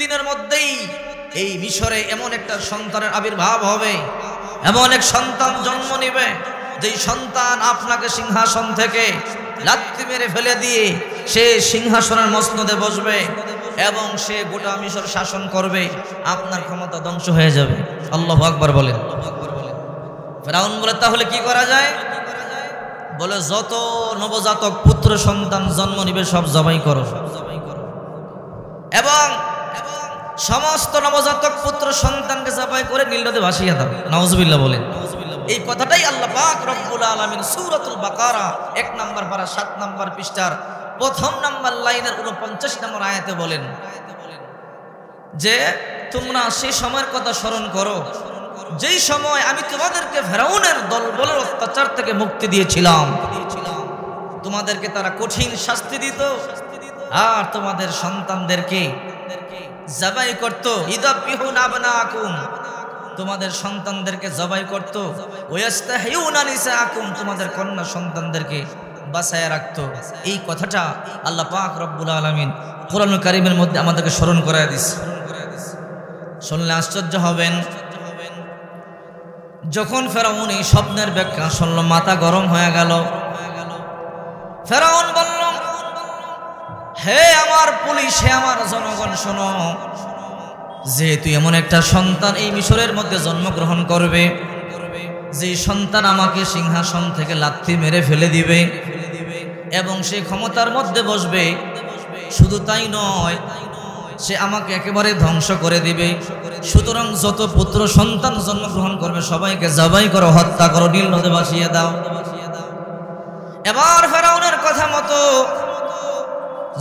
দিনের মধ্যেই এই মিশরে এমন একটা সন্তানের আবির্ভাব হবে, এমন এক সন্তান জন্ম নেবে যেই সন্তান আপনাকে সিংহাসন থেকে লাথি মেরে ফেলে দিয়ে সে সিংহাসনের মসনদে বসবে এবং সে গোটা মিশর শাসন করবে, আপনার ক্ষমতা ধ্বংস হয়ে যাবে। আল্লাহু আকবার বলেন। ফেরাউন বলে তাহলে কি করা যায়? বলে যত নবজাতক পুত্র সন্তান জন্ম নিবে সব জবাই করো এবং সমস্ত নবজাতক পুত্র সন্তানকে জবাই করে নীল নদে ভাসিয়ে দাও। নাউজুবিল্লাহ বলেন। এই কথাটাই আল্লাহ পাক রব্বুল আলামিন সূরাতুল বাকারা 1 নম্বর পারা 7 নম্বর পৃষ্ঠার 1 নম্বর লাইনের 49 নম্বর আয়াতে বলেন যে তোমরা সেই সময়ের কথা স্মরণ করো যেই সময় আমি তোমাদেরকে ফেরাউনের দলবলের অত্যাচার থেকে মুক্তি দিয়েছিলাম। তোমাদেরকে তারা কঠিন শাস্তি দিত আর তোমাদের সন্তানদেরকে জবাই করত। ইযাবিহুনা আবনাকুম, তোমাদের সন্তানদেরকে জবাই করত। ওয়াস্তাহিউনা নিসাআকুম, তোমাদের কন্যা সন্তানদেরকে বাঁচায় রাখত। এই কথাটা আল্লাহ পাক রব্বুল আলামিন কোরআনুল কারীমের মধ্যে আমাদেরকে স্মরণ করায় দিয়েছে। শুনলে আশ্চর্য হবেন। যখন ফেরাউন এই স্বপ্নের ব্যাখ্যা শুনল মাথা গরম হয়ে গেল। ফেরাউন বলল, হে আমার পুলিশ, হে আমার জনগণ, শোনো, যেহেতু এমন একটা সন্তান এই মিশরের মধ্যে জন্মগ্রহণ করবে যে সন্তান আমাকে সিংহাসন থেকে লাথি মেরে ফেলে দিবে এবং সে ক্ষমতার মধ্যে বসবে, শুধু তাই নয় সে আমাকে একেবারে ধ্বংস করে দিবে। সুতরাং যত পুত্র সন্তান জন্মগ্রহণ করবে সবাইকে জবাই করো, হত্যা করো, নীল নদে ভাসিয়ে দাও। এবার ফেরাউনের কথা মতো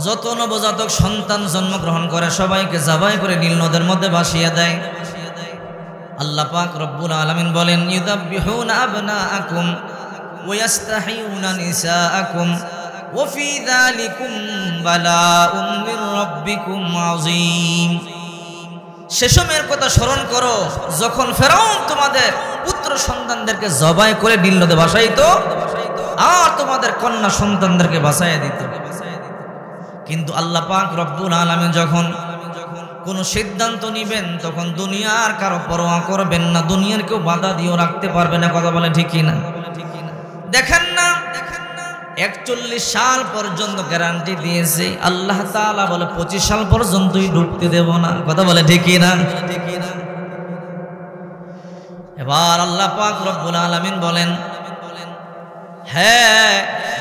যত নবজাতক সন্তান জন্মগ্রহণ করে সবাইকে জবাই করে নীল নদের মধ্যে ভাসিয়ে দেয়। আল্লাহ পাক রব্বুল আলামিন বলেন, ইউযাবিহুনা আবনাআকুম ওয়া ইস্তাহিউনা নিসাআকুম ওয়া ফি যালিকুম বালাউম মির রাব্বিকুম আযীম। সে সময়ের কথা স্মরণ করো যখন ফেরাউন তোমাদের পুত্র সন্তানদেরকে জবাই করে নীল নদে ভাসাইতো আর তোমাদের কন্যা সন্তানদেরকে বাঁচাইয়া দিত। কিন্তু আল্লাহ পাক রব্বুল আলামিন যখন কোন সিদ্ধান্ত নিবেন তখন দুনিয়ার কারো পরোয়া করবেন না, দুনিয়ার কেউ বাধা দিয়েও রাখতে পারবে না। কথা বলে ঠিক না? দেখেন না 41 সাল পর্যন্ত গ্যারান্টি দিয়েছে আল্লাহ তাআলা, বলে 25 সাল পর্যন্তই ঢুকতে দেব না। কথা বলে ঠিক না? এবার আল্লাহ পাক রব্বুল আলামিন বলেন, হ্যাঁ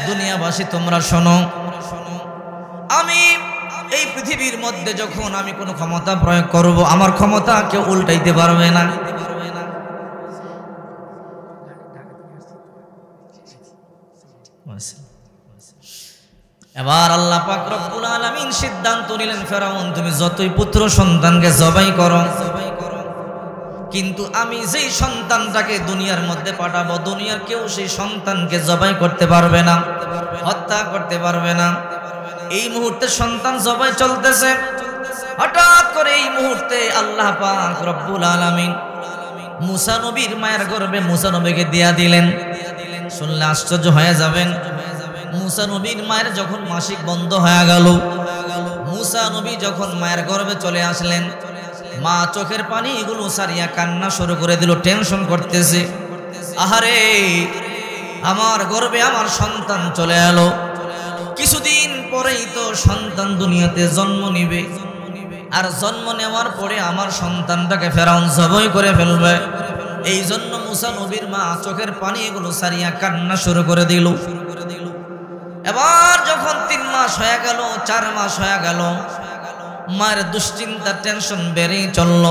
দুনিয়াবাসী তোমরা শোনো, আমি এই পৃথিবীর মধ্যে যখন আমি কোনো ক্ষমতা প্রয়োগ করব আমার ক্ষমতা কেউ উল্টাইতে পারবে না। এবার আল্লাহ পাক রব্বুল আলামিন সিদ্ধান্ত নিলেন, ফেরাউন তুমি যতই পুত্র সন্তানকে জবাই করো, কিন্তু আমি যেই সন্তানটাকে দুনিয়ার মধ্যে পাঠাবো দুনিয়ার কেউ সেই সন্তানকে জবাই করতে পারবে না, হত্যা করতে পারবে না। এই মুহূর্তে সন্তান জবাই চলতেছে। হঠাৎ করে এই মুহূর্তে আল্লাহ পাক রব্বুল আলামিন মুসা নবীর মায়ের গর্ভে মুসা নবীকে দিয়া দিলেন। শুনলে আশ্চর্য হয়ে যাবেন। মুসা নবীর মায়ের যখন মাসিক বন্ধ হয়ে গেল, মুসা নবী যখন মায়ের গর্ভে চলে আসলেন, মা চোখের পানি এগুলো সারিয়া কান্না শুরু করে দিল, টেনশন করতেছে। আহারে আমার গর্ভে আমার সন্তান চলে এলো, কিছুদিন পরেই তো সন্তান দুনিয়াতে জন্ম নিবে, আর জন্ম নেওয়ার পরে আমার সন্তানটাকে ফেরাউন জবাই করে ফেলবে। এই জন্য মুসা নবীর মা চোখের পানি এগুলো সারিয়া কান্না শুরু করে দিল। এবার যখন 3 মাস হয়ে গেল, 4 মাস হয়ে গেল, মায়ের দুশ্চিন্তা টেনশন বেড়েই চলল।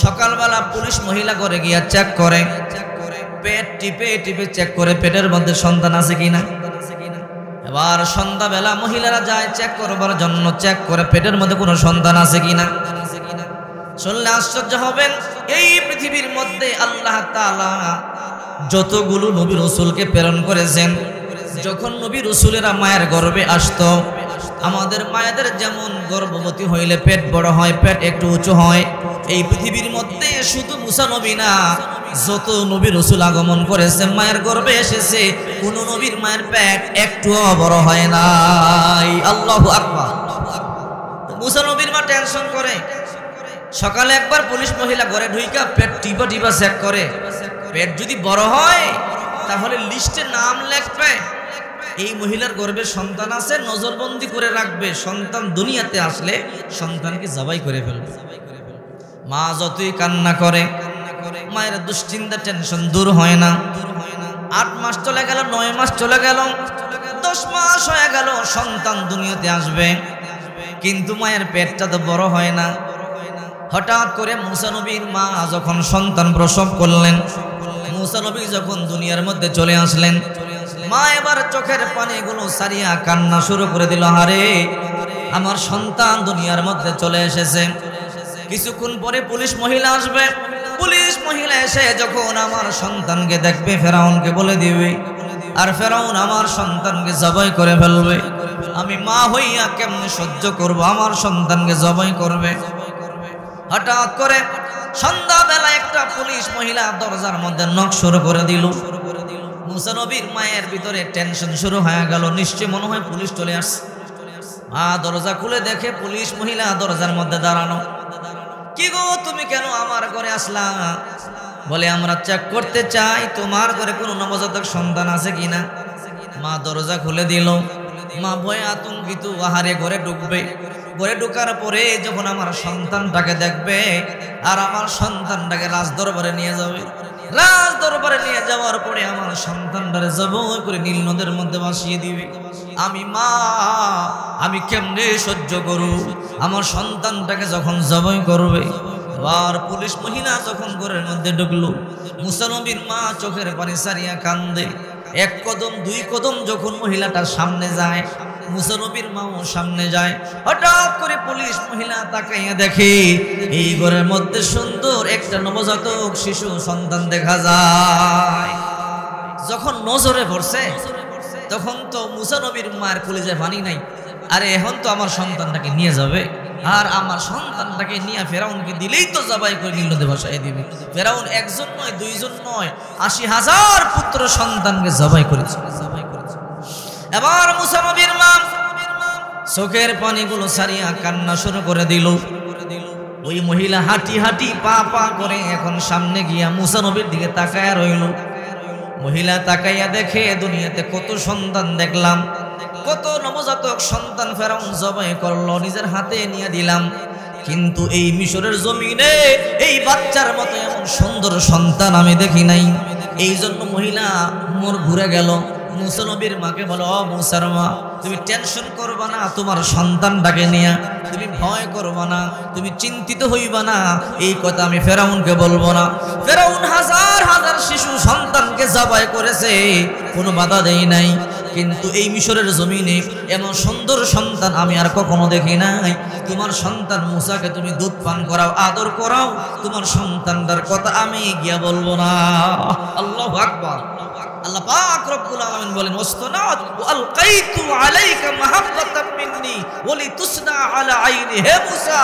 সকালবেলা পুলিশ মহিলা করে গিয়া চেক করে, পেট টিপে টিপে চেক করে পেটের মধ্যে সন্তান আছে কিনা। এবার সন্ধ্যাবেলা মহিলারা যায় চেক করবার জন্য, চেক করে পেটের মধ্যে কোনো সন্তান আছে কিনা। শুনলে আশ্চর্য হবেন, এই পৃথিবীর মধ্যে আল্লাহ তাআলা যতগুলো নবী রাসূলকে প্রেরণ করেছেন, যখন নবী রাসূলেরা মায়ের গর্ভে আসতো, আমাদের মায়েদের যেমন গর্ভবতী হইলে পেট বড় হয়, পেট একটু উঁচু হয়, এই পৃথিবীর মধ্যে শুধু মুসা নবী না, যত নবী রাসূল আগমন করেছে মায়ের গর্ভে এসেছে, কোন নবীর মায়ের পেট একটুও বড় হয় নাই। আল্লাহু আকবার। মুসা নবীর মা টেনশন করে, সকালে একবার পুলিশ মহিলা ঘরে ঢুইকা পেট টিপা টিপা চেক করে, পেট যদি বড় হয় তাহলে লিস্টে নাম লেখবে, এই মহিলার গর্ভে সন্তান আছে, নজরবন্দি করে রাখবে, সন্তান দুনিয়াতে আসলে সন্তানকে জবাই করে ফেলবে। মা যতই কান্না করে, মায়ের দুশ্চিন্তা টেনশন দূর হয় না। 8 মাস চলে গেল, 9 মাস চলে গেল, 10 মাস হয়ে গেল, সন্তান দুনিয়াতে আসবে, কিন্তু মায়ের পেটটা তো বড় হয় না। হঠাৎ করে মুসা নবীর মা যখন সন্তান প্রসব করলেন, মুসা নবী যখন দুনিয়ার মধ্যে চলে আসলেন, মা এবার চোখের পানিগুলো সারিয়া কান্না শুরু করে দিল, আরে আমার সন্তান দুনিয়ার মধ্যে চলে এসেছে। কিছুক্ষণ পরে পুলিশ মহিলা আসবে, পুলিশ মহিলা এসে যখন আমার সন্তানকে দেখবে, ফেরাউনকে বলে দিবে, আর ফেরাউন আমার সন্তানকে জবাই করে ফেলবে। আমি মা হইয়া কেমনে সহ্য করব, আমার সন্তানকে জবাই করবে। হঠাৎ করে সন্ধ্যাবেলা একটা পুলিশ মহিলা দরজার মধ্যে নক শুরু করে দিল। মুসা নবীর মায়ের ভিতরে টেনশন শুরু হয়ে গেল, নিশ্চয় মনে হয় পুলিশ চলে আসছে। মা দরজা খুলে দেখে পুলিশ মহিলা দরজার মধ্যে দাঁড়ানো। কি গো, তুমি কেন আমার ঘরে আসলা? বলে, আমরা চেক করতে চাই তোমার ঘরে কোনো নবজাতক সন্তান আছে কিনা। মা দরজা খুলে দিল। মা ভয়ে আতঙ্কিত, আহারে ঘরে ঢুকবে। ঘরে ঢুকার পরে যখন আমার সন্তানটাকে দেখবে, আর আমার সন্তানটাকে রাজ দরবারে নিয়ে যাবে, রাজ দরবারে নিয়ে যাওয়ার পরে আমার সন্তানটারে জবাই করে নীল নদের মধ্যে ভাসিয়ে দিবে। আমি মা, আমি কেমনে সহ্য করব? আমার সন্তানটাকে যখন জবাই করবে। আর পুলিশ মহিলা যখন ঘরের মধ্যে ঢুকলো, মুসা নবীর মা চোখের পানি সারিয়া কান্দে। 1 কদম 2 কদম যখন মহিলাটা সামনে যায়, মুসা নবীর মাও সামনে যায়। হঠাৎ করে পুলিশ মহিলা তাকাইয়া দেখে, এই ঘরের মধ্যে সুন্দর একটা নবজাতক শিশু সন্তান দেখা যায়। যখন নজরে পড়ছে, তখন তো মুসা নবীর মায়ের কলিজে পানি নাই। আরে এখন তো আমার সন্তানটাকে নিয়ে যাবে, আর আমার সন্তানটাকে নিয়ে ফেরাউনকে দিলেই তো জবাই করে নীল নদে ভাসায় দিবে। ফেরাউন 1 জন নয়, 2 জন নয়, 80,000 পুত্র সন্তানকে জবাই করেছে। এবার মুসা নবীর মা চোখের পানিগুলো সারিয়া কান্না শুরু করে দিল। ওই মহিলা হাঁটি হাঁটি পা পা করে এখন সামনে গিয়া মুসা নবীর দিকে তাকায়া রইল। মহিলা তাকাইয়া দেখে, দুনিয়াতে কত সন্তান দেখলাম, কত নবজাতক সন্তান ফেরাউন জবাই করলো, নিজের হাতে নিয়ে দিলাম, কিন্তু এই মিশরের জমিনে এই বাচ্চার মতো এমন সুন্দর সন্তান আমি দেখি নাই। এই জন্য মহিলা মোর ঘুরে গেল। মুসা নবীর মাকে বলো, ও মুসার মা, তুমি টেনশন করবা না, তোমার সন্তানটাকে নিয়ে তুমি ভয় করবা না, তুমি চিন্তিত হইবা না, এই কথা আমি ফেরাউনকে বলবো না। ফেরাউন 1000 শিশু সন্তানকে জবাই করেছে, কোনো বাধা দেই নাই, কিন্তু এই মিশরের জমিনে এমন সুন্দর সন্তান আমি আর কখনো দেখি নাই। তোমার সন্তান মুসাকে তুমি দুধ পান করাও, আদর করাও, তোমার সন্তানটার কথা আমি গিয়া বলবো না। আল্লাহু আকবার। আল্লাহ পাক রব্বুল আলামিন বলেন, ওয়াসতানাত ওয়া আলকাইতু আলাইকা মাহাব্বাতাম মিন্নি ওয়া লিতুসনা আলা আইনি। হে মুসা,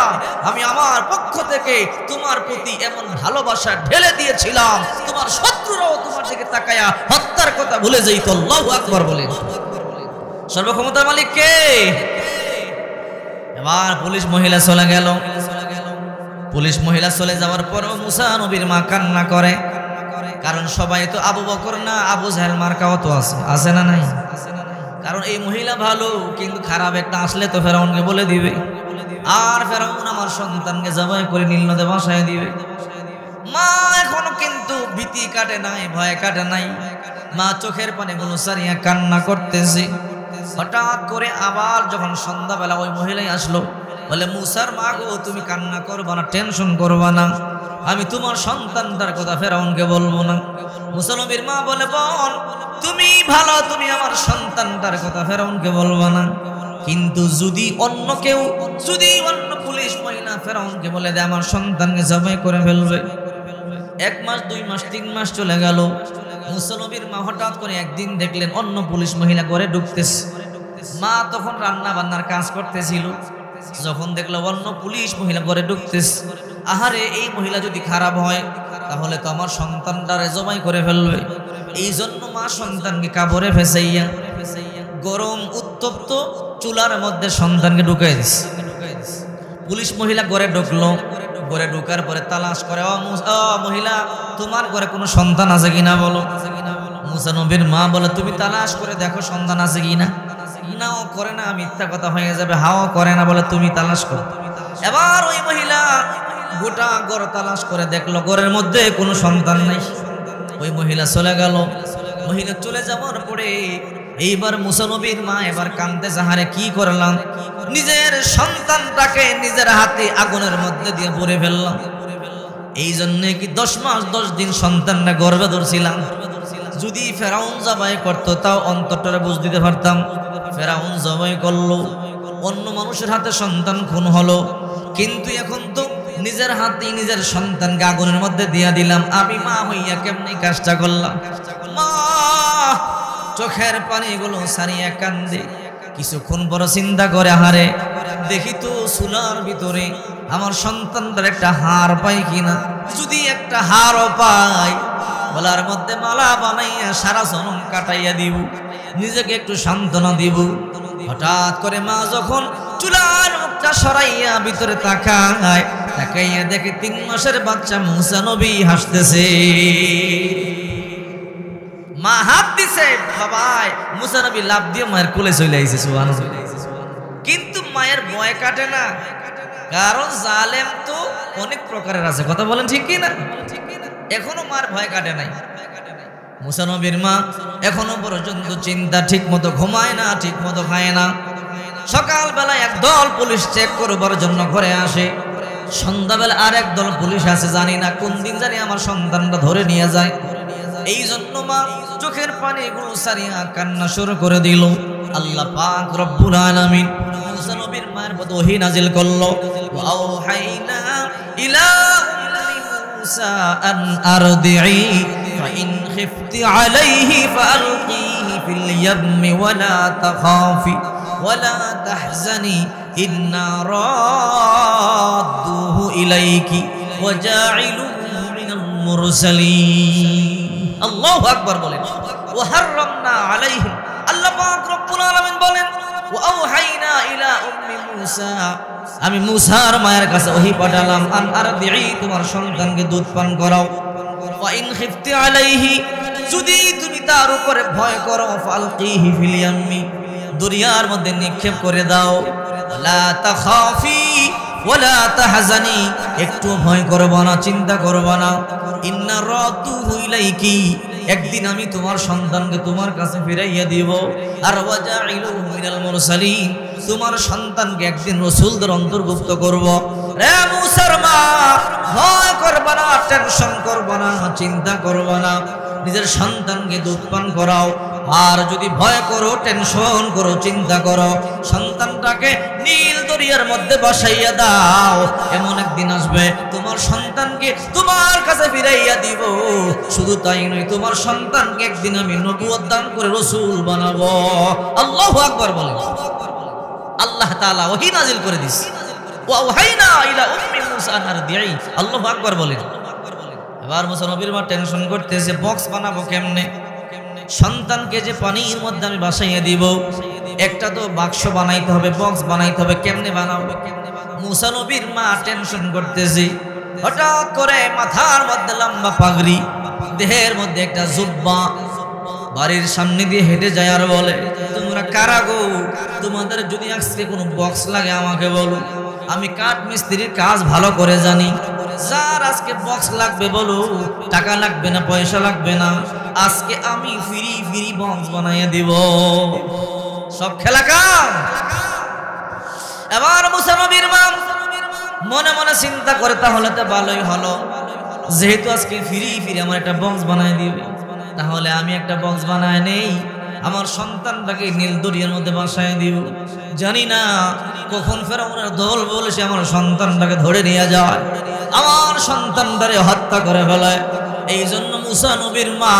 আমি আমার পক্ষ থেকে তোমার প্রতি এমন ভালোবাসা ঢেলে দিয়েছিলাম, তোমার শত্রুরাও তোমার দিকে তাকায়া হত্যার কথা ভুলে যাইত। আল্লাহু আকবার বলেন। সর্বক্ষমতার মালিক কে? এবার পুলিশ মহিলা চলে গেল। পুলিশ মহিলা চলে যাওয়ার পরও মুসা নবীর মা কান্না করে, কারণ সবাই তো আবু বকর না, আবু জাহেল মার্কাও তো আছে না নাই? কারণ এই মহিলা ভালো, কিন্তু খারাপ একটা আসলে তো ফেরাউনকে বলে দিবে, আর ফেরাউন আমার সন্তানকে জবাই করে নীল নদে ভাসায় দিবে। মা এখনো কিন্তু ভীতি কাটে নাই, ভয় কাটে নাই। মা চোখের পানিগুলো সারিয়া কান্না করতেছে। হঠাৎ করে আবার যখন সন্ধ্যাবেলা ওই মহিলাই আসলো, বলে, মুসার মা গো, তুমি কান্না করবা না, টেনশন করবা না, আমি তোমার সন্তানটার কথা ফেরাউনকে বলবো না। মুসা নবীর মা বলে, বোন তুমি ভালো, তুমি আমার সন্তানটার কথা ফেরাউনকে বলবো না, কিন্তু যদি অন্য কেউ, যদি অন্য পুলিশ মহিলা ফেরাউনকে বলে দেয় আমার সন্তানকে জবাই করে ফেলবে। 1 মাস 2 মাস 3 মাস চলে গেল। মুসা নবীর মা হঠাৎ করে একদিন দেখলেন অন্য পুলিশ মহিলা ঘরে ঢুকতেছে। মা তখন রান্না বান্নার কাজ করতেছিল। যখন দেখলো অন্য পুলিশ মহিলা ঘরে ঢুকতেছে, আহারে এই মহিলা যদি খারাপ হয় তাহলে তো আমার সন্তানটারে জবাই করে ফেলবে। এই জন্য মা সন্তানকে কাপড়ে ফেসাইয়া গরম উত্তপ্ত চুলার মধ্যে সন্তানকে ঢুকাই দিছে। পুলিশ মহিলা ঘরে ঢুকলো। ঘরে ঢোকার পরে তালাশ করে, ও মহিলা, তোমার ঘরে কোনো সন্তান আছে কিনা বলো। মুসা নবীর মা বলে, তুমি তালাশ করে দেখো সন্তান আছে কিনা। নাও করে না, মিথ্যা কথা হয়ে যাবে। হাও করে না, বলে তুমি তালাশ করো। এবার ওই মহিলা গোটা ঘর তালাশ করে দেখলো, ঘরের মধ্যে কোনো সন্তান নাই। ওই মহিলা চলে গেল। মহিলা চলে যাওয়ার পরে এইবার মুসা নবীর মা এবার কাঁদতে, যাহারে কি করলাম, নিজের সন্তানটাকে নিজের হাতে আগুনের মধ্যে দিয়ে পুড়ে ফেললাম। এই জন্য কি 10 মাস 10 দিন সন্তানটা গর্ভে ধরছিলাম। যদি ফেরাউন জবাই করতো তাও অন্তরটা বুঝ দিতে পারতাম। ফেরাউন জবাই করলো, অন্য মানুষের হাতে সন্তান খুন হলো, কিন্তু এখন তো নিজের হাতে নিজের সন্তানকে আগুনের মধ্যে দিয়া দিলাম। আমি মা হইয়া কেমনি কাজটা করলাম। মা চোখের পানিগুলো সারিয়া কান্দে। কিছুক্ষণ পর চিন্তা করে, হারে দেখি তো চুলার ভিতরে আমার সন্তানটার একটা হাড় পাই কিনা। যদি একটা হাড়ও পাই, গলার মধ্যে মালা বানাইয়া সারা জনম কাটাইয়া দিব, নিজেকে একটু সান্ত্বনা দিব। হঠাৎ করে মা যখন চুলার মুখটা সরাইয়া ভিতরে তাকায়, তাকাইয়া দেখে 3 মাসের বাচ্চা মুসা নবী হাসতেছে। মা হাত দিছে, বাবাই মুসা নবী লাফ দিয়ে মায়ের কোলে চলে আইছে। সুবহানাল্লাহ। কিন্তু মায়ের ভয় কাটে না, কারণ জালেম তো অনেক প্রকারের আছে। কথা বলেন ঠিক কি না? এখনো মার ভয় কাটে নাই। মুসা নবীর মা এখনো পর্যন্ত চিন্তা, ঠিক মতো ঘুমায় না, ঠিক মতো খায় না। সকালবেলা একদল পুলিশ চেক করবার জন্য ঘরে আসে, সন্ধ্যাবেলা আর একদল পুলিশ আসে। জানি না কোন দিন জানি আমার সন্তানটা ধরে নিয়ে যায়। এই জন্য মা চোখের পানিগুলো সারিয়া কান্না শুরু করে দিল। আল্লাহ পাক রব্বুল আলামিন মুসা নবীর মায়ের প্রতি ওহী নাজিল করলো, ওয়া আওহাইনা ইলা উম্মি মুসা আন আরদিই ফা ইন খিফতি আলাইহি ফালকিহি ফিল ইয়ামি ওয়া লা তাখাফি ওয়া লা তাহজানি ইন্না রাদ্দুহু ইলাইকি ওয়া জাইলুহু মিনাল মুরসালিন। আল্লাহু আকবার বলেন। ওয়া হাররামনা আলাইহিম, আল্লাহ পাক রব্বুল আলামিন বলেন, ওয়া আওহাইনা ইলা উম্মি মুসা, আমি মুসার মায়ের কাছে ওহী পাঠালাম, আন আরদিই, তোমার সন্তানকে দুধ পান করাও। ওয়া ইন খিফতি আলাইহি, যদি তুমি তার উপরে ভয় করো, ফালকিহি ফিল ইয়ামি, দরিয়ার মধ্যে নিক্ষেপ করে দাও। লা তাখাফি ওয়া লা তাহজানি, একটু ভয় করবা না, চিন্তা করবা না। ইন্না রাদ্দুহু ইলাইকি, একদিন আমি তোমার সন্তানকে তোমার কাছে ফিরাইয়া দিব। আর ওয়াজাইলুহু মিনাল মুরসালিন, তোমার সন্তানকে একদিন রাসূলদের অন্তর্ভুক্ত করব। রে মুসার মা, ভয় করবা না, টেনশন করবা না, চিন্তা করবা না, নিজের সন্তানকে দুধ পান করাও। আর যদি ভয় করো, টেনশন করো, চিন্তা করো, সন্তানটাকে নীল দরিয়ার মধ্যে বসাইয়া দাও। এমন একদিন আসবে তোমার সন্তানকে তোমার কাছে ফিরাইয়া দিব। শুধু তাই নয়, তোমার সন্তানকে একদিন আমি নবুয়ত দান করে রাসূল বানাবো। আল্লাহু আকবার বলেন। আল্লাহ তাআলা ওহী নাজিল করে দিয়েছে, ওয়া ওয়াহাইনা ইলা উম্মি মুসা আন আরদিই। আল্লাহু আকবার বলেন। এবার মুসা নবীর মা টেনশন করতেছে, বক্স বানাবো কেমনে, সন্তানকে যে পানির মধ্যে আমি বাসাইয়া দিব, একটা তো বাক্স বানাইতে হবে, বক্স বানাইতে হবে, কেমনে বানাবো। মুসা নবীর মা টেনশন করতেছে। হঠাৎ করে মাথার মধ্যে লম্বা পাগড়ি, দেহের মধ্যে একটা জুব্বা, বাড়ির সামনে দিয়ে হেঁটে যায় আর বলে, তোমরা কারা গো? তোমাদের যদি আজকে কোনো বক্স লাগে আমাকে বলো, আমি কাঠ মিস্ত্রির কাজ ভালো করে জানি। যার আজকে বক্স লাগবে বলো, টাকা লাগবে না, পয়সা লাগবে না, আজকে আমি ফ্রি ফ্রি বক্স বানাইয়া দিব। সব খেলা কাম। এবার মুসা নবীর মা মনে মনে চিন্তা করে, তাহলে তো ভালোই হলো, যেহেতু আজকে ফ্রি ফ্রি আমার একটা বক্স বানাই দিবে, তাহলে আমি একটা বক্স বানায় নেই, আমার সন্তানটাকে নীল দরিয়ার মধ্যে বাসায় দিব। জানি না কখন ফেরাউনের দল বলে সে আমার সন্তানটাকে ধরে নিয়ে যায়, আমার সন্তানটারে হত্যা করে ফেলায়। এই জন্য মুসা নবীর মা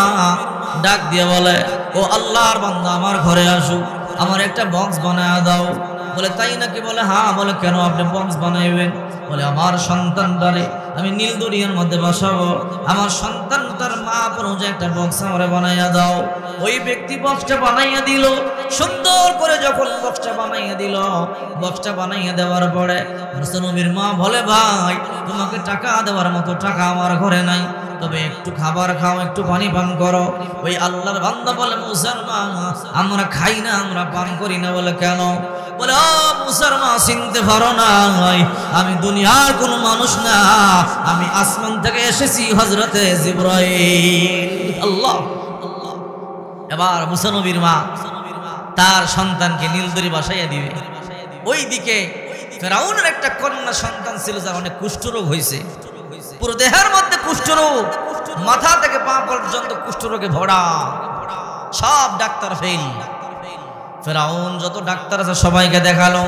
ডাক দিয়ে বলে, ও আল্লাহর বান্দা, আমার ঘরে আসো, আমার একটা বক্স বানায় দাও। বলে তাই নাকি? বলে হ্যাঁ। বলে কেন আপনি বক্স বানাইবেন? বলে আমার সন্তানটারে আমি নীল দরিয়ার মধ্যে বসাবো, আমার সন্তানটার মা অনুযায়ী একটা বক্স আমারে বানাইয়া দাও। ওই ব্যক্তি বক্সটা বানাইয়া দিল। সুন্দর করে যখন বক্সটা বানাইয়া দিল, বক্সটা বানাইয়া দেওয়ার পরে মুসা নবীর মা বলে ভাই তোমাকে টাকা দেওয়ার মতো টাকা আমার ঘরে নাই, তবে একটু খাবার খাও, একটু পানি পান করো। ওই আল্লাহর বান্দা বলে মুসার মা আমরা খাই না, আমরা পান করি না। বলে কেন? বলে ও মুসার মা চিনতে পারো না, আমি দুনিয়ার কোনো মানুষ না, আমি আসমান থেকে এসেছি হযরতে জিবরাইল। আল্লাহ। এবার মুসা নবীর মা তার সন্তানকে নীলদরি বাসাইয়া দিবে। ওইদিকে ফেরাউনের একটা কন্যা সন্তান ছিল যার অনেক কুষ্ঠরোগ হয়েছে, পুরো দেহের মধ্যে কুষ্ঠরোগ, মাথা থেকে পা পর্যন্ত কুষ্ঠরোগে ভরা, সব ডাক্তার ফেল। ফেরাউন যত ডাক্তার আছে সবাইকে দেখালো,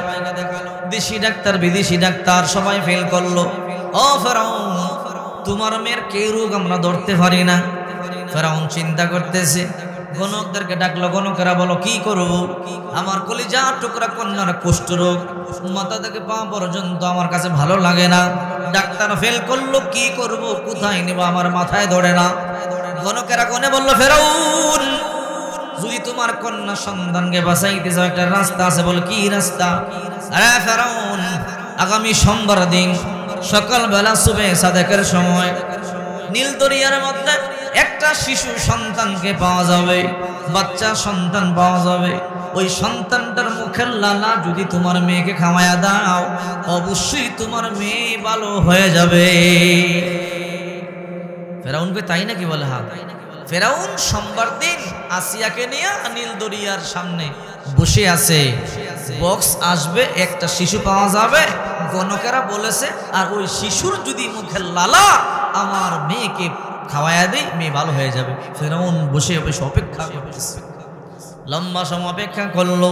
দেশি ডাক্তার বিদেশি ডাক্তার সবাই ফেল করলো। ও ফেরাউন তোমার মেয়ের কে রোগ আমরা ধরতে পারি না। ফেরাউন চিন্তা করতেছে, গণকদেরকে ডাকলো, গণকেরা বলো কি করব? আমার কলিজা টুকরা কন্যার কুষ্ঠরোগ, মাথা থেকে পা পর্যন্ত আমার কাছে ভালো লাগে না, ডাক্তার ফেল করলো, কি করব, কোথায় নেব, আমার মাথায় ধরে না। গণকেরা গনে বলল ফেরাউন যদি তোমার কন্যা সন্তানকে বাঁচাইতে যাও একটা রাস্তা আছে। বলে কি রাস্তা? আরে ফেরাউন আগামী সোমবার দিন সকালবেলা সুবে সাদেকের সময় নীল দরিয়ার মধ্যে একটা শিশু সন্তানকে পাওয়া যাবে, বাচ্চা সন্তান পাওয়া যাবে। ওই সন্তানটার মুখের লালা যদি তোমার মেয়েকে খাওয়ায়া দাও অবশ্যই তোমার মেয়ে ভালো হয়ে যাবে। ফেরাউনকে তাই নাকি? বলে হ্যাঁ। ফেরাউন সোমবার দিন আসিয়াকে নিয়ে নীল দরিয়ার সামনে বসে আছে, বক্স আসবে, একটা শিশু পাওয়া যাবে, গণকেরা বলেছে, আর ওই শিশুর যদি মুখের লালা আমার মেয়েকে খাওয়ায়া দেই মেয়ে ভালো হয়ে যাবে। ফেরাউন বসে বসে অপেক্ষা করতেছে, লম্বা সময় অপেক্ষা করলো।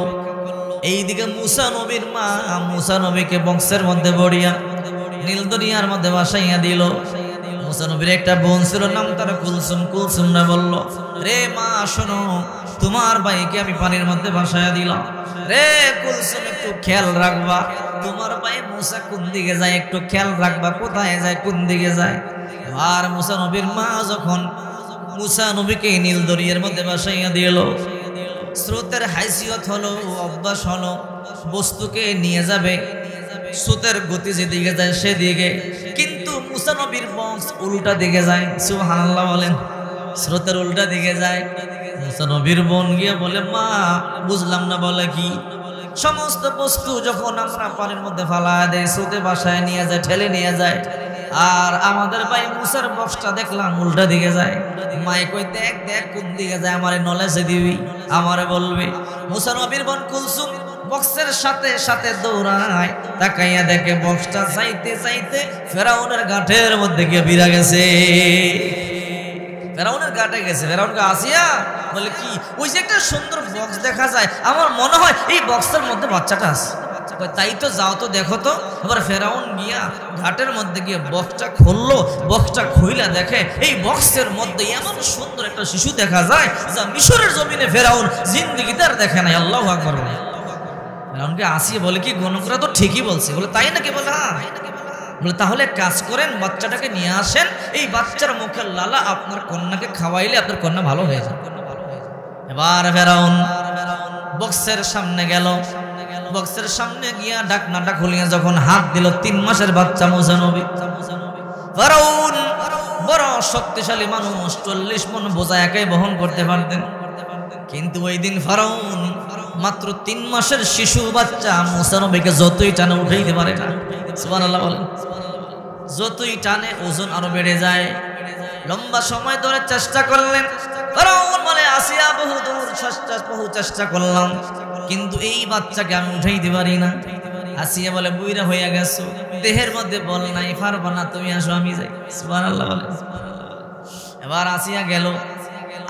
এইদিকে মুসা নবীর মা মুসা নবীকে বক্সের মধ্যে বড়িয়া নীল দরিয়ার মধ্যে বাসাইয়া দিল। মুসা নবীর একটা বোন ছিল, নাম তার কুলসুম। কুলসুম না বলল, রে মা শোনো, তোমার ভাইকে আমি পানির মধ্যে ভাসাইয়া দিলাম, রে কুলসুম একটু খেয়াল রাখবা, তোমার ভাই মুসা কোন দিকে যায় একটু খেয়াল রাখবা, কোথায় যায় কোন দিকে যায়। আর মুসা নবীর মা যখন মুসা নবীকে নীল দরিয়ার মধ্যে ভাসাইয়া দিল, স্রোতের হাইসিয়ত হলো, অভ্যাস হলো, বস্তুকে নিয়ে যাবে, স্রোতের গতি যেদিকে যায় সেদিকে, কিন্তু মুসা নবীর বংশ উল্টা দিকে যায়। সুবহানাল্লাহ বলেন, স্রোতের উল্টা দিকে যায়। মুসা নবীর বোন গিয়ে বলে মা বুঝলাম না। বলে কি? সমস্ত বস্তু যখন আমরা পানির মধ্যে ফালায় দেয়, স্রোতে বাসায় নিয়ে যায়, ঠেলে নিয়ে যায়, আর আমাদের ভাই মুসার বক্সটা দেখলাম উল্টা দিকে যায়। মাই কই দেখ দেখ কোন দিকে যায়, আমারে নলেজে দিবি, আমারে বলবি। মুসা নবীর বোন কুলসুম বক্সের সাথে সাথে দৌড়ায়, তাকাইয়া দেখে বক্সটা চাইতে চাইতে ফেরাউনের গাঁটের মধ্যে গিয়ে বিরা গেছে। ফেরাউনের গাঁটে গেছে। ফেরাউনকে আসিয়া বলে কি? ওই যে একটা সুন্দর বক্স দেখা যায়, আমার মনে হয় এই বক্সের মধ্যে বাচ্চাটা আছে। তাই তো যাও তো দেখো তো। আবার ফেরাউন গিয়া ঘাটের মধ্যে গিয়ে বক্সটা খুললো, বক্সটা খুইলা দেখে এই বক্সের মধ্যে এমন সুন্দর একটা শিশু দেখা যায় যা মিশরের জমিনে ফেরাউন জিন্দেগিতে আর দেখে নাই। আল্লাহু আকবার। ফেরাউনকে আসিয়ে বলে কি গণকরা তো ঠিকই বলছে। বলে তাই নাকি? বলে হ্যাঁ। বলে তাহলে কাজ করেন, বাচ্চাটাকে নিয়ে আসেন, এই বাচ্চার মুখের লালা আপনার কন্যাকে খাওয়াইলে আপনার কন্যা ভালো হয়ে যাবে। এবার ফেরাউন বক্সের সামনে গেল, বক্সের সামনে গিয়া ঢাকনাটা খুলিয়া যখন হাত দিল, 3 মাসের বাচ্চা মুসা নবী। ফেরাউন বড় শক্তিশালী মানুষ, 40 মণ বোঝা একাই বহন করতে পারতেন, কিন্তু ওই দিন ফেরাউন মাত্র 3 মাসের শিশু বাচ্চা মুসা নবীকে যতই টানে উঠাইতে পারে না। সুবহানাল্লাহ বলেন। যতই টানে ওজন আরো বেড়ে যায়। লম্বা সময় ধরে চেষ্টা করলেন। ফেরাউন বলে আসিয়া বহু চেষ্টা করলাম, কিন্তু এই বাচ্চাকে আমি উঠাইতে পারি না। আসিয়া বলে বুইরা হইয়া গেছো, দেহের মধ্যে বল নাই, পারবা না, তুমি আসো আমি যাই। সুবহানাল্লাহ বলেন। এবার আসিয়া গেল।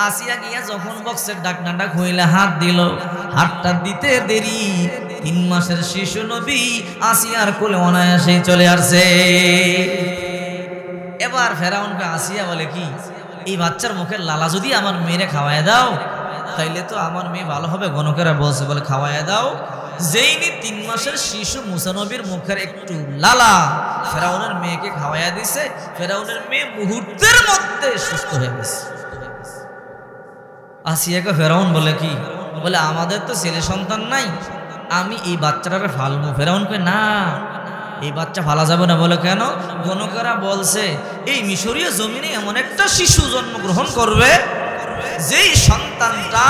আসিয়া গিয়া যখন বক্সের ঢাকনাটা খুইলা হাত দিল, হাতটা দিতে দেরি 3 মাসের শিশু নবী আসিয়ার কোলে অনায়াসে চলে আসছে। এবার ফেরাউনকে আসিয়া বলে কি? এই বাচ্চার মুখের লালা যদি আমার মেয়েরে খাওয়ায় দাও তাইলে তো আমার মেয়ে ভালো হবে। গণকেরা বলছে, বলে খাওয়ায় দাও, যেইনি 3 মাসের শিশু মুসা নবীর মুখের একটু লালা ফেরাউনের মেয়েকে খাওয়াইয়া দিছে, ফেরাউনের মেয়ে মুহূর্তের মধ্যে সুস্থ হয়ে গেছে। আসিয়াকে ফেরাউন বলে কি, বলে আমাদের তো ছেলে সন্তান নাই, আমি এই বাচ্চাটারে ফালবো। ফেরাউন কয় না, এই বাচ্চা ফালা যাবে না। বলে কেন? গণকেরা বলছে এই মিশরীয় জমিনে এমন একটা শিশু জন্মগ্রহণ করবে যেই সন্তানটা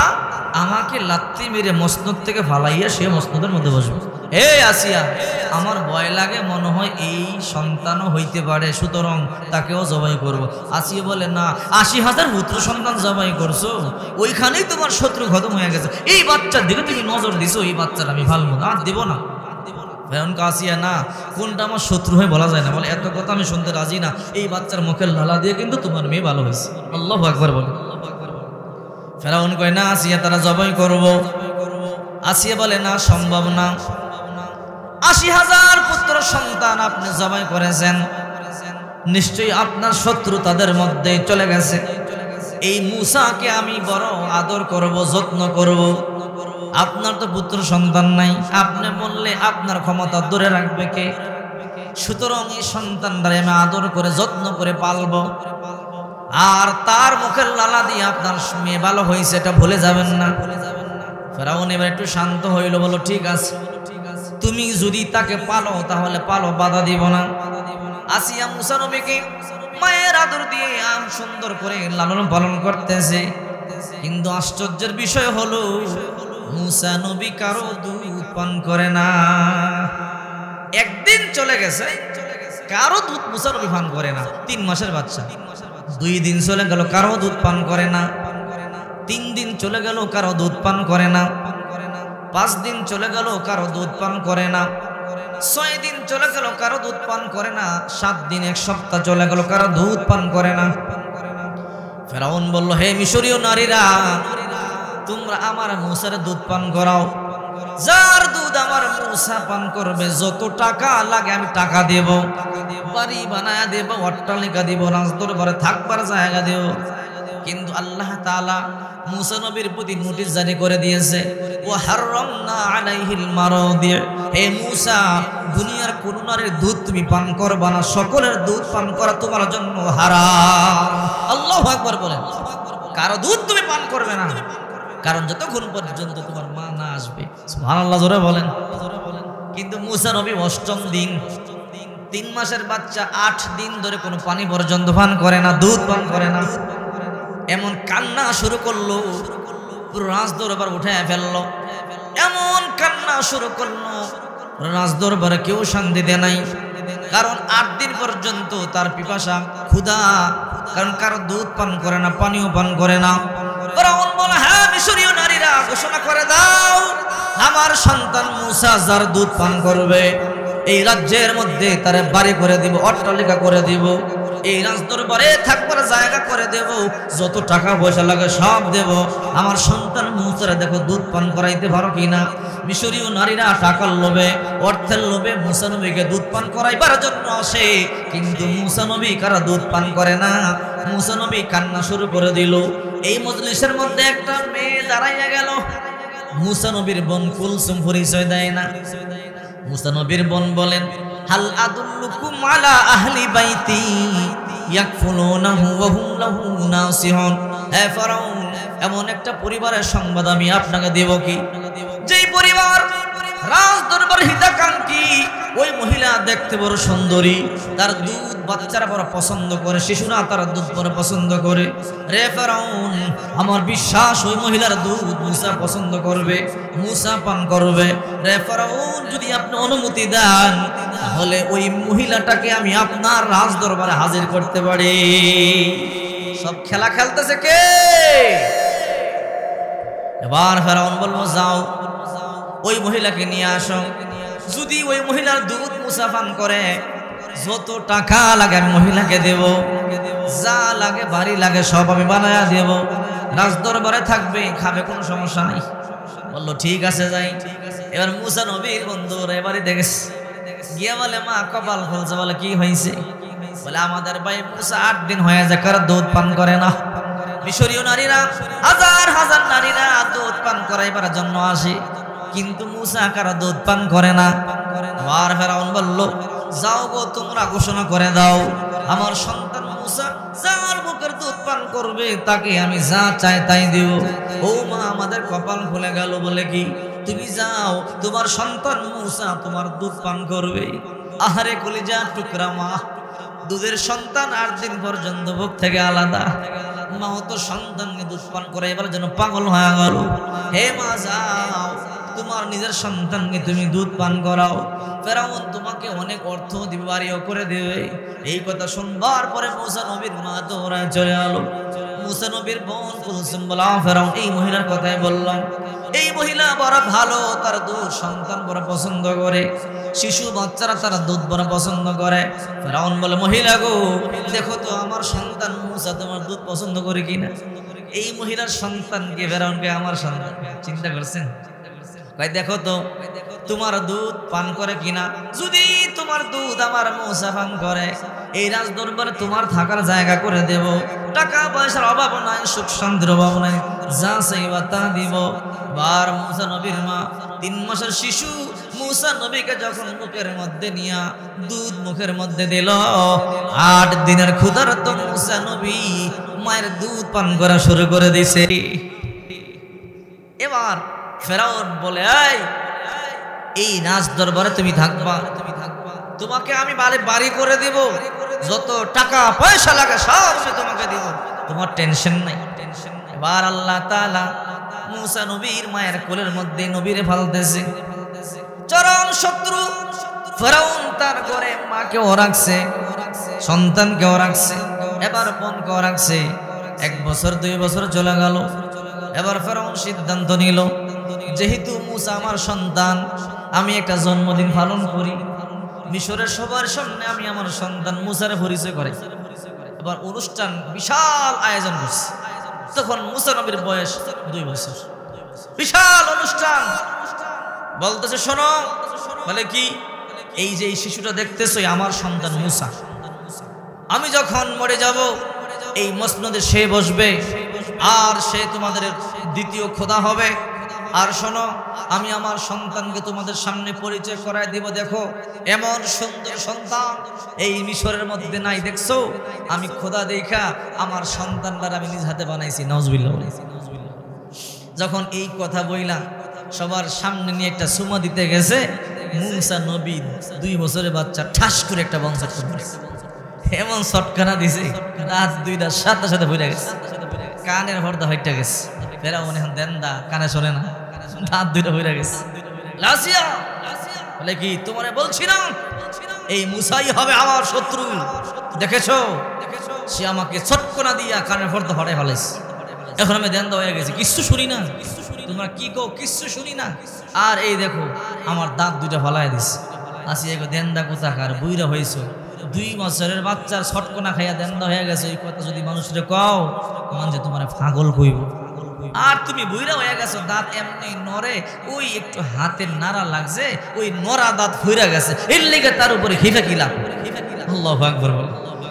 আমাকে লাত্তি মেরে মসনদ থেকে ফালাইয়া সে মসনদের মধ্যে বসবে। হে আসিয়া, আমার ভয় লাগে, মনে হয় এই সন্তানও হইতে পারে, সুতরাং তাকেও জবাই করব। আসিয়া বলে না, 80,000 পুত্র সন্তান জবাই করছো, ওইখানেই তোমার শত্রু খতম হয়ে গেছে। এই বাচ্চার দিকে তুমি নজর দিছো, এই বাচ্চার আমি ফালবো না, দিব না। ফেরাউন আসিয়া না, কোনটা আমার শত্রু হয়ে বলা যায় না। বলে এত কথা আমি শুনতে রাজি না, এই বাচ্চার মুখের লালা দিয়ে কিন্তু তোমার মেয়ে ভালো হয়েছে। আল্লাহু আকবার বলে। ফেরাউন কয় না, আসিয়া তারা জবাই করব। আসিয়া বলে না, সম্ভব না। 80,000 পুত্র সন্তান আপনি জবাই করেছেন, নিশ্চয়ই আপনার শত্রু তাদের মধ্যে চলে গেছে। এই মূসাকে আমি বড় আদর করব, যত্ন করব। আপনার তো পুত্র সন্তান নাই, আপনি বললে আপনার ক্ষমতা ধরে রাখবে কে? সুতরাং এই সন্তানটারে আমি আদর করে যত্ন করে পালব, আর তার মুখের লালা দিয়ে আপনার মেয়ে ভালো হয়েছে এটা ভুলে যাবেন না। ফেরাউন এবার একটু শান্ত হইল, বলো ঠিক আছে, তুমি যদি তাকে পালো তাহলে পালো, বাধা দিব না। আসিয়া মুসা নবীকে মায়ের আদর দিয়ে সুন্দর করে লালন পালন করতেছে। কিন্তু আশ্চর্যের বিষয় হলো মুসা নবী কারো দুধ পান করে না। একদিন চলে গেছে, কারো দুধ মুসা নবী পান করে না। 3 মাসের বাচ্চা। 2 দিন চলে গেল, কারো দুধ পান করে না। 3 দিন চলে গেল, কারো দুধ পান করে না। 5 দিন চলে গেল, কারো দুধ পান করে না। 6 দিন চলে গেল, কারো দুধ পান করে না। 7 দিন, 1 সপ্তাহ চলে গেল, কারো দুধ পান করে না। ফেরাউন বলল, হে মিশরীয় নারীরা, তোমরা আমার মূসার দুধ পান করাও। যার দুধ আমার মূসা পান করবে, যত টাকা লাগে আমি টাকা দেব, বাড়ি বানায়া দেব, অট্টালিকা দেব, রাজদরবারে থাকবার জায়গা দেব। কিন্তু আল্লাহ তাআলা মূসা নবীর প্রতি নোটিশ জারি করে দিয়েছে, ওয়া হারামনা আলাইহিল মারাদি। হে মূসা, দুনিয়ার কোন নারীর দুধ তুমি পান করবা না, সকলের দুধ পান করা তোমার জন্য হারাম। আল্লাহু আকবার বলেন। কারো দুধ তুমি পান করবে না, কারণ যতক্ষণ পর্যন্ত তোমার মা না আসবে। সুবহানাল্লাহ, জোরে বলেন। কিন্তু মূসা নবী 8ম দিন, 3 মাসের বাচ্চা 8 দিন ধরে কোনো পানি পর্যন্ত পান করে না, দুধ পান করে না। এমন কান্না শুরু করলো, পুরো রাজদরবার উঠে ফেললো। এমন কান্না শুরু করলো, রাজদরবারে কেউ শান্তি দেয় নাই। কারণ 8 দিন পর্যন্ত তার পিপাসা, ক্ষুধা, কারণ কারো দুধ পান করে না, পানিও পান করে না। ফেরাউন বলে, হ্যাঁ মিশরীয় নারীরা, ঘোষণা করে দাও, আমার সন্তান মূসা যার দুধ পান করবে, এই রাজ্যের মধ্যে তারে বাড়ি করে দিব, অট্টালিকা করে দিব, এই রাজদরবারে থাকবার জায়গা করে দেব, যত টাকা পয়সা লাগে সব দেব। আমার সন্তান মূসারে দেখো দুধ পান করাইতে পারো কিনা। মিশরীয় নারীরা টাকার লোভে, অর্থের লোভে মূসা নবীকে দুধ পান করাইবার জন্য আসে, কিন্তু মূসা নবী কারা দুধ পান করে না। মূসা নবী কান্না শুরু করে দিল। এই মজলিসের মধ্যে একটা মেয়ে দাঁড়াইয়া গেল। মূসা নবীর বোন কুলসুম পরিচয় দেয় না। মূসা নবীর বোন বলেন, হাল আদুল্লুকুম আলা আহলি বাইতি ইয়াকফুলুনাহু ওয়া হুম লাহু নাসিহুন। হে ফেরাউন, এমন একটা পরিবারের সংবাদ আমি আপনাকে দেব কি, যেই পরিবার রাজ দরবার হিতাকাঙ্ক্ষী, ওই মহিলা দেখতে বড় সুন্দরী, তার দুধ বাচ্চারা বড় পছন্দ করে, শিশুরা তার দুধ বড় পছন্দ করে। রে ফেরাউন, আমার বিশ্বাস ওই মহিলার দুধ মূসা পছন্দ করবে, মূসা পান করবে। রে ফেরাউন, যদি আপনি অনুমতি দেন তাহলে ওই মহিলাটাকে আমি আপনার রাজ দরবারে হাজির করতে পারি। সব খেলা খেলতেছে কে? এবার ফেরাউন বলবো, যাও ওই মহিলাকে নিয়ে আসো। যদি ওই মহিলার দুধ মূসা পান করে, যত টাকা লাগে আমি মহিলাকে দেব, যা লাগে বাড়ি লাগে সব আমি বানায়া দেব, রাজদরবারে থাকবে, খাবে, কোনো সমস্যা নাই। বললো ঠিক আছে, যাই। এবার মূসা নবীর বন্ধুরা এবারে দেখেছে, গিয়ে বলে, মা কপাল খুলছে। বলে কি হয়েছে? বলে আমাদের ভাই মূসা 8 দিন হয়ে যায় কারো দুধ পান করে না। মিশরীয় নারীরা, হাজার হাজার নারীরা দুধ পান করাইবার জন্য আসে, কিন্তু মূসা কারা দুধ পান করে না। আর ফেরাউন বলল, যাও গো, তোমরা ঘোষণা করে দাও, আমার সন্তান মূসা যার বুকের দুধ পান করবে তাকে আমি যা চাই তাই দেব। ও মা, আমাদের কপাল খুলে গেল। বলে কি, তুমি যাও, তোমার সন্তান মূসা তোমার দুধ পান করবে। আহারে কলিজা টুকরা মা, দুধের সন্তান 8 দিন পর্যন্ত বুক থেকে আলাদা। মা তো সন্তানকে দুধ পান করে এবার যেন পাগল হয়ে গেল। হে মা, যাও, তোমার নিজের সন্তানকে তুমি দুধ পান করাও, ফেরাউন তোমাকে অনেক অর্থ দিবে, বাড়িও করে দেবে। এই কথা শুনবার পরে মূসা নবীর মা তো ওরা চলে আলো। মূসা নবীর বোন কুলসুম বলা, ফেরাউন এই মহিলার কথাই বললাম, এই মহিলা বড় ভালো, তার দুধ সন্তান বড় পছন্দ করে, শিশু বাচ্চারা তারা দুধ বড় পছন্দ করে। ফেরাউন বলে, মহিলা গো, দেখো তো আমার সন্তান মূসা তোমার দুধ পছন্দ করে কিনা। এই মহিলার সন্তানকে, ফেরাউনকে আমার সন্তান, চিন্তা করছেন? কই দেখো তো তোমার দুধ পান করে কিনা। যদি তোমার দুধ আমার মূসা পান করে, এই রাজ দরবারে তোমার থাকার জায়গা করে দেব, টাকা পয়সার অভাব নাই, সুখ শান্তির অভাব নাই, যা চাইবা তা দিব। বার মূসা নবীর মা 3 মাসের শিশু মূসা নবীকে যখন মুখের মধ্যে নিয়া দুধ মুখের মধ্যে দিল, 8 দিনের ক্ষুধার্ত মূসা নবী মায়ের দুধ পান করা শুরু করে দিছে। এবার ফেরাউন বলে, এই রাজ দরবারে তুমি থাকবা, তোমাকে আমি বাড়ি করে দিব, যত টাকা পয়সা লাগে সব তোমাকে দিব, তোমার টেনশন নাই। এবার আল্লাহ তাআলা মূসা নবীর মায়ের কোলের মধ্যে নবীরে ফালতেছে। চরম শত্রু ফেরাউন তার ঘরে মাকেও রাখছে, সন্তানকেও রাখছে, এবার বোনকেও রাখছে। 1 বছর 2 বছর চলে গেল। এবার ফেরাউন সিদ্ধান্ত নিল, যেহেতু মূসা আমার সন্তান, আমি একটা জন্মদিন পালন করি, মিশরের সবার সামনে আমি আমার সন্তান মূসার পরিচয় করে। এবার অনুষ্ঠান বিশাল আয়োজন করছে। তখন মূসা নবীর বয়স 2 বছর। বিশাল অনুষ্ঠান, বলতেছে শোনো। বলে কি, এই যে এই শিশুটা দেখতেছো আমার সন্তান মূসা, আমি যখন মরে যাব এই মসনদে সে বসবে, আর সে তোমাদের দ্বিতীয় খোদা হবে। আর শোনো, আমি আমার সন্তানকে তোমাদের সামনে পরিচয় করায় দিব। দেখো, এমন সুন্দর সন্তান এই মিশরের মধ্যে নাই, দেখছো? আমি খোদা দেখা আমার সন্তানরা আমি নিজ হাতে বানাইছি। নাউজুবিল্লাহ। যখন এই কথা বইলা সবার সামনে নিয়ে একটা সুমা দিতে গেছে, মূসা নবী 2 বছরের বাচ্চা ঠাস করে একটা বংশট করেছে। এমন শটকানা দিছে, রাত 2টার সাথে সাথে ভরে গেছে, কানের হর্দা হইটা গেছে। ফেরাউন এখন দেন্দা, কানে শোনে না, রাত 2টা ভরে গেছে। লাসিয়া বলে কি, তোমারে বলছি না এই মূসাই হবে আমার শত্রু, দেখেছো? সে আমাকে ছটকনা দিয়া কানের হর্দা হরে ফেলেছে। এখন আমি দেন্দা হয়ে গেছি, কিচ্ছু শুনি না। তোমরা কি কো, কিচ্ছু শুনি না। আর এই দেখো আমার দাঁত 2টা ফালাই দিছে। আসিয়া গো, দেন্দা কোথাকার, বুইরা হয়েছ, 2 বছরের বাচ্চার ছটকনা খাইয়া দেন্দা হয়ে গেছে। এই কথা যদি মানুষরে কও, মানুষ তোমার পাগল কইব। আর তুমি বুইরা হয়ে গেছো, দাঁত এমনি নড়ে, ওই একটু হাতের নাড়া লাগছে, ওই নড়া দাঁত হইরা গেছে, এর লেগে তার উপরে খিফা কিলা। আল্লাহু আকবার বল।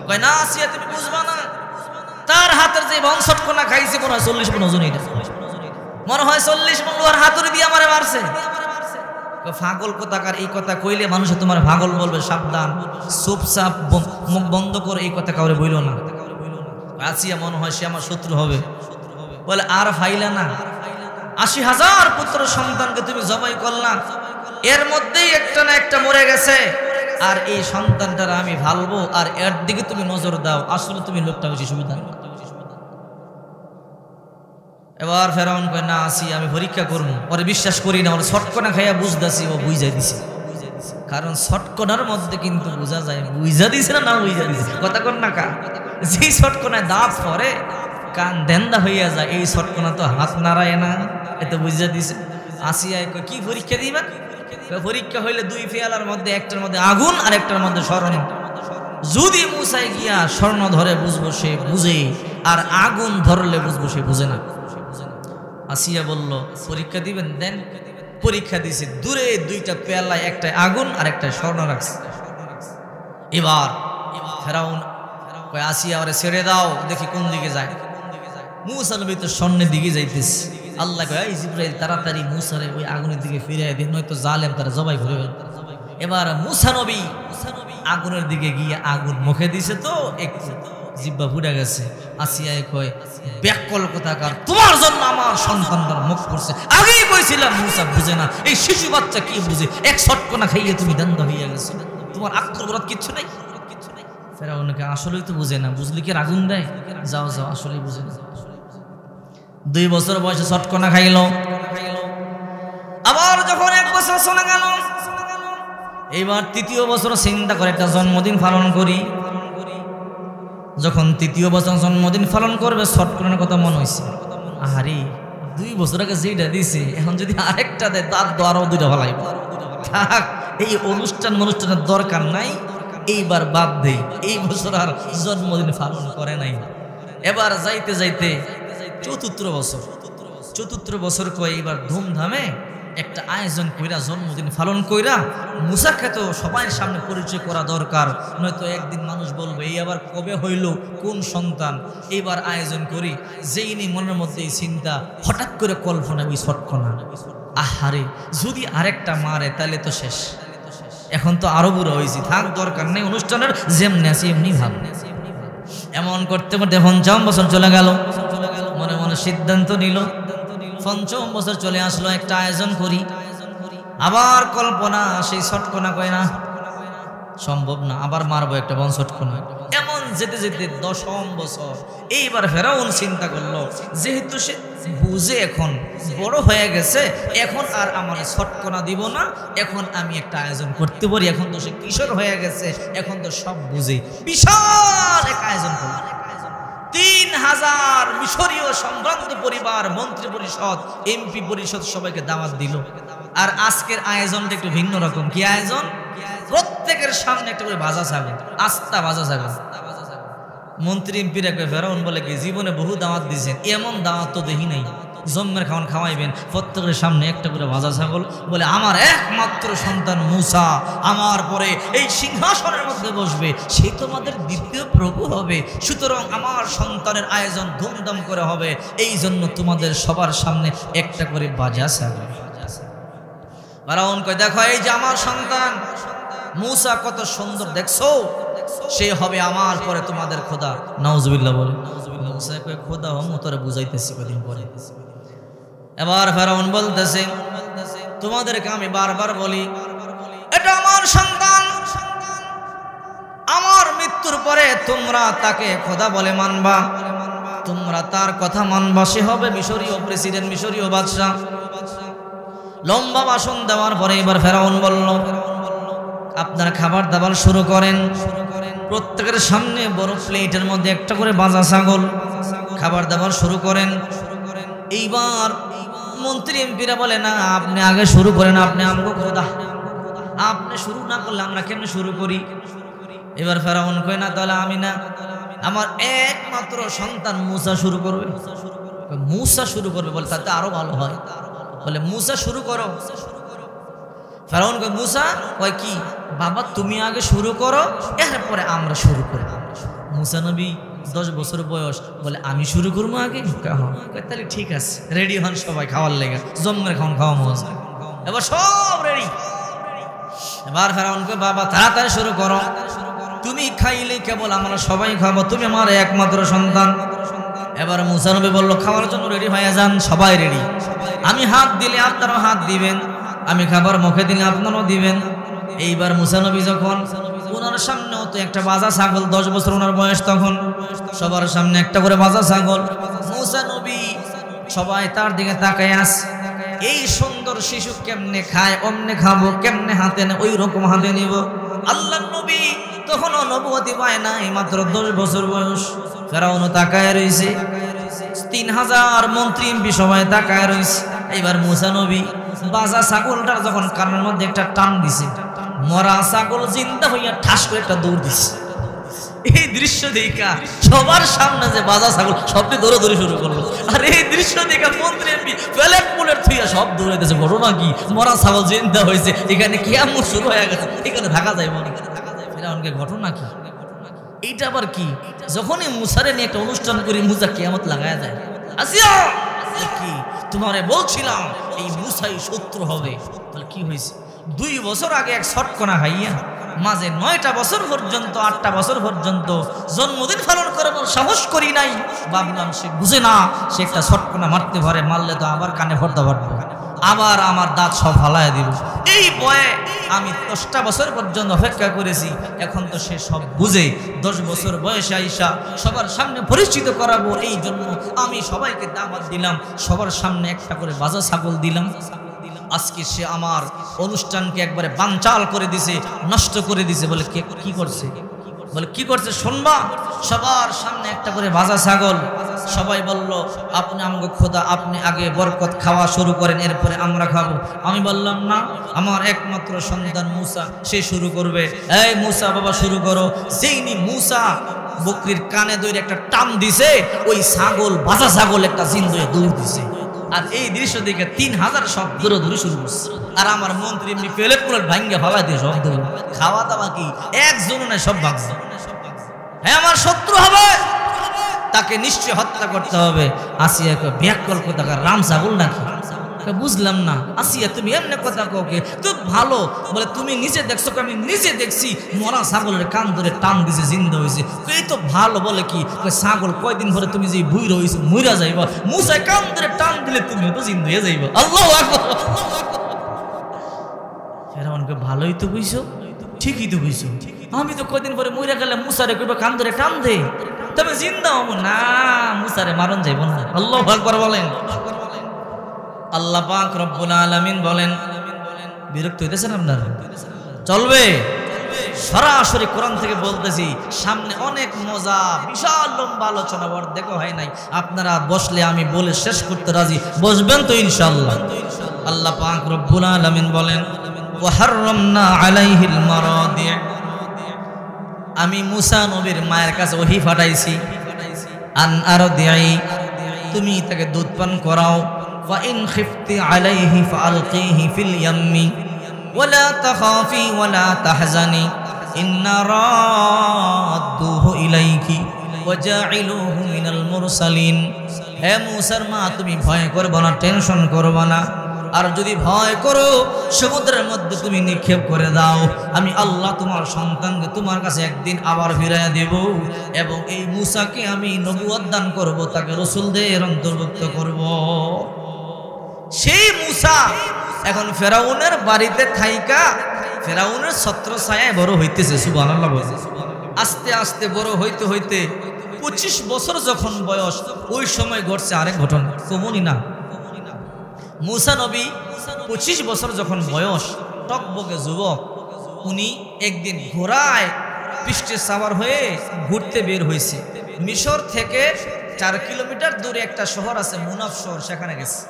কয় না আসিয়া, তুমি বুঝবা না, তার হাতের যে বংশটকনা খাইছে মনে হয় 40 মণ ওজন, এটা মনে হয় 40 মণ লোহার হাতুড়ি দিয়ে আমারে মারছে। পাগল কোথাকার, এই কথা কইলে মানুষ তোমার পাগল বলবে, সাবধান, চুপচাপ মুখ বন্ধ করে এই কথা কাউরে বইল না। আসিয়া মনে হয় সে আমার শত্রু হবে। বলে, আর ফাইলা না, 80,000 পুত্র সন্তানকে তুমি জবাই করলা, এর মধ্যেই একটা না একটা মরে গেছে, আর এই সন্তানটারা আমি ভালবো, আর এর দিকে তুমি নজর দাও। আসলে তুমি লোকটা বেশি সুবিধা। এবার ফেরাউন কয়, না আসি, আমি পরীক্ষা করবো। পরে বিশ্বাস করি না, ওর ছটকনা খাইয়া বুঝতেছি ও বুঝাই দিছে। কারণ ছটকনার মধ্যে কিন্তু বোঝা যায় বুঝা দিছে না বুঝা দিছে। কথা কর না কা, যেই ছটকনায় দাঁত পরে কান দেন্দা হইয়া যায়, এই ছটকনা তো হাত নাড়ায় না, এতে বুঝা দিছে। আসিয়ায় কয়, কি পরীক্ষা দিবেন? পরীক্ষা হইলে 2 পেয়ালার মধ্যে একটার মধ্যে আগুন আর একটার মধ্যে স্বর্ণ। যদি মূসায় গিয়া স্বর্ণ ধরে বুঝবো সে বুঝে, আর আগুন ধরলে বুঝবো সে বুঝে না। আসিয়া বলল, পরীক্ষা দিবেন? দেন। পরীক্ষা দিছে, দূরে 2টা পেয়ালায় একটায় আগুন আর একটায় স্বর্ণ রাখছে। এবার ফেরাউন কয়, আসিয়া ওরে ছেড়ে দাও, দেখি কোন দিকে যায়। মূসা নবী তো স্বর্ণের দিকে যাইতেছে। আল্লাহ কয় এই জিবরাইল তাড়াতাড়ি মূসারে ওই আগুনের দিকে ফিরিয়ে দিন, নয়তো জালেম তারা জবাই করে ফেলবে। এবার মূসা নবী আগুনের দিকে গিয়ে আগুন মুখে দিছে, তো একটু জিব্বা ফুটে গেছে। আসিয়ায় কয় ব্যাকল কোথাকার, তোমার জন্য আমার সন্তানটার মুখ পড়ছে, আগেই কইছিলাম মূসা বুঝে না, এই শিশু বাচ্চা কি বুঝে, এক শটকনা খাইয়ে তুমি দান্দ হইয়া গেছো, তোমার আক্রমণ কিচ্ছু নাই। ফেরাউনকে আসলেই তো বুঝে না, বুঝলি কি আগুন দেয়, যাও যাও, আসলেই বুঝে না। 2 বছর বয়সে শটকনা খাইল। আবার যখন 1 বছর চলে গেল, এইবার 3য় বছর চিন্তা করে একটা জন্মদিন পালন করি। যখন 3য় বছর জন্মদিন পালন করবে, শটকনার কথা মনে হয়েছে, আরে 2 বছর আগে যেটা দিছে এখন যদি আরেকটা দেয় তার তো আরো 2টা ভালাই থাক, এই অনুষ্ঠানের দরকার নাই, এইবার বাদ দেই, এই বছর আর জন্মদিন পালন করে নাই। এবার যাইতে যাইতে 4th বছর কয় এবার ধুমধামে একটা আয়োজন কইরা জন্মদিন পালন কইরা মুসাকে তো সবাই সামনে পরিচয় করা দরকার, নয়তো একদিন মানুষ বলবে এই আবার কবে হইল, কোন সন্তান। এইবার আয়োজন করি, যেইনি মনের মধ্যে এই চিন্তা, হঠাৎ করে কল্পনা ওই শটকনা, আহারে যদি আরেকটা মারে তাহলে তো শেষ, এখন তো আরো বুড়ো হয়েছি, থাক দরকার নেই অনুষ্ঠানের, যেমনি আছে এমনি ভাব। এমন করতে করতে 5ম বছর চলে গেল, মনে মনে সিদ্ধান্ত নিল 5ম বছর চলে আসলো, একটা আয়োজন করি। আবার কল্পনা, সেই শটকনা কয় না, সম্ভব না, আবার মারবো একটা বন শটকনা। এমন যেতে যেতে 10ম বছর, এইবার ফেরাউন চিন্তা করলো যেহেতু সে বুঝে এখন বড় হয়ে গেছে, এখন আর আমার শটকনা দিব না, এখন আমি একটা আয়োজন করতে পারি, এখন তো সে কিশোর হয়ে গেছে, এখন তো সব বুঝে। বিশাল এক আয়োজন করলো, 3000 মিশরীয় সম্ভ্রান্ত পরিবার, মন্ত্রী পরিষদ, এমপি পরিষদ সবাইকে দাওয়াত দিল। আর আজকের আয়োজনটা একটু ভিন্ন রকম। কি আয়োজন? প্রত্যেকের সামনে একটা করে ভাজা ছাগল, আস্তা ভাজা ছাগল। মন্ত্রী এমপিরা কয় ফেরাউন বলে কি জীবনে বহু দাওয়াত দিয়েছেন, এমন দাওয়াত তো দেখি নাই, জম্মের খাওয়ান খাওয়াইবেন, প্রত্যেকের সামনে একটা করে ভাজা ছাগল। বলে আমার একমাত্র সন্তান মূসা আমার পরে এই সিংহাসনের মধ্যে বসবে, সে তোমাদের দ্বিতীয় প্রভু হবে, সুতরাং আমার সন্তানের আয়োজন ধুমধাম করে হবে, এই জন্য তোমাদের সবার সামনে একটা করে ভাজা ছাগল। ফেরাউন কয় দেখো এই যে আমার সন্তান মূসা কত সুন্দর, দেখছো, সে হবে আমার পরে তোমাদের খোদা। নাউজুবিল্লাহ বলে। মূসা কয় খোদা হম তোরে বুঝাইতেছি কদিন পরে। এবার ফেরাউন বলতেছে তোমাদেরকে আমি বারবার বলি এটা আমার সন্তান, আমার মৃত্যুর পরে তোমরা তাকে খোদা বলে মানবা, তোমরা তার কথা মানবা, সে হবে মিশরীয় প্রেসিডেন্ট, মিশরীয় বাদশাহ। লম্বা ভাষণ দেওয়ার পরে এবার ফেরাউন বলল আপনারা খাবার দাবার শুরু করেন। প্রত্যেকের সামনে বড় প্লেটের মধ্যে একটা করে ভাজা ছাগল, খাবার দাবার শুরু করেন। এইবার মন্ত্রী এমপিরা বলে না আপনি আগে শুরু করেন, আপনি আমগো খোদা, আপনি শুরু না করলে আমরা কেমনে শুরু করি। এবার ফেরাউন কয় না তাহলে আমি না, আমার একমাত্র সন্তান মূসা শুরু করবে। মূসা শুরু করবে বলে তাতে আরো ভালো হয়, বলে মূসা শুরু করো। ফেরাউন কয় মূসা কয় কি বাবা তুমি আগে শুরু করো, এরপরে আমরা শুরু করব। মূসা নবী 10 বছর বয়স, বলে আমি শুরু করবো আগে। তাহলে ঠিক আছে, রেডি হন সবাই খাওয়ার লেগে, জম্মের খাওয়ান খাওয়া মজা। এবার সব রেডি। এবার ফেরাউন কয় বাবা তাড়াতাড়ি শুরু করো, তুমি খাইলে কেবল আমরা সবাই খাবো, তুমি আমার একমাত্র সন্তান। এবার মূসা নবী বলল খাওয়ার জন্য রেডি হয়ে যান, সবাই রেডি। আমি হাত দিলে আপনারাও হাত দিবেন, আমি খাবার মুখে দিলে আপনারাও দিবেন। এইবার মূসা নবী যখন ওনার সামনেও তো একটা ভাজা ছাগল, 10 বছর ওনার বয়স তখন, সবার সামনে একটা করে ভাজা ছাগল। মূসা নবী সবাই তার দিকে তাকায় আস, এই সুন্দর শিশু কেমনে খায়, অমনে খাবো, কেমনে হাতে না ওই রকম হাতে নিব। আল্লাহ নবী তখনও নবুয়তি পায় না, মাত্র 10 বছর বয়স। ফেরাউনও তাকায় রয়েছে, 3000 মন্ত্রী এমপি সবাই তাকায় রয়েছে। এবার মূসা নবী ভাজা ছাগলটার যখন কানের মধ্যে একটা টান দিছে, মরা ছাগল জিন্দা হইয়া ঠাস করে একটা দৌড় দিছে। এই দৃশ্য দেখা সবার সামনে যে ভাজা ছাগল সবটি দৌড়াদৌড়ি শুরু করলো। আর এই দৃশ্য দেখা মন্ত্রী এমপি প্লেট পুলেট থুইয়া সব দৌড়াইতেছে। ঘটনা কি, মরা ছাগল জিন্দা হয়েছে, এখানে কিয়ামত শুরু হয়ে গেছে, এখানে থাকা যাইব না। ফেরাউনকে ঘটনা কি, এইটা আবার কি? যখনই মূসারে নিয়ে একটা অনুষ্ঠান করি মূসা কিয়ামত লাগায়া যায়। আসিয়া কি তোমারে বলছিলাম এই মুসাই শত্রু হবে। তাহলে কি হয়েছে? 2 বছর আগে এক ছটকনা খাইয়া মাঝে 9টা বছর পর্যন্ত 8টা বছর পর্যন্ত জন্মদিন পালন করার সাহস করি নাই। ভাবলাম সে বুঝে না, সে একটা ছটকনা মারতে পারে, মারলে তো আবার কানে ভর্তা ভরবো, আবার আমার দাঁত সব ফালায় দিব। এই বয়ে আমি 10টা বছর পর্যন্ত অপেক্ষা করেছি। এখন তো সে সব বুঝে 10 বছর বয়সে আইসা সবার সামনে পরিচিত করাবো, এই জন্য আমি সবাইকে দাওয়াত দিলাম, সবার সামনে একটা করে বাজা ছাগল দিলাম। আজকে সে আমার অনুষ্ঠানকে একবারে বানচাল করে দিছে, নষ্ট করে দিছে। বলে কি করছে? বলে কি করছে শুনবা? সবার সামনে একটা করে ভাজা ছাগল। সবাই বলল আপনি আমগো খোদা, আপনি আগে বরকত খাওয়া শুরু করেন, এরপরে আমরা খাবো। আমি বললাম না, আমার একমাত্র সন্তান মুসা, সে শুরু করবে। এই মুসা বাবা শুরু করো। যেইনি মুসা বকরির কানে ধরে একটা টান দিছে, ওই ছাগল, ভাজা ছাগল একটা জিন্দুয়ে দৌড় দিছে। আর এই দৃশ্য দেখে 3000 সব দৌড়াদৌড়ি শুরু করছে। আর আমার মন্ত্রী এমনি প্লেট প্লেট ভাঙ্গে ফালা দিয়ে সব দৌড়। খাওয়া দাওয়া কি একজন নাই, সব ভাগছে। হ্যাঁ, আমার শত্রু হবে, তাকে নিশ্চয় হত্যা করতে হবে। আসিয়া ব্যাকল কোথাকার রাম ছাগল নাকি? বুঝলাম না। আসিয়া তুমি এমনি কথা কোকে তো ভালো। বলে তুমি নিজে দেখছো? আমি নিজে দেখছি, মরা ছাগলের কান ধরে টান দিছে, জিন্দা হয়েছে। এই তো ভালো। বলে কি ছাগল কয়দিন পরে তুমি যে বুই রয়েছো মইরা যাইবা, মুসায় কান ধরে টান দিলে তুমি তো জিন্দা হয়ে যাইবা। আল্লাহু আকবার। ফেরাউনকে ভালোই তো বুঝছো, ঠিকই তো বুঝছো। আমি তো কয়দিন পরে মইরা গেলে মুসারে কইবা কান ধরে টান দে, তবে জিন্দা হবো না, মুসারে মারণ যাইব না। আল্লাহু আকবার বলেন। আল্লাহ পাক রব্বুল আলামিন বলেন, বিরক্ত হইতেছেন আপনারা? চলবে? সরাসরি কোরআন থেকে বলতেছি, সামনে অনেক মজা, বিশাল লম্বা আলোচনা, দেখো হয় নাই। আপনারা বসলে আমি বলে শেষ করতে রাজি, বসবেন তো ইনশাআল্লাহ? আল্লাহ পাক রব্বুল আলামিন বলেন, ওয়া হাররামনা আলাইহিল মারাদি', আমি মুসা নবীর মায়ের কাছে ওহী পাঠাইছি, আন আরদি'i, তুমি তাকে দুধ পান করাও। ওয়া ইন খিফতি আলাইহি ফাআলকিহি ফিল ইয়াম্মি ওয়া লা তাখাফি ওয়া লা তাহজানি ইন্না রাদ্দুহু ইলাইকি ওয়া জাইলুহু মিনাল মুরসালিন। হে মুসার মা, তুমি ভয় করবে না, টেনশন করবে না। আর যদি ভয় করো, সমুদ্রের মধ্যে তুমি নিক্ষেপ করে দাও, আমি আল্লাহ তোমার সন্তানকে তোমার কাছে একদিন আবার ফিরাইয়া দেব, এবং এই মুসাকে আমি নবুয়ত দান করব, তাকে রাসূলদের অন্তর্ভুক্ত করব। সেই মুসা এখন ফেরাউনের বাড়িতে থাইকা ফেরাউনের ছত্রছায়ায় বড় হইতেছে। সুবহানাল্লাহ। আস্তে আস্তে বড় হইতে হইতে 25 বছর যখন বয়স, ওই সময় ঘটছে আরেক ঘটনা, কমনই না। মুসা নবী 25 বছর যখন বয়স, টকবকে যুবক, উনি একদিন ঘোড়ায় পৃষ্ঠে সাওয়ার হয়ে ঘুরতে বের হয়েছে। মিশর থেকে 4 কিলোমিটার দূরে একটা শহর আছে, মুনাফ শহর, সেখানে গেছে।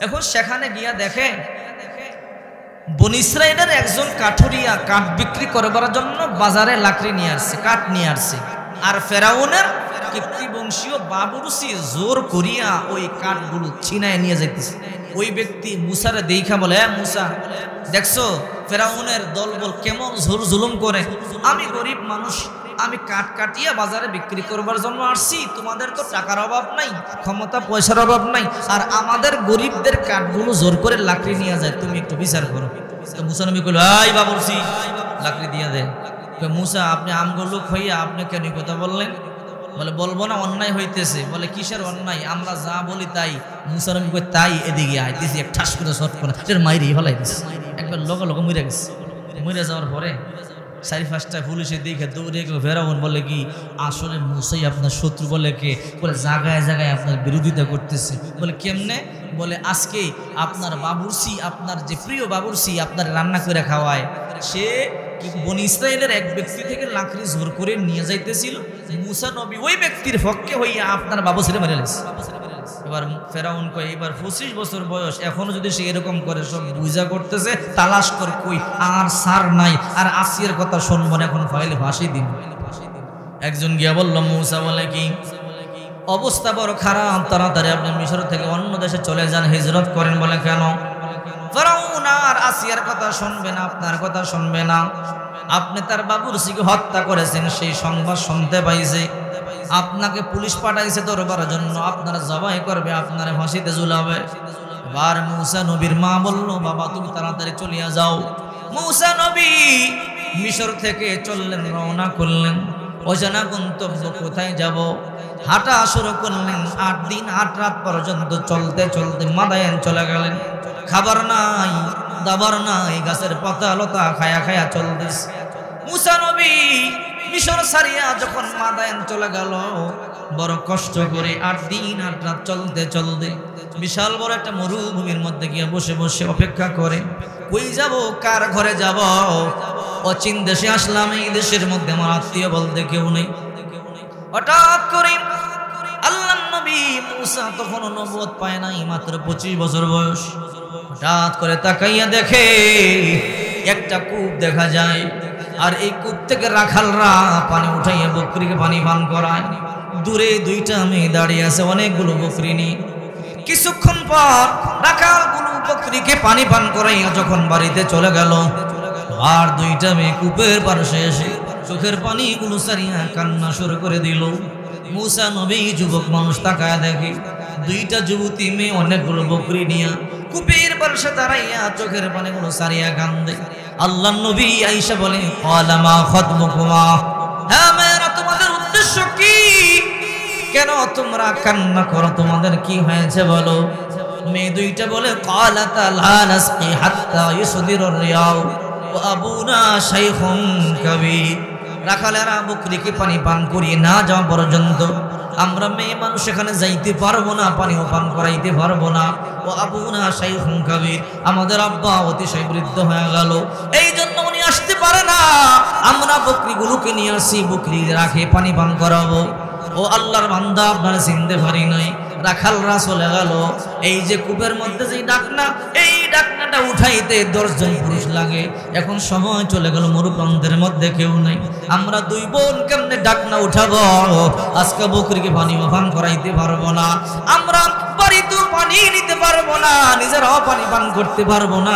এখন সেখানে গিয়া দেখে বনী ইসরাইলের একজন কাঠুরিয়া কাঠ বিক্রি করবার জন্য বাজারে লাকড়ি নিয়ে আসছে, কাঠ নিয়ে আসছে। আর ফেরাউনের কীর্তিবংশীয় বাবুরসি জোর করিয়া ওই কাঠগুলো ছিনায় নিয়ে যাইতেছে। ওই ব্যক্তি মুসারে দেখা বলে, হ্যাঁ মুসা, দেখছো ফেরাউনের দলবল কেমন জুলুম করে? আমি গরিব মানুষ, আমি কাঠ কাটিয়া বাজারে বিক্রি করবার জন্য আসছি। তোমাদের তো টাকার অভাব নাই, ক্ষমতা পয়সার অভাব নাই, আর আমাদের গরিবদের কাঠগুলো জোর করে লাকড়ি নিয়ে যায়, তুমি একটু বিচার করো। তো মুসা নবী কইল, এই বাবুরসি, লাকড়ি দিয়ে দে। মুসা, আপনি আমগো লোক হইয়া আপনি কেন কথা বললেন? বলে বলবো না, অন্যায় হইতেছে। বলে কিসের অন্যায়? আমরা যা বলি তাই। মুসা নবী কই, তাই এদিকে আয়, দিছি এক ঠাস করে শর্ট করে মাইরে ফেলাই দিছে। একবার লগে লগে মরে গেছে। মরে যাওয়ার পরে 4-5টা পুলিশে দেখে দৌড়ে গেল। ফেরাউন বলে কি, আসলে মুসাই আপনার শত্রু। বলে কে? বলে জায়গায় জায়গায় আপনার বিরোধিতা করতেছে। বলে কেমনে? বলে আজকে আপনার বাবুরসি, আপনার যে প্রিয় বাবুরসি আপনার রান্না করে খাওয়ায়, সে বনী ইসরাইলের এক ব্যক্তি থেকে লাকড়ি জোর করে নিয়ে যাইতেছিল। মুসা নবী ওই ব্যক্তির পক্ষে হইয়া আপনার বাবুসিরে মেরে গেছে। এবার ফেরাউন কয়, এবার 25 বছর বয়স, এখনো যদি সে এরকম করে, সব বুঝা করতেছে, তালাশ কর কই, আর সার নাই, আর আসিয়ার কথা শুনবো না, এখন ফাইলে ফাঁসি দিন। একজন গিয়া বলল, মুসা বলে কি, অবস্থা বড় খারাপ, তাড়াতাড়ি আপনি মিশর থেকে অন্য দেশে চলে যান, হিজরত করেন। বলে কেন? ফেরাউন আর আসিয়ার কথা শুনবে না, আপনার কথা শুনবে না। আপনি তার বাবুরসিকে হত্যা করেছেন, সেই সংবাদ শুনতে পাইছে। আপনাকে পুলিশ পাঠাইছে দরবারের জন্য, আপনারা জবাই করবে, আপনারা ফাঁসিতে ঝুলাবে। এবার মূসা নবীর মা বলল, বাবা তুমি তাড়াতাড়ি চলিয়া যাও। মূসা নবী মিশর থেকে চললেন, রওনা করলেন। অজানা গন্তব্য, কোথায় যাব? হাঁটা শুরু করলেন। 8 দিন 8 রাত পর্যন্ত চলতে চলতে মাদায়েন চলে গেলেন। খাবার নাই, দাবার নাই, গাছের পাতা লতা খায়া খায়া চলতেছে। মূসা নবী মিশর সারিয়া যখন মাদায়েন চলে গেল, বড় কষ্ট করে 8 দিন 8 রাত চলতে চলতে বিশাল বড় একটা মরুভূমির মধ্যে গিয়ে বসে বসে অপেক্ষা করে, কই যাব, কার ঘরে যাব? অচিন দেশে আসলাম, এই দেশের মধ্যে আমার আত্মীয় বলতে কেউ নেই। হঠাৎ করে আল্লাহর নবী মূসা তখনও নবুয়ত পায় নাই, মাত্র 25 বছর বয়স। হঠাৎ করে তাকাইয়া দেখে একটা কূপ দেখা যায়, আর এই কূপ থেকে রাখালরা পানি উঠাইয়া বকরিকে পানি পান করায়। দূরে 2টা মেয়ে দাঁড়িয়ে আছে অনেকগুলো বকরি নিয়ে। কিছুক্ষণ পর রাখালগুলো বকরিকে পানি পান করাইয়া যখন বাড়িতে চলে গেল, আর 2টা মেয়ে কূপের পাশে এসে চোখের পানিগুলো সারিয়া কান্না শুরু করে দিল। মূসা নবী যুবক মানুষ তাকায় দেখে 2টা যুবতী মেয়ে অনেকগুলো বকরি নিয়ে কূপের পাশে দাঁড়াইয়া চোখের পানিগুলো সারিয়া কান্দে। আল্লাহর নবী আয়েশা বলে, ক্বালা মা খাতবুকুমা, হ্যাঁ মেয়েরা তোমাদের উদ্দেশ্য কি? কেন তোমরা কান্না করো? তোমাদের কি হয়েছে বলো? মেয়ে 2টা বলে, ক্বালাতা লা নাসকি হাত্তা ইসদিরুর রিয়াউ ওয়া আবুনা শাইখুন কাবীর। রাখালেরা বকরিকে পানি পান করিয়ে না যাওয়া পর্যন্ত আমরা মেয়ে মানুষ এখানে যাইতে পারবো না, পানিও পান করাইতে পারবো না। ও আবুনা শাইখুন কাবীর, আমাদের আব্বা অতিশয় বৃদ্ধ হয়ে গেল, এই জন্য উনি আসতে পারে না। আমরা বকরিগুলোকে নিয়ে আসি, বকরি রাখে পানি পান করাবো। ও আল্লাহর বান্দা, আপনারা চিনতে পারি নাই, রাখালরা চলে গেল। এই যে কূপের মধ্যে যে ডাকনা, এই ডাকনাটা উঠাইতে 10 জন পুরুষ লাগে। এখন সময় চলে গেল, মরুপ্রান্তের মধ্যে কেউ নাই। আমরা 2 বোন কেমনে ডাকনা উঠাবো? আজকে বকরিকে পানি পান করাইতে পারবো না, আমরা বাড়িতেও পানি নিতে পারবো না, নিজেরাও পানি পান করতে পারবো না,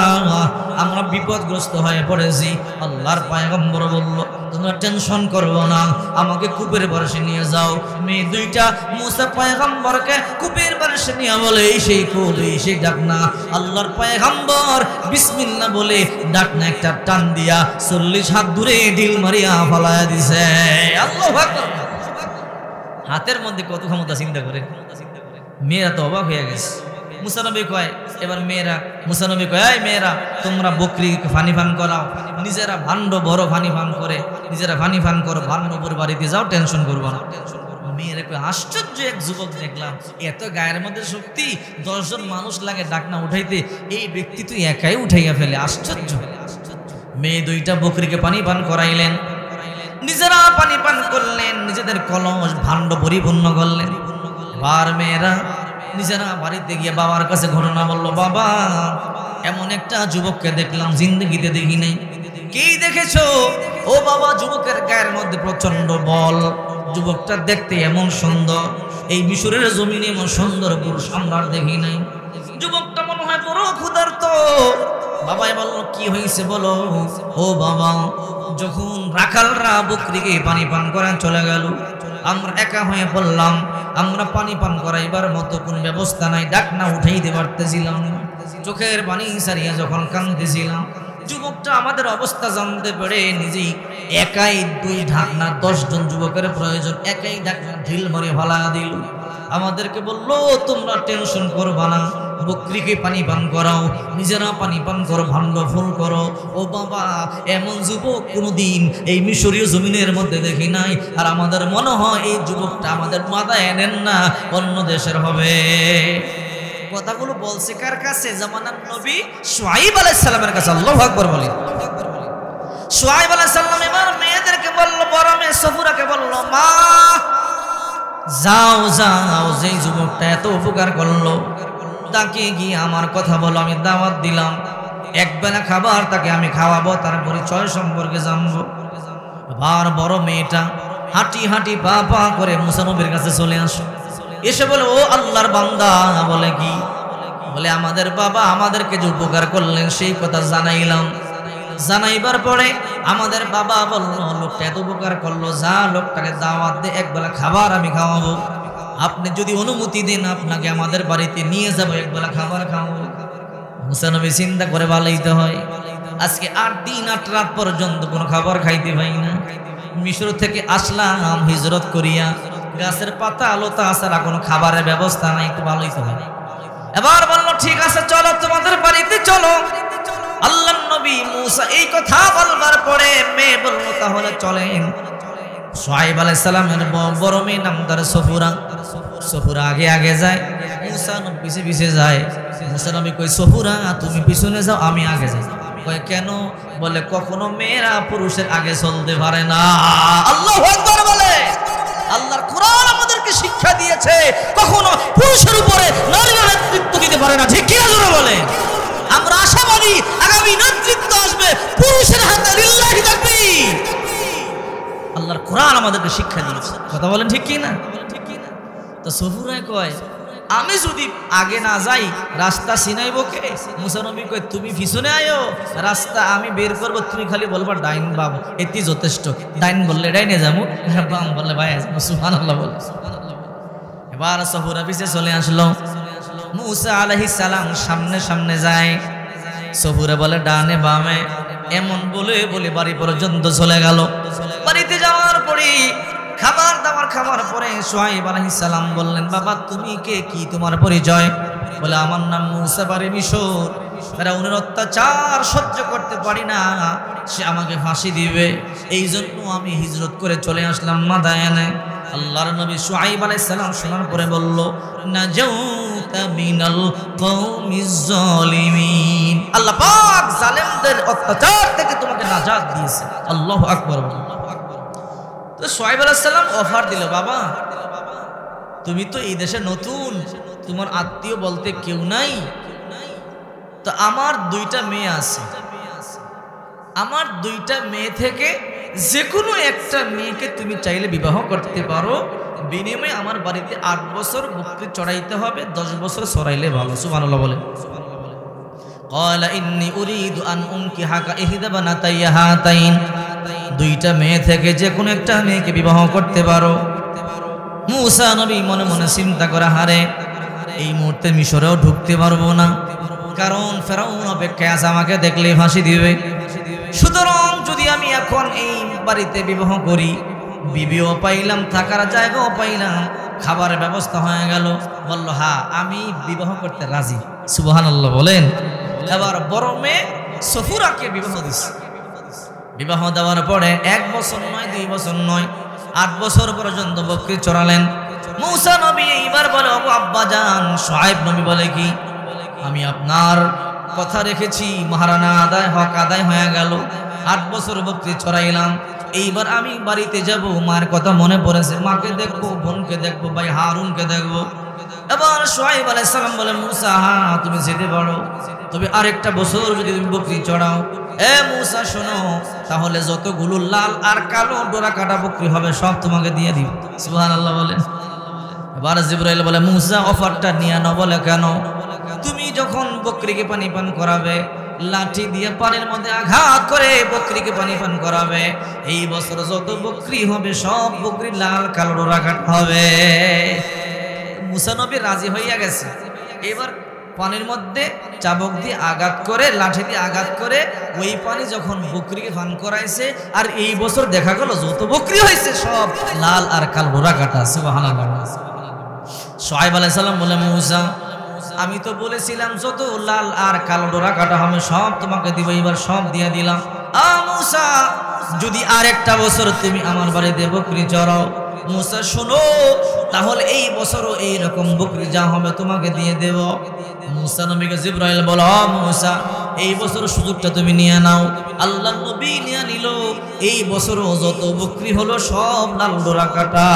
আমরা বিপদগ্রস্ত হয়ে পড়েছি। আল্লাহর পয়গম্বর বলল, তোমরা টেনশন করবো না, আমাকে কূপের পাশে নিয়ে যাও। মেয়ে 2টা মূসা পয়গম্বরকে কূপের পাশে নিয়ে বলে, এই সেই কূপ, এই সেই ডাকনা। আল্লাহর পয়গম্বর বিসমিল্লাহ বলে ডাকনা একটা টান দিয়া 40 হাত দূরে ঢিল মারিয়া ফলায়া দিছে। আল্লাহু আকবার! হাতের মধ্যে কত ক্ষমতা চিন্তা করে। মেয়েরা তো অবাক হয়ে গেছে। মূসা নবী কয়, এবার মেয়েরা, মূসা নবী কয়, এই মেয়েরা তোমরা বকরি পানি পান করাও, নিজেরা ভাণ্ড বড় পানি পান করে, নিজেরা পানি পান করো, ভাণ্ডপুর বাড়িতে যাও, টেনশন করবো না। মেয়েরা কয়, আশ্চর্য এক যুবক দেখলাম, এত গায়ের মধ্যে শক্তি, 10 জন মানুষ লাগে ডাকনা উঠাইতে, এই ব্যক্তি তুই একাই উঠাইয়া ফেলে, আশ্চর্য। মেয়ে 2টা বকরিকে পানি পান করাইলেন, নিজেরা পানি পান করলেন, নিজেদের কলস ভাণ্ড পরিপূর্ণ করলেন। বার মেয়েরা নিজেরা বাড়িতে গিয়ে বাবার কাছে ঘটনা বললো, বাবা এমন একটা যুবককে দেখলাম, জিন্দগিতে দেখি নাই। কি দেখেছো? ও বাবা, যুবকের গায়ের মধ্যে প্রচন্ড বল, যুবকটা দেখতে এমন সুন্দর, এই মিশরের জমিনে এমন সুন্দর পুরুষ আমরা আর দেখি নাই। যুবকটা মনে হয় বড় ক্ষুধার্ত। বাবাই বলল, কি হয়েছে বলো? ও বাবা, যখন রাখালরা বকরিকে পানি পান করান চলে গেল, আমরা একা হয়ে পড়লাম, আমরা পানি পান করাইবার মতো কোনো ব্যবস্থা নাই, ডাকনা উঠাইতে পারতেছিলাম না, চোখের পানি সারিয়া যখন কাঁদতেছিলাম, যুবকটা আমাদের অবস্থা জানতে পেরে নিজেই একাই 2 ঢাকনা, 10 জন যুবকের প্রয়োজন, একাই ঢাকনা ঢিল মারে ফালা দিল। আমাদেরকে বললো, তোমরা টেনশন করবা না, বকরিকে পানি পান করাও, নিজেরা পানি পান করো, ভাণ্ড ফুল করো। ও বাবা, এমন যুবক কোনোদিন এই মিশরীয় জমিনের মধ্যে দেখি নাই, আর আমাদের মনে হয় এই যুবকটা আমাদের মাথায় এনেন না, অন্য দেশের হবে। কথাগুলো বলছে কার কাছে? জামানার নবী শুআয়ব আলাইহিস সালামের কাছে। আল্লাহু আকবার বলেন। শুআয়ব আলাইহিস সালাম এবার মেয়েদেরকে বলল, বড় মেয়ে সফুরাকে বলল, মা যাও যাও, যেই যুবকটা এত উপকার করলো তাকে গিয়ে আমার কথা বলো, আমি দাওয়াত দিলাম, একবেলা খাবার তাকে আমি খাওয়াবো, তার পরিচয় সম্পর্কে জানবো। আবার বড় মেয়েটা হাঁটি হাঁটি পা পা করে মূসা নবীর কাছে চলে আসো, এসে বলে, ও আল্লাহর বান্দা। বলে কি? বলে, আমাদের বাবা আমাদেরকে যে উপকার করলেন সেই কথা জানাইলাম। জানাইবার পরে আমাদের বাবা বলল, লোকটা এত উপকার করলো, যা লোকটাকে দাওয়াত দে, একবেলা খাবার আমি খাওয়াবো। আপনি যদি অনুমতি দেন আপনাকে আমাদের বাড়িতে নিয়ে যাবো, একবেলা খাবার খাওয়াবো। মুসা নবী চিন্তা করে ভালোইতে হয়, আজকে 8 দিন 8 রাত পর্যন্ত কোনো খাবার খাইতে পাই না। মিশর থেকে আসলাম হিজরত করিয়া, গাছের পাতা লতা ছাড়া কোনো খাবারের ব্যবস্থা নাই, একটু ভালোইতে হয়। এবার বললো ঠিক আছে চলো তোমাদের বাড়িতে চলো। আল্লাহর নবী মুসা এই কথা বলবার পরে মেয়ে বলল তাহলে চলেন। শুআয়ব আলাইহিস সালামের বড় মেয়ে নাম তার সফুরা। সফুরা আগে আগে যায়, মুসা নবী পিছে পিছে যায়। মুসা নবী কই সফুরা তুমি পিছনে যাও, আমি আগে যাই। কয় কেন? বলে কখনো মেয়েরা পুরুষের আগে চলতে পারে না। আল্লাহু আকবার বলে। আল্লাহর কোরআন আমাদেরকে শিক্ষা দিয়েছে কখনো পুরুষের উপরে নারীরা নেতৃত্ব দিতে পারে না, ঠিক কি না জোরে বলে। আমরা আশাবাদী আগামী নেতৃত্ব আসবে পুরুষের হাতে, লিল্লাহি তাকবীর। আল্লাহর কোরআন আমাদেরকে শিক্ষা দিয়েছে, কথা বলেন ঠিক কি না? তো সফুরায় কয় আমি যদি আগে না যাই রাস্তা চিনাইব কে? মুসা নবী কয় তুমি পিছনে আয়ো, রাস্তা আমি বের করব, তুমি খালি বলবা ডাইন বাম, এটি যথেষ্ট। ডাইন বললে ডাইনে যাবো, বাম বললে ভাই যাবো। সুবহানাল্লাহ বলে। এবার সফুরা পিছে চলে আসলো, মুসা আলাইহিস সালাম সামনে সামনে যায়, সফুরা বলে ডানে বামে, এমন বলে বলে বাড়ি পর্যন্ত চলে গেল। বাড়িতে যাওয়ার পরে খাবার দাবার খাওয়ার পরে শুআয়ব আলাইহিস সালাম বললেন বাবা তুমি কে, কি তোমার পরিচয়? বলে আমার নাম মুসা, বাড়ি মিশর। ফেরাউনের অত্যাচার সহ্য করতে পারি না, সে আমাকে ফাঁসি দিবে, এই জন্য আমি হিজরত করে চলে আসলাম মাদায়ানে। আল্লাহর নবী শুআয়ব আলাইহিস সালাম শোনার পরে বলল নাজাউতা মিনাল কওমিজ জালিমিন, আল্লাহ পাক জালেমদের অত্যাচার থেকে তোমাকে নাজাত দিয়েছে। আল্লাহু আকবার। তো শুআয়ব আলাইহিস সালাম অফার দিল, বাবা তুমি তো এই দেশে নতুন, তোমার আত্মীয় বলতে কেউ নাই, তো আমার 2টা মেয়ে আছে, আমার 2টা মেয়ে থেকে যে কোনো একটা মেয়েকে তুমি চাইলে বিবাহ করতে পারো, বিনিময়ে আমার বাড়িতে 8 বছর বকরি চড়াইতে হবে, 10 বছর চড়াইলে ভালো। সুবহানাল্লাহ বলে। ক্বালা ইন্নী উরিদু আন উনকিহাকা ইহদা বানাতাইয়া হাতাইন, 2টা মেয়ে থেকে যে কোনো একটা মেয়েকে বিবাহ করতে পারো। মুসা নবী মনে মনে চিন্তা করে হারে এই মুহূর্তে মিশরেও ঢুকতে পারবো না, কারণ ফেরাউন অপেক্ষায় আছে, আমাকে দেখলে ফাঁসি দিবে। সুতরাং যদি আমি এখন এই বাড়িতে বিবাহ করি, বিবিও পাইলাম, থাকার জায়গাও পাইলাম, খাবারের ব্যবস্থা হয়ে গেল। বলল হ্যাঁ আমি বিবাহ করতে রাজি। সুবহানাল্লাহ বলেন। এবার বড় মেয়ে সফুরাকে বিবাহ দিচ্ছে। বিবাহ দেওয়ার পরে 1 বছর নয় 2 বছর নয় 8 বছর পর্যন্ত বকরি চড়ালেন। মুসা নবী এইবার বলে ওগো আব্বাজান। শুআয়ব নবী বলে কি আমি আপনার কথা রেখেছি, মহারানা আদায় হক আদায় হয়ে গেল, 8 বছর বকরি চড়াইলাম, এইবার আমি বাড়িতে যাব, মার কথা মনে পড়েছে, মাকে দেখবো, বোনকে দেখবো, ভাই হারুনকে দেখবো। এবার শুআয়ব আলাইহিস সালাম বলে মুসা হ্যাঁ তুমি যেতে পারো, তবে আরেকটা বছর যদি তুমি বকরি চড়াও, এ মুসা শোনো, তাহলে যতগুলো লাল আর কালো ডোরা কাটা বকরি হবে সব তোমাকে দিয়ে দিব। সুবহানাল্লাহ বলেন। এবার জিবরাইল বলে মুসা অফারটা নিয়ে নাও। বলে কেন? তুমি যখন বকরিকে পানি পান করাবে, লাঠি দিয়ে পানির মধ্যে আঘাত করে বকরিকে পানি পান করাবে, এই বছর যত বকরি হবে সব বকরি লাল কালো ডোরা কাটা হবে। মুসা নবী রাজি হইয়া গেছে। এবার পানির মধ্যে চাবক দিয়ে আঘাত করে, লাঠি দিয়ে আঘাত করে ওই পানি যখন বকরিকে পান করাইছে, আর এই বছর দেখা গেল যত বকরি হয়েছে সব লাল আর কালো ডোরা কাটা। সুবহানাল্লাহ। শুআয়ব আলাইহিস সালাম বলে মুসা আমি তো বলেছিলাম যত লাল আর কালো ডোরা কাটা হবে সব তোমাকে দিব, এবার সব দিয়ে দিলাম। মুসা যদি আরেকটা বছর তুমি আমার বাড়িতে বকরি চড়াও, মুসা শোনো, তাহলে এই বছরও এইরকম বকরি যা হবে তোমাকে দিয়ে দেব। মুসা নবীকে জিবরাইল বলো মুসা এই বছর সুযোগটা তুমি নিয়ে নাও। আল্লাহ নবী নিয়ে নিল। এই বছরও যত বকরি হলো সব লাল ডোরা কাটা।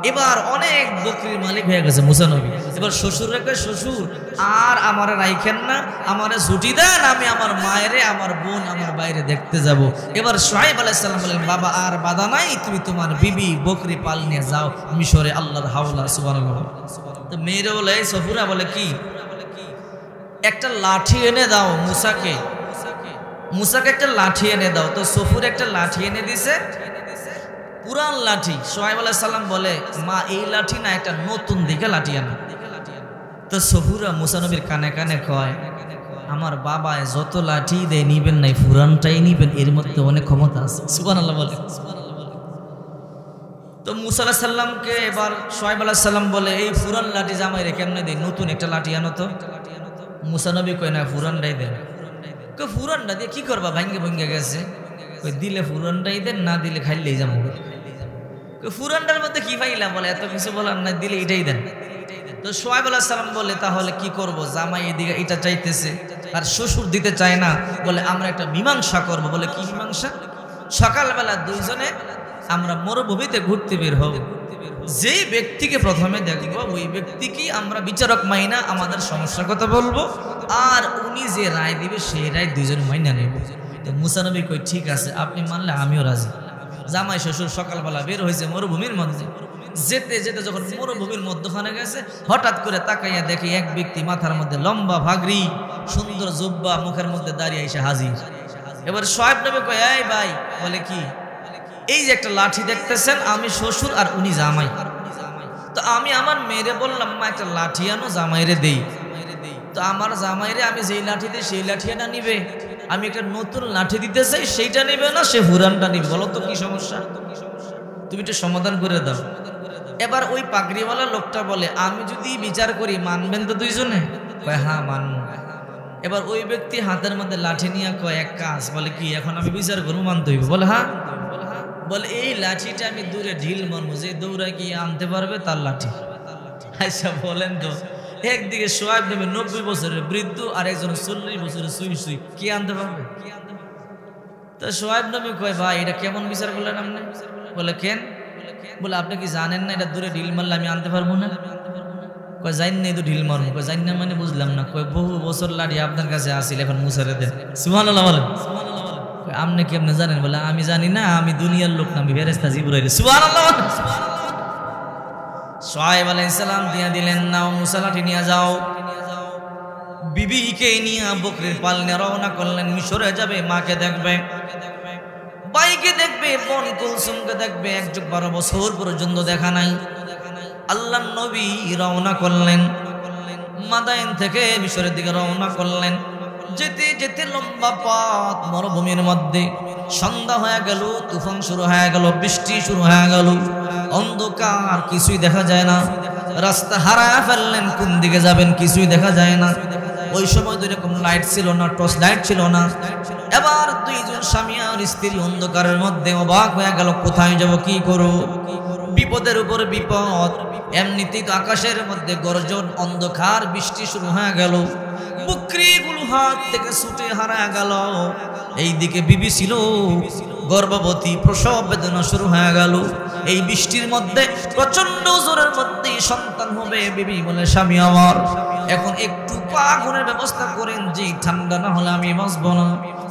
এবার অনেক বকরির মালিক হয়ে গেছে মুসা নবী। এবার শ্বশুর রেখে শ্বশুর আর আমার রাইখেন না, আমারে ছুটি দেন, আমি আমার মায়েরে, আমার বোন, আমার বাইরে দেখতে যাব। এবার শুআয়ব আলাইহিস সালাম বলেন বাবা আর বাধা নাই, তুমি তোমার বিবি বকরি পাল নিয়ে যাও মিশরে, আল্লাহর হাওলা। সুবহানাল্লাহ। তো মেয়েরা বলে সফুরা বলে কি একটা লাঠি এনে দাও মুসাকে, মুসাকে একটা লাঠি এনে দাও। তো সফুর একটা লাঠি এনে দিছে, পুরান লাঠি। সোহাইব আলাইহিস সালাম বলে, মা এই লাঠি না, একটা নতুন দিকে লাঠি আনো। তো সফুরা মুসা নবীর কানে কানে কয়, আমার বাবা যত লাঠি দেয় নিবেন নাই, পুরানটাই নিবেন, এর মধ্যে অনেক ক্ষমতা আছে। সুবহানাল্লাহ বলে। তো মুসা আলাইহিস সালামকে এবার সোহাইব আলাইহিস সালাম বলে, এই পুরান লাঠি জামাইরে কেমনে দেই, নতুন একটা লাঠি আনো তো। মুসা নবী কয়, না পুরানটাই দেন। কই পুরানটা দিয়ে কি করবা, ভাঙ্গে ভঙ্গে গেছে। কই দিলে পুরানটাই দেন, না দিলে খাইলেই যাবো। কই পুরানটার মধ্যে কি পাইলাম, বলে এত কিছু বলার না, দিলে এটাই দেন। তো সোহাইব আলাইহিস সালাম বলে, তাহলে কি করব, জামাই এদিকে এটা চাইতেছে আর শ্বশুর দিতে চায় না, বলে আমরা একটা মীমাংসা করব। বলে কি মীমাংসা? সকালবেলা দুইজনে আমরা মরুভূমিতে ঘুরতে বের হব, যেই ব্যক্তিকে প্রথমে দেখবো ওই ব্যক্তিকেই আমরা বিচারক মাইনা আমাদের সমস্যার কথা বলবো, আর উনি যে রায় দিবে সেই রায় দুইজন মাইনা নেব। তো মুসা নবী কই, ঠিক আছে, আপনি মানলে আমিও রাজি। জামাই শ্বশুর সকালবেলা বের হয়েছে মরুভূমির মধ্যে। যেতে যেতে যখন মরুভূমির মধ্যখানে গেছে, হঠাৎ করে তাকাইয়া দেখে এক ব্যক্তি মাথার মধ্যে লম্বা ভাগরি, সুন্দর জুব্বা, মুখের মধ্যে দাঁড়িয়ে এসে হাজির। এবার সোহাইব নবী কয়, এই ভাই, বলে কি, এই যে একটা লাঠি দেখতেছেন, আমি শ্বশুর আর উনি জামাই। তো আমি আমার মেয়েরে বললাম, মা একটা লাঠি আনো, জামাইরে দেই। তো আমার জামাইরে আমি যেই লাঠি দিই সেই লাঠি না নিবে, আমি একটা নতুন লাঠি দিতে চাই, সেইটা নিবে না, সে পুরানটা নিবে। বলো তো কি সমস্যা, তুমি একটু সমাধান করে দাও। এবার ওই পাগড়িওয়ালা লোকটা বলে, আমি যদি বিচার করি মানবেন তো দুইজনে? কয়, হ্যাঁ মানব। এবার ওই ব্যক্তি হাতের মধ্যে লাঠি নিয়ে কয়, এক কাজ। বলে কি, এখন আমি বিচার করবো, মানতে হইব? বলে হ্যাঁ। বলে এই লাঠিটা আমি দূরে ঢিল মারবো, যে দৌড়ায় কি আনতে পারবে তার লাঠি। আচ্ছা বলেন তো, একদিকে সোহাইব নবী 90 বছরের বৃদ্ধ, আর একজন 40 বছরের সুই সুই, কি আনতে পারবে? তো সোহাইব নবী কয়, ভাই এটা কেমন বিচার করলেন আপনি? বলে কেন? বলে আপনি কি জানেন না এটা দূরে ঢিল মারলে আমি আনতে পারবো না? কয়, জানি না, তো ঢিল মারবো। কয়, জানি না মানে বুঝলাম না। কয়, বহু বছর লাঠি আপনার কাছে আসিল, এখন মুসারে দেন। সুবহানাল্লাহ বলেন। আপনি কেমনে জানেন? বলে আমি জানি না, আমি দুনিয়ার লোক না, আমি ফেরেশতা জিবরাইল। সুবহানাল্লাহ। সোহাইব আলাইহিস সালাম দিয়া দিলেন, নাও মুসা লাঠি নিয়ে যাও। বিবিকে নিয়ে বকরির পাল নিয়ে রওনা করলেন, মিশরে যাবে, মাকে দেখবে, ভাইকে দেখবে, বোন কুলসুমকে দেখবে। 1 বছর পর্যন্ত দেখা নাই। আল্লাহর নবী রওনা করলেন, মাদায়েন থেকে মিশরের দিকে রওনা করলেন। যেতে যেতে লম্বা পথ মরুভূমির মধ্যে, সন্ধ্যা হয়ে গেল, তুফান শুরু হয়ে গেল, বৃষ্টি শুরু হয়ে গেল, অন্ধকার, কিছুই দেখা যায় না। রাস্তা হারায় ফেললেন, কোন দিকে যাবেন কিছুই দেখা যায় না। ওই সময় তো এরকম লাইট ছিল না, টর্চ লাইট ছিল না। এবার দুইজন স্বামী আর স্ত্রী অন্ধকারের মধ্যে অবাক হয়ে গেল, কোথায় যাব, কি করব? বিপদের উপর বিপদ। এমনিতেই তো আকাশের মধ্যে গর্জন, অন্ধকার, বৃষ্টি শুরু হয়ে গেল, বকরিগুলো হাত থেকে ছুটে হারায় গেল। এইদিকে বিবি ছিল গর্ভবতী, প্রসব বেদনা শুরু হয়ে গেল। এই বৃষ্টির মধ্যে প্রচন্ড জোরের মধ্যে সন্তান হবে। বিবি বলে, স্বামী আমার, এখন একটু আগুনের ব্যবস্থা করেন, যে ঠান্ডা না হলে আমি বাঁচব না,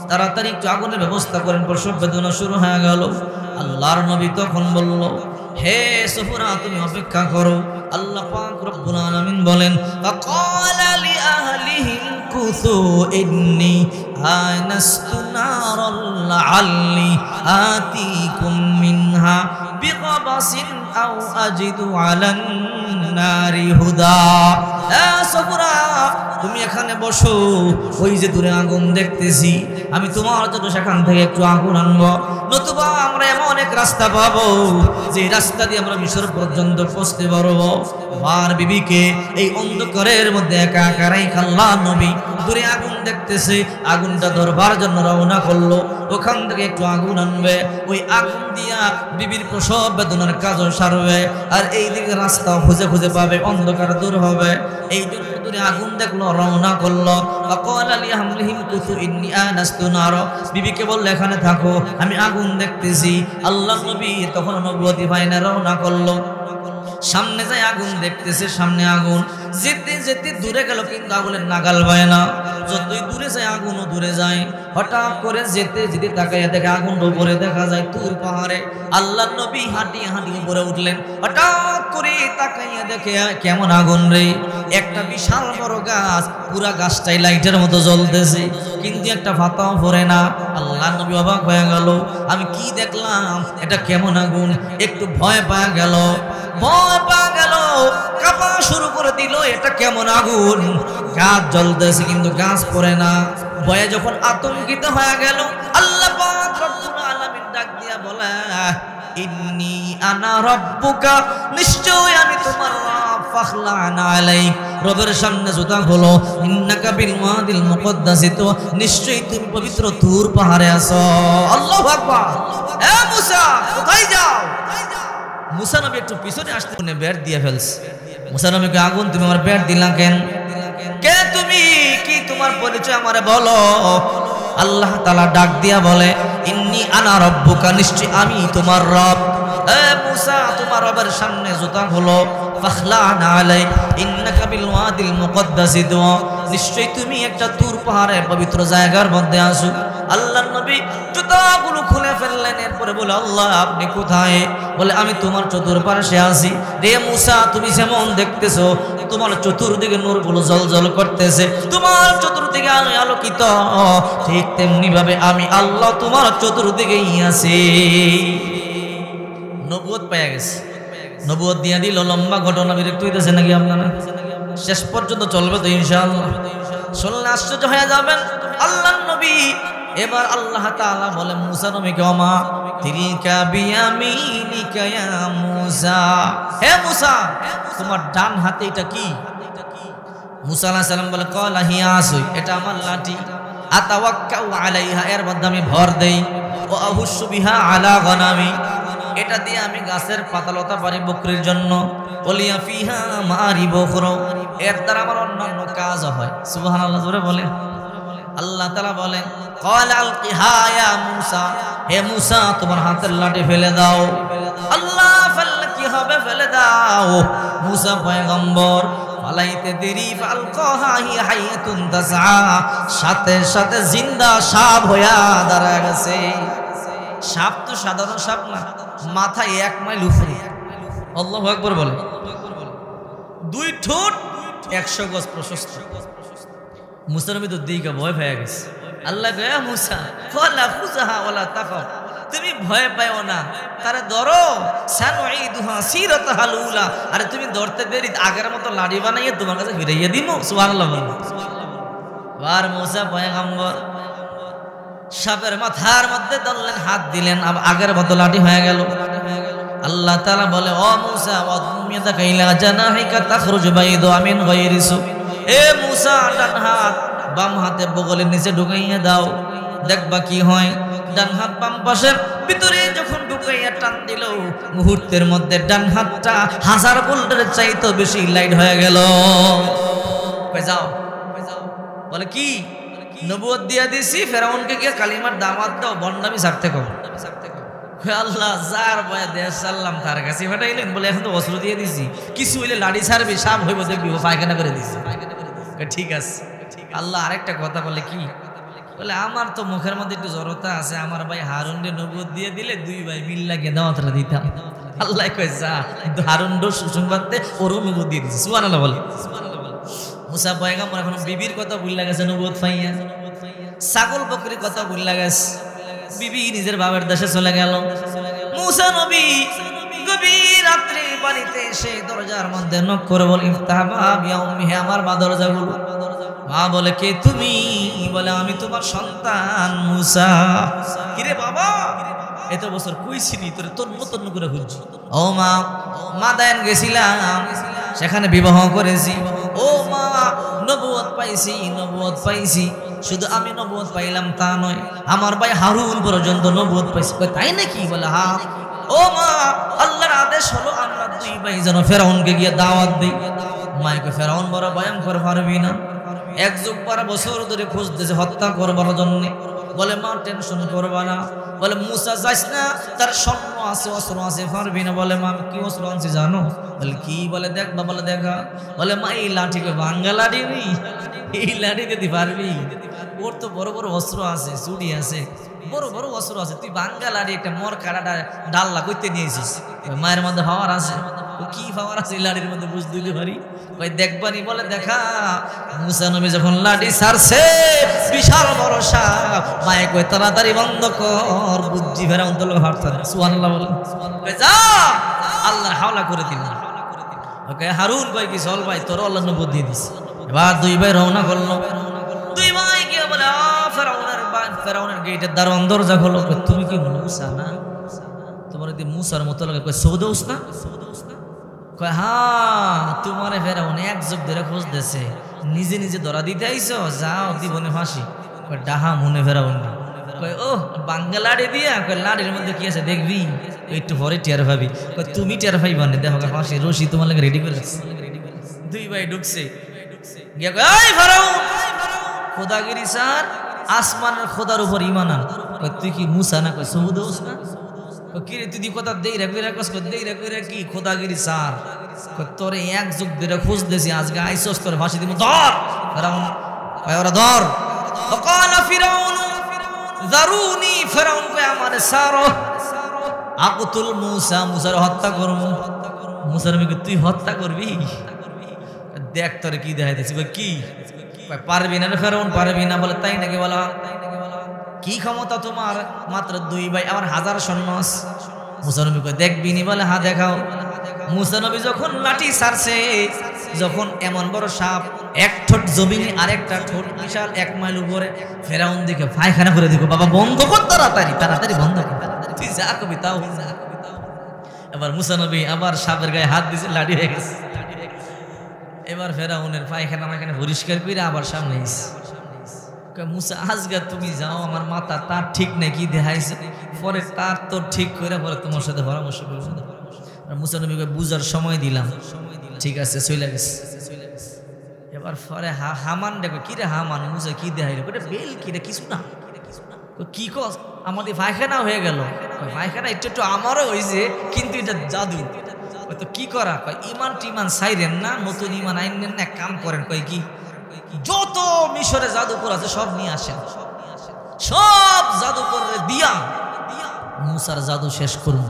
তাড়াতাড়ি একটু আগুনের ব্যবস্থা করেন, প্রসব বেদনা শুরু হয়ে গেল। আল্লাহর নবী তখন বলল, হে সফুরা, তুমি অপেক্ষা করো। আল্লাহ পাক রব্বুল আলামিন বলেন, ফাকালা লিআহলিহিম কুসু ইন্নী আনাস্তু নারাল লাআল্লি আতিকুম মিনহা বিকবাসিন আও আজিদু আলান নারি হুদা। সফুরা, তুমি এখানে বসো, ওই যে দূরে আগুন দেখতেছি, আমি তোমার জন্য সেখান থেকে একটু আগুন আনবো, নতুবা আমরা এমন এক রাস্তা পাবো যে রাস্তা দিয়ে আমরা মিশর পর্যন্ত পৌঁছতে পারবো। আর বিবিকে এই অন্ধকারের মধ্যে একা একা রাইখা আল্লাহর নবী দূরে আগুন দেখতেছে, আগুনটা ধরবার জন্য রওনা করলো। ওখান থেকে একটু আগুন আনবে, ওই আগুন দিয়া বিবির প্রসব বেদনার কাজও সারবে, আর এই দিকে রাস্তাও খুঁজে খুঁজে পাবে, অন্ধকার দূর হবে। এই জন্য দূরে আগুন দেখলো, রওনা করলো। বিবিকে বললো, এখানে থাকো, আমি আগুন দেখতেছি। আল্লাহ নবী তখন নবুয়তি পায় না, রওনা করলো। সামনে যায় আগুন দেখতেছে, সামনে আগুন, যেতে যেতে দূরে গেল, কিন্তু আগুনের নাগাল পায় না। যতই দূরে যায় আগুনও দূরে যায়। হঠাৎ করে যেতে যেতে তাকাইয়া দেখে আগুন উপরে দেখা যায় তুর পাহাড়ে। আল্লাহর নবী হাঁটিয়ে হাঁটিয়ে উপরে উঠলেন, হঠাৎ করে তাকাইয়া দেখে কেমন আগুন রে, একটা বিশাল বড় গাছ, পুরা গাছটাই লাইটের মতো জ্বলতেছে, কিন্তু একটা পাতাও পড়ে না। আল্লাহর নবী অবাক হয়ে গেল, আমি কি দেখলাম, এটা কেমন আগুন? একটু ভয় পাওয়া গেল, কাঁপা শুরু করে দিল, এটা কেমন আগুন? গাছ জ্বলতেছে কিন্তু গাছ পড়ে না। ভয়ে যখন আতঙ্কিত হয়ে গেল, আল্লাহ পাক রব্বুল আলামিন ডাক দিয়া বলে, ইন্নী আনা রাব্বুকা, নিশ্চয় আমি তোমার রব, ফাখলা'না আলাইক, রবের সামনে জুতা খোলো, ইন্নাকা বিল ওয়াদিল মুকদ্দাসি, তো নিশ্চয়ই তুমি পবিত্র তুর পাহাড়ে আছো। আল্লাহু আকবার। এ মুসা, কোথায় যাও? মুসা নবী একটু পিছনে আসতে ব্যাট দিয়ে ফেলছে। মুসা নবীকে, আগুন তুমি আমার ব্যাট দিলা কেন? কে তুমি? কি তোমার পরিচয় আমারে বলো। আল্লাহ তাআলা ডাক দিয়া বলে, ইন্নী আনা রাব্বুকা, নিশ্চয় আমি তোমার রব। এ মুসা, তোমার রবের সামনে জুতা খোলো, ফাখলা'না আলাইক, ইন্নাকা বিল ওয়াদিল মুকদ্দাসি, নিশ্চয় তুমি একটা তুর পাহাড়ের পবিত্র জায়গার মধ্যে আছো। আল্লাহর নবী জুতাগুলো খুলে ফেললেন, এরপরে বলে, আল্লাহ আপনি কোথায়? বলে, আমি তোমার চতুর্পাশে আছি। রে মুসা, তুমি যেমন দেখতেছো তোমার চতুর্দিকে নূরগুলো জ্বলজ্বল করতেছে, তোমার চতুর্দিকে আমি আলোকিত, ঠিক তেমনি ভাবে আমি আল্লাহ তোমার চতুর্দিকেই আছি। নবুয়ত পেয়ে গেছে, নবুয়ত দিয়ে দিল। লম্বা ঘটনা, বিরক্ত হইতেছে নাকি আপনারা? শেষ পর্যন্ত চলবে তো ইনশাআল্লাহ। শুনলে আশ্চর্য হয়ে যাবেন। আল্লাহর নবী এবার আল্লাহ তাআলা বলে মুসা নবীকে, ওমা তিলকা বিয়ামিনিকা ইয়া মুসা, হে মুসা তোমার ডান হাতে এটা কি? মুসা আলাইহিস সালাম বলে, ক্বালা হিয়া আসুই, এটা আমার লাঠি। আতাওয়াক্কাউ আলাইহা, এর মধ্যে আমি ভর দেই। ও আহুসু বিহা আলা গনামি, এটা দিয়ে আমি গাছের পাতালতা পারি বকরির জন্য। ওলিয়া ফিহা মারিবু খুরু, এর দ্বারা আমার অন্যান্য কাজ হয়। সুবহানাল্লাহ, জোরে বলেন। আল্লাহ তাআলা বলেন, ক্বালা আলকিহা ইয়া মুসা, হে মুসা তোমার হাতের লাঠি ফেলে দাও। আল্লাহ, ফেললে কি হবে? ফেলে দাও। মুসা পয়গম্বর ফালাইতে দেরি, ফালকাহা হি হাইয়াতুন তাসআ, সাথে সাথে জিন্দা সাপ হইয়া দাঁড়ায় গেছে। সাপ তো সাধারণ সাপ না, মাথায় 1 মাইল উপরে। আল্লাহু আকবার বলে। 2 ঠোঁট 100 গজ প্রশস্ত। মুসা নবী তো দিকে ভয় পেয়ে গেছে। আল্লাহ কয়, মুসা ওয়ালা খুজাহা ওয়ালা তাখাফ, তুমি ভয় পাও না, তারে ধরো। সানুঈদুহা সিরাতাহাল উলা, আরে তুমি ধরতে দেরি, আগের মতো লাড়ি বানাইয়ে তোমার কাছে ফিরাইয়া দিব। সুবহানাল্লাহ বল। আর মুসা পয়গম্বর সাপের মাথার মধ্যে ধরলেন, হাত দিলেন, আগের মতো লাঠি হয়ে গেল। আল্লাহ তাআলা বলে, ও মুসা ওয়াদমিয়াদাকা ইলা জানাহিকা তাখরুজ বাইদা মিন গায়রি সু, এ মুসা ডান হাত বাম হাতে বগলের নিচে ঢুকাইয়া দাও, দেখবা কি হয়। ডান হাত বাম পাশের ভিতরে যখন ঢুকাইয়া টান দিল, মুহূর্তের মধ্যে ডান হাতটা 1000 ভোল্টের চাইতে বেশি লাইট হয়ে গেল। যাও, বলে কি? নবুয়ত দিয়া দিছি, ফেরাউনকে গিয়ে কালিমার দাওয়াত দাও, বন্ডামি ছাড়তে কও। আল্লাহ যার বয়া দেশ সাল্লাম তার কাছে পাঠাইলেন, বলে এখন তো অস্ত্র দিয়ে দিছি, কিছু হইলে লাড়ি ছাড়বি, সাপ হইব, দেখবি পায়খানা করে দিছি। ঠিক আছে। আল্লাহ আরেকটা কথা বলে কি? বলে, আমার তো মুখের মধ্যে একটু জড়তা আছে, আমার ভাই হারুনরে নবুয়ত দিয়ে দিলে 2 ভাই মিল লাগিয়ে দাওয়াতটা দিতাম। আল্লাহ কয়, যা হারুন সুসংবাদে ওরও নবুয়ত দিয়ে দিছে। সুবহানাল্লাহ বলে। মুসা পয়গম্বর এখন বিবির কথা ভুল লাগাছে, নবুয়ত পাইয়া। ছাগল বকরির কথা ভুল লাগাছে, বিবি নিজের বাবার দেশে চলে গেল। মুসা নবী গভীর রাত্রে বাড়িতে এসে দরজার মধ্যে নক করে বলে, ইফতাহ বাব ইয়া উম্মি, হে আমার মা দরজা খুলো। মা বলে, কে তুমি? বলে, আমি তোমার সন্তান মুসা। কিরে বাবা, এত বছর কইছিলি, তোরে তন্ন তন্ন করে খুঁজছি। ও মা, মাদায়েন গেছিলাম, সেখানে বিবাহ করেছি। ও মা, নবুয়ত পাইছি, নবুয়ত পাইছি। শুধু আমি নবুয়ত পাইলাম তা নয়, আমার ভাই হারুন পর্যন্ত নবুয়ত পাইছে। তাই নাকি? বলে, হ্যাঁ। ও মা, আল্লাহর আদেশ হলো আমরা 2 ভাই যেন ফেরাউনকে গিয়ে দাওয়াত দিই। মাইকে ফেরাউন বড় ভয়ঙ্কর, পারবি না। 1 যুগ 12 বছর ধরে খুঁজতেছে হত্যা করবার জন্য। বলে, মা টেনশন করবা না। বলে, মুসা যাইস না, তার স্বর্ণ আছে, অস্ত্র আছে, পারবি না। বলে, মা কি অস্ত্র আনছি জানো? বলে, কি? বলে, দেখবা। বলে, দেখা। বলে, মা এই লাঠিকে ভাঙ্গা লাঠি নেই, এই লাঠি দিতে পারবি? ওর তো বড় বড় অস্ত্র আছে, চুড়ি আছে, বড় বড় অস্ত্র আছে, তুই বাঙ্গালারি একটা মর কাটাটা ডাল্লা করতে নিয়েছিস, মায়ের মধ্যে পাওয়ার আছে? কি পাওয়ার আছে লাড়ির মধ্যে বুঝ দিতে পারি? কই দেখবানি বলে দেখা। মুসা নবী যখন লাঠি ছাড়ছে বিশাল বড় সাপ, মায়ে কই তাড়াতাড়ি বন্ধ কর, বুদ্ধি ফেরা অন্তর হাঁটতে। সুবহানাল্লাহ বলেন। যা আল্লাহর হাওলা করে দিল। ওকে হারুন কই কি চল ভাই, তোর আল্লাহ নবুয়্যত দিয়ে দিস। এবার দুই ভাই রওনা করলো। দুই ভাই গিয়ে বলে ফেরাউনের গেটের দারোয়ান দরজা খোলো। তুমি কি মুসা না? তোমার যদি মুসার মতো লাগে। কই সৌদৌস না? কয় হ্যাঁ, তোমারে ফেরাউন এক যুগ ধরে খোঁজ দিয়েছে, নিজে নিজে ধরা দিতে আইছো, যাও জীবনে ফাঁসি। কয় ডাহা মনে ফেরাউন। কয় ও বাঙ্গালাড়ি দিয়া। কয় লাড়ির মধ্যে কি আছে দেখবি, একটু পরে টের পাবি। কয় তুমি টের পাইবা না, দেখো ফাঁসি রশি তোমার লাগে রেডি করে রাখছি। দুই ভাই ঢুকছে গিয়া কয় এই ফেরাউন, খোদাগিরি স্যার, আসমানের খোদার উপর ঈমান আন। কয় তুই কি মুসা না? কয় সৌদৌস না? কি রে তুই কথা দেই রাখবি রাখস? দেই রাখবি কি খোদাগিরি স্যার? তোরে এক যুগ ধরে খোঁজ দিয়েছি, আজকে আইসস তোর ফাঁসি দিব। ধর ফেরাউন। কয় ওরা ধর। ফাকালা ফিরাউন যারুনি, ফেরাউন কয় আমারে ছাড়ো। আকুতুল মুসা, মুসার হত্যা করব। মুসার মেয়ে তুই হত্যা করবি? দেখ তোরে কি দেখাইতেছি। কি পারবি না? ফেরাউন পারবি না বলে। তাই নাকি? বলা কি ক্ষমতা তোমার? মাত্র দুই ভাই, আমার 1000 সৈন্য। মুসা নবী কয় দেখবি নি? বলে হ্যাঁ দেখাও। মুসা নবী যখন লাঠি ছাড়ছে, যখন এমন বড় সাপ, এক ঠোঁট জমিনে আর একটা ঠোঁট বিশাল 1 মাইল উপরে, ফেরাউন দিকে পায়খানা করে দিল। বাবা বন্ধ কর, তাড়াতাড়ি তাড়াতাড়ি বন্ধ কর, তুই যা কবি তাও। এবার মুসা নবী আবার সাপের গায়ে হাত দিয়েছে, লাঠি হয়ে গেছে। এবার ফেরাউনের পায়খানা মায়খানা পরিষ্কার করে আবার সামনে এসে মুসা আজগা তুমি যাও, আমার মাথা তার ঠিক নেই, কি দেখাইছে পরে তার তো ঠিক করে পরে তোমার সাথে পরামর্শ করবো। মুসা নবীকে বুঝার সময় দিলাম, ঠিক আছে চলে গেছে। এবার পরে হামান দেখো কি রে হামান, মুসা কি দেখাইল? বেল কি রে? কিছু না। কি কস? আমাদের পায়খানা হয়ে গেল। পায়খানা একটু একটু আমারও হয়েছে, কিন্তু এটা জাদু। তো কি করা? ইমান টিমান সাইরেন না, নতুন ইমান আইনেন না, কাম করেন। কয় কি? যত মিশরে জাদুকর আছে সব নিয়ে আসেন, সব জাদুকর দিয়া মুসার জাদু শেষ করুন।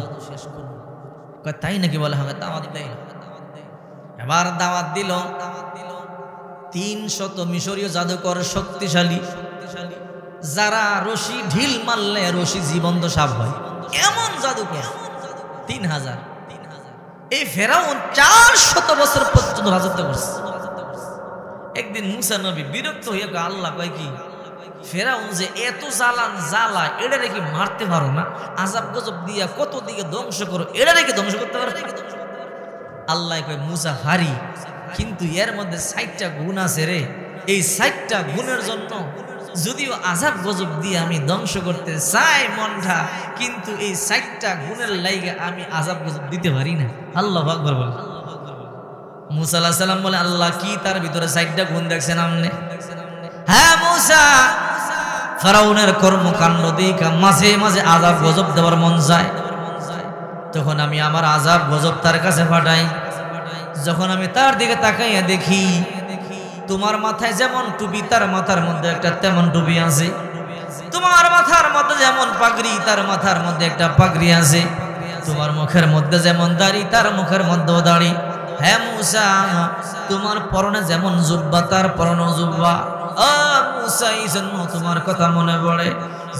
তাই নাকি? বলে হবে দাওয়াত দেয়। এবার দাওয়াত দিল। 300 মিশরীয় জাদুকর, শক্তিশালী, যারা রশি ঢিল মারলে রশি জীবন্ত সাপ হয়, এমন জাদুকর 3000। এই ফেরাউন 400 বছর পর্যন্ত রাজত্ব করছে। একদিন মুসা নবী বিরক্ত হয়ে আল্লাহ কয় কি, ফেরাউন যে এত জ্বালা, এটা রেখে মারতে পারো না? আযাব গজব দিয়া কত দিকে ধ্বংস করো, এটা রেখে ধ্বংস করতে পারো? আল্লাহ কয় মুসা হারি, কিন্তু এর মধ্যে 60টা গুণ আছে রে। এই 60টা গুণের জন্য যদিও আযাব গজব দিয়ে আমি ধ্বংস করতে চাই মনটা, কিন্তু এই 60টা গুণের লাইগে আমি আযাব গজব দিতে পারি না। আল্লাহু আকবার বলে। মুসা আলাইহিস সালাম বলে আল্লাহ কি তার ভিতরে 60টা গুণ দেখছেন আপনি? হ্যাঁ মুসা, ফেরাউনের কর্মকাণ্ড দেখা মাঝে মাঝে আযাব গজব দেওয়ার মন যায়, তখন আমি আমার আযাব গজব তার কাছে পাঠাই। যখন আমি তার দিকে তাকাইয়া দেখি তোমার মাথায় যেমন টুপি, তার মাথার মধ্যে একটা তেমন টুপি আছে। তোমার মাথার মধ্যে যেমন পাগড়ি, তার মাথার মধ্যে একটা পাগড়ি আছে। তোমার মুখের মধ্যে যেমন দাড়ি, তার মুখের মধ্যেও দাড়ি। হ্যাঁ মুসা, তোমার পরনে যেমন জুব্বা, তার পরনেও জুব্বা। মুসা, এই জন্য তোমার কথা মনে পড়ে,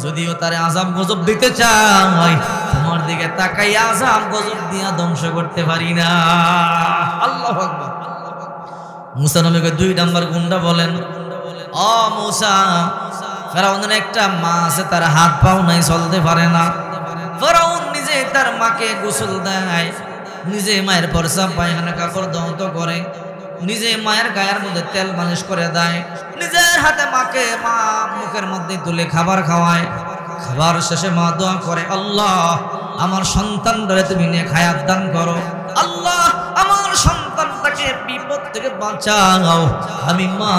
যদিও তারে আযাব গজব দিতে চাই, তোমার দিকে তাকাই আযাব গজব দিয়া ধ্বংস করতে পারি না। আল্লাহু আকবার। মুসা নবীকে 2 নাম্বার গুণটা বলেন। মুসা, ফেরাউনের একটা মা আছে, তার হাত পাও নাই, চলতে পারে না। ফেরাউন নিজে তার মাকে গোসল দেয়, নিজে মায়ের পরসা পায়খানা কাপড় দন্ত করে, নিজে মায়ের গায়ের মধ্যে তেল মালিশ করে দেয়, নিজের হাতে মাকে মা মুখের মধ্যে তুলে খাবার খাওয়ায়। খাবার শেষে মা দোয়া করে, আল্লাহ আমার সন্তানটারে তুমি নিয়ে হায়াত দান করো, আল্লাহ আমার সন্তানটাকে বিপদ থেকে বাঁচাও, আমি মা,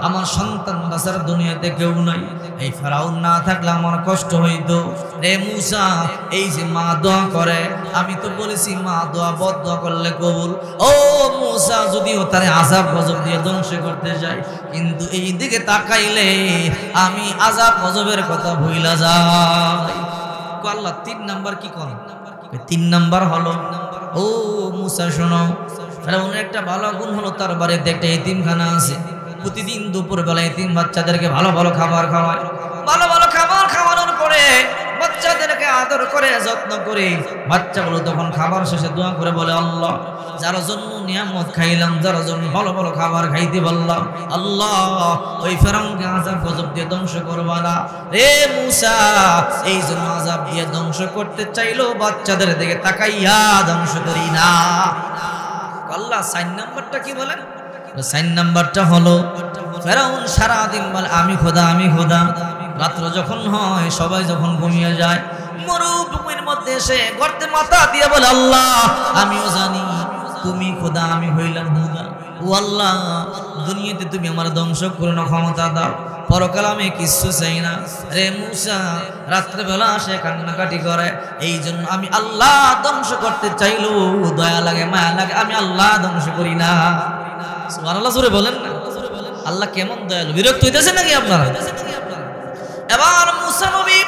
আমার সন্তান বাঁচার দুনিয়াতে কেউ নাই। এই ফেরাউন না থাকলে আমার কষ্ট হইতো। রে মূসা, এই যে মা দোয়া করে, আমি তো বলেছি মা দোয়া বদ দোয়া করলে কবুল। ও মূসা, যদিও তারে আযাব গজব দিয়ে ধ্বংস করতে যায়, কিন্তু এই দিকে তাকাইলে আমি আযাব গজবের কথা ভুইলা যাই। আল্লাহ 3 নাম্বার কি করেন? 3 নাম্বার হলো, ও মূসা শোনো, ফেরাউনের একটা ভালো গুণ হলো তার বাড়িতে একটা এতিমখানা আছে। প্রতিদিন দুপুর বেলা এতিম বাচ্চাদেরকে ভালো ভালো খাবার খাওয়ায়। ভালো ভালো খাবার খাওয়ানোর পরে বাচ্চাদেরকে আদর করে যত্ন করে বাচ্চাগুলো তখন খাবার শেষে দোয়া করে বলে, আল্লাহ, যার জন্য নিয়ামত খাইলাম, যার জন্য ভালো ভালো খাবার খাইতে বললাম, আল্লাহ ওই ফেরাউনকে আযাব গজব দিয়ে ধ্বংস করবা না। রে মূসা, এই জন্য আযাব দিয়ে ধ্বংস করতে চাইলো বাচ্চাদের দিকে তাকাইয়া ধ্বংস করি না। আল্লাহ 4 নাম্বারটা কি বলেন? 4 নাম্বারটা হলো, ফেরাউন সারাদিন বলে আমি খোদা, আমি খোদা। রাত্র যখন হয়, সবাই যখন ঘুমিয়ে যায়, মরুভূমির মধ্যে এসে গর্তে মাথা দিয়ে বলে, আল্লাহ, আমিও জানি তুমি খোদা, আমি হইলাম হুদা। ও আল্লাহ, দুনিয়াতে তুমি আমার ধ্বংস করে না, ক্ষমতা দাও, পরকাল আমি কিচ্ছু চাই না। রে মূসা, রাত্রেবেলা সে কান্নাকাটি করে, এই জন্য আমি আল্লাহ ধ্বংস করতে চাইলো, দয়া লাগে, মায়া লাগে, আমি আল্লাহ ধ্বংস করি না। সুবহানাল্লাহ, জোরে বলেন না। আল্লাহ কেমন দয়ালু, বিরক্ত হইতেছে নাকি আপনারা? এবার মূসা নবী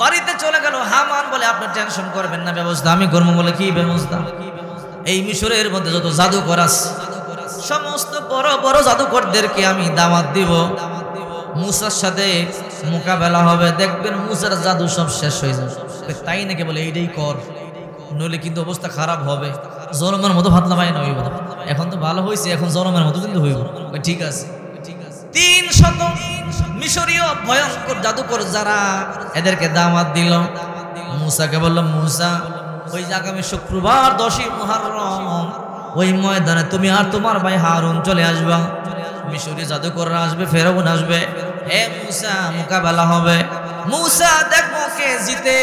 বাড়িতে চলে গেল। হামান বলে, আপনি টেনশন করবেন না, ব্যবস্থা আমি করবো। বলে, কি ব্যবস্থা? এই মিশরের মধ্যে যত জাদুকর আছে, সমস্ত বড় বড় জাদুকরদেরকে আমি দাওয়াত দিব, মূসার সাথে মোকাবেলা হবে, দেখবেন মূসার জাদু সব শেষ হয়ে যাবে। তাই নাকি? বলে, এইটাই কর, নইলে কিন্তু অবস্থা খারাপ হবে। জনমের মতো ভাতলা পাই না হইব, এখন তো ভালো হয়েছে, এখন জনমের মতো কিন্তু হইব। ঠিক আছে। 300 মিশরীয় ভয়ঙ্কর জাদুকর যারা, এদেরকে দাওয়াত দিল। মূসাকে বলল, মূসা, ওই আগামী শুক্রবার 10ই মুহররম ওই ময়দানে তুমি আর তোমার ভাই হারুন চলে আসবা। মিশরীয় জাদুকররা আসবে, ফেরাউন আসবে। হে মূসা, মোকাবেলা হবে। মূসা দেখবো কে জিতে।